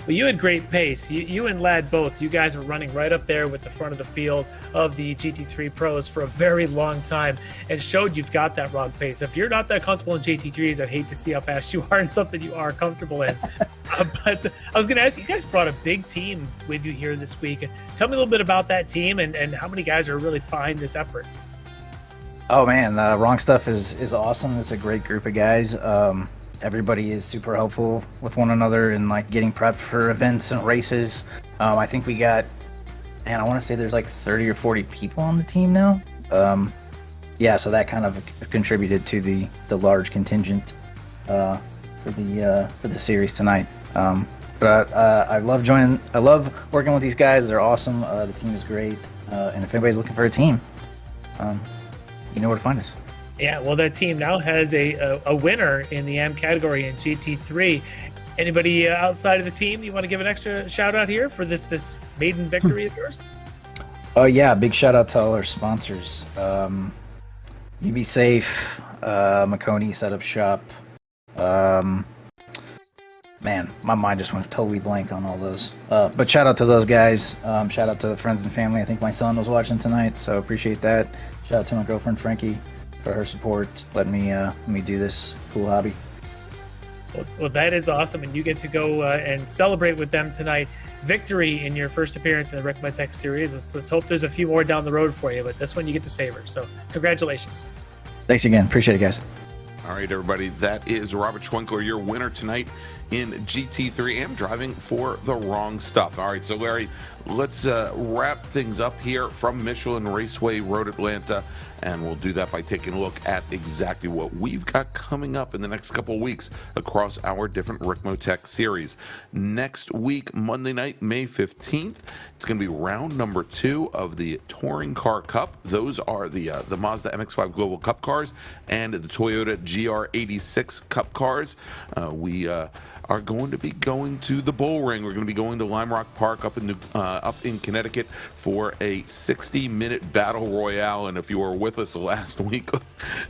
Well, you had great pace. You and Ladd both. You guys were running right up there with the front of the field of the GT3 pros for a very long time and showed you've got that raw pace. If you're not that comfortable in GT3s, I'd hate to see how fast you are in something you are comfortable in. But I was going to ask you guys brought a big team with you here this week. Tell me a little bit about that team and how many guys are really behind this effort. Oh, man, Wrong Stuff is awesome. It's a great group of guys. Everybody is super helpful with one another and like getting prepped for events and races. I think we got, I want to say there's like 30 or 40 people on the team now. So that kind of contributed to the large contingent for the series tonight. But I love working with these guys. They're awesome. The team is great. And if anybody's looking for a team, you know where to find us. Yeah, well, that team now has a winner in the AM category in GT3. Anybody outside of the team you want to give an extra shout out here for this maiden victory of yours? Oh yeah, big shout out to all our sponsors. You Be Safe, Maconi Setup Shop. Man, my mind just went totally blank on all those. But shout out to those guys. Shout out to the friends and family. I think my son was watching tonight, so appreciate that. Shout out to my girlfriend Frankie for her support, letting me do this cool hobby. Well, that is awesome, and you get to go and celebrate with them tonight. Victory in your first appearance in the Ricmotech series. Let's hope there's a few more down the road for you, but this one you get to savor. So, congratulations. Thanks again. Appreciate it, guys. All right, everybody, that is Robert Schwenkler, your winner tonight in GT3 AM, driving for the wrong stuff. All right, so Larry, let's wrap things up here from Michelin Raceway Road Atlanta, and we'll do that by taking a look at exactly what we've got coming up in the next couple of weeks across our different Ricmotech series. Next week, Monday night, May 15th, it's going to be round number 2 of the Touring Car Cup. Those are the Mazda MX-5 Global Cup cars and the Toyota GR86 Cup cars. We are going to be going to the Bull Ring. We're going to be going to Lime Rock Park up in Connecticut for a 60-minute battle royale. And if you were with us last week,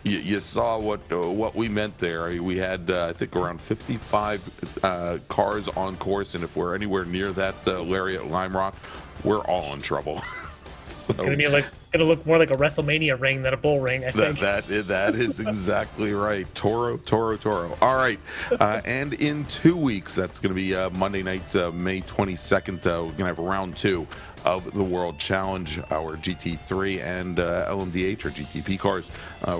you saw what we meant there. We had I think around 55 cars on course, and if we're anywhere near that, Larry, at Lime Rock, we're all in trouble. So, it's gonna look more like a WrestleMania ring than a bull ring, I think. That is exactly right. Toro. All right, and in 2 weeks, that's going to be Monday night, May 22nd. We're going to have round 2 of the World Challenge. Our GT3 and LMDH or GTP cars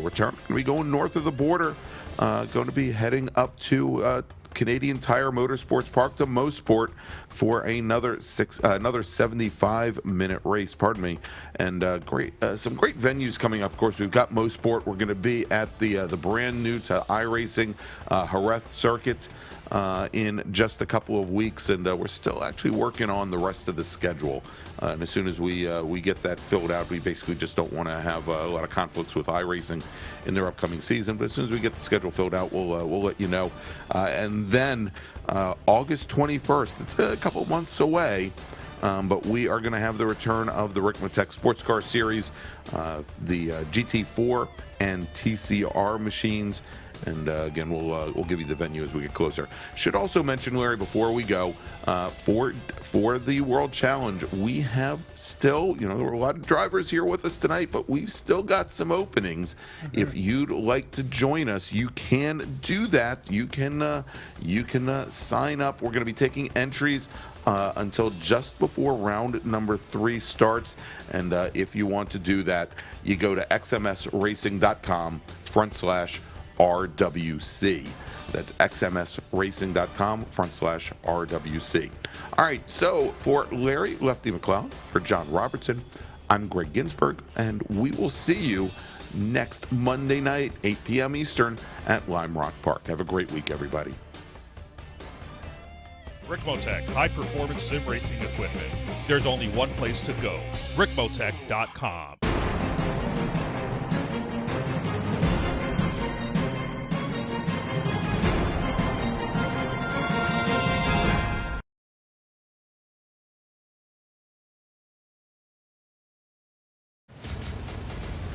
return. Going to be going north of the border. Going to be heading up to Canadian Tire Motorsports Park to Mosport for another 75-minute race. Pardon me, and some great venues coming up. Of course, we've got Mosport. We're going to be at the brand new to iracing Jerez circuit in just a couple of weeks, and we're still actually working on the rest of the schedule. And as soon as we get that filled out, we basically just don't want to have a lot of conflicts with iRacing in their upcoming season. But as soon as we get the schedule filled out, we'll let you know. And then August 21st, it's a couple months away. but we are going to have the return of the Ricmotech Sports Car Series, the GT4 and TCR machines. And again, we'll give you the venue as we get closer. Should also mention, Larry, before we go, for the World Challenge, we have still, there were a lot of drivers here with us tonight, but we've still got some openings. If you'd like to join us, you can do that. You can sign up. We're going to be taking entries until just before round number 3 starts. And if you want to do that, you go to xmsracing.com/RWC. That's xmsracing.com/RWC. All right, so for Larry Lefty McLeod, for John Robertson, I'm Greg Ginsburg, and we will see you next Monday night, 8 p.m. Eastern, at Lime Rock Park. Have a great week, everybody. Ricmotech, high-performance sim racing equipment. There's only one place to go, ricmotech.com.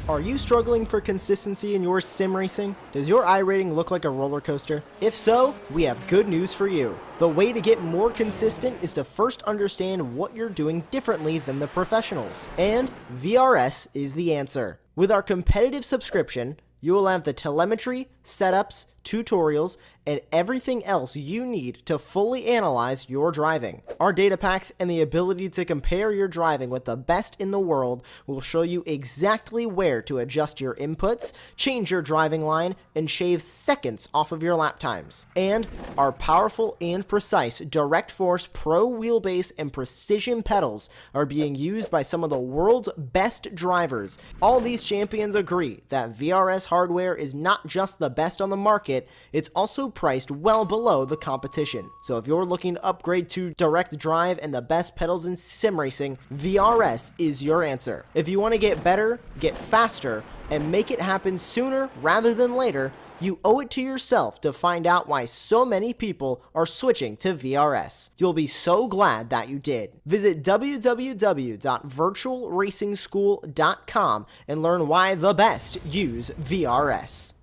Are you struggling for consistency in your sim racing? Does your iRating look like a roller coaster? If so, we have good news for you. The way to get more consistent is to first understand what you're doing differently than the professionals. And VRS is the answer. With our competitive subscription, you will have the telemetry, setups, tutorials, and everything else you need to fully analyze your driving. Our data packs and the ability to compare your driving with the best in the world will show you exactly where to adjust your inputs, change your driving line, and shave seconds off of your lap times. And our powerful and precise Direct Force Pro wheelbase and precision pedals are being used by some of the world's best drivers. All these champions agree that VRS hardware is not just the best on the market, it's also priced well below the competition. So if you're looking to upgrade to direct drive and the best pedals in sim racing, VRS is your answer. If you want to get better, get faster, and make it happen sooner rather than later, you owe it to yourself to find out why so many people are switching to VRS. You'll be so glad that you did. Visit www.virtualracingschool.com and learn why the best use VRS.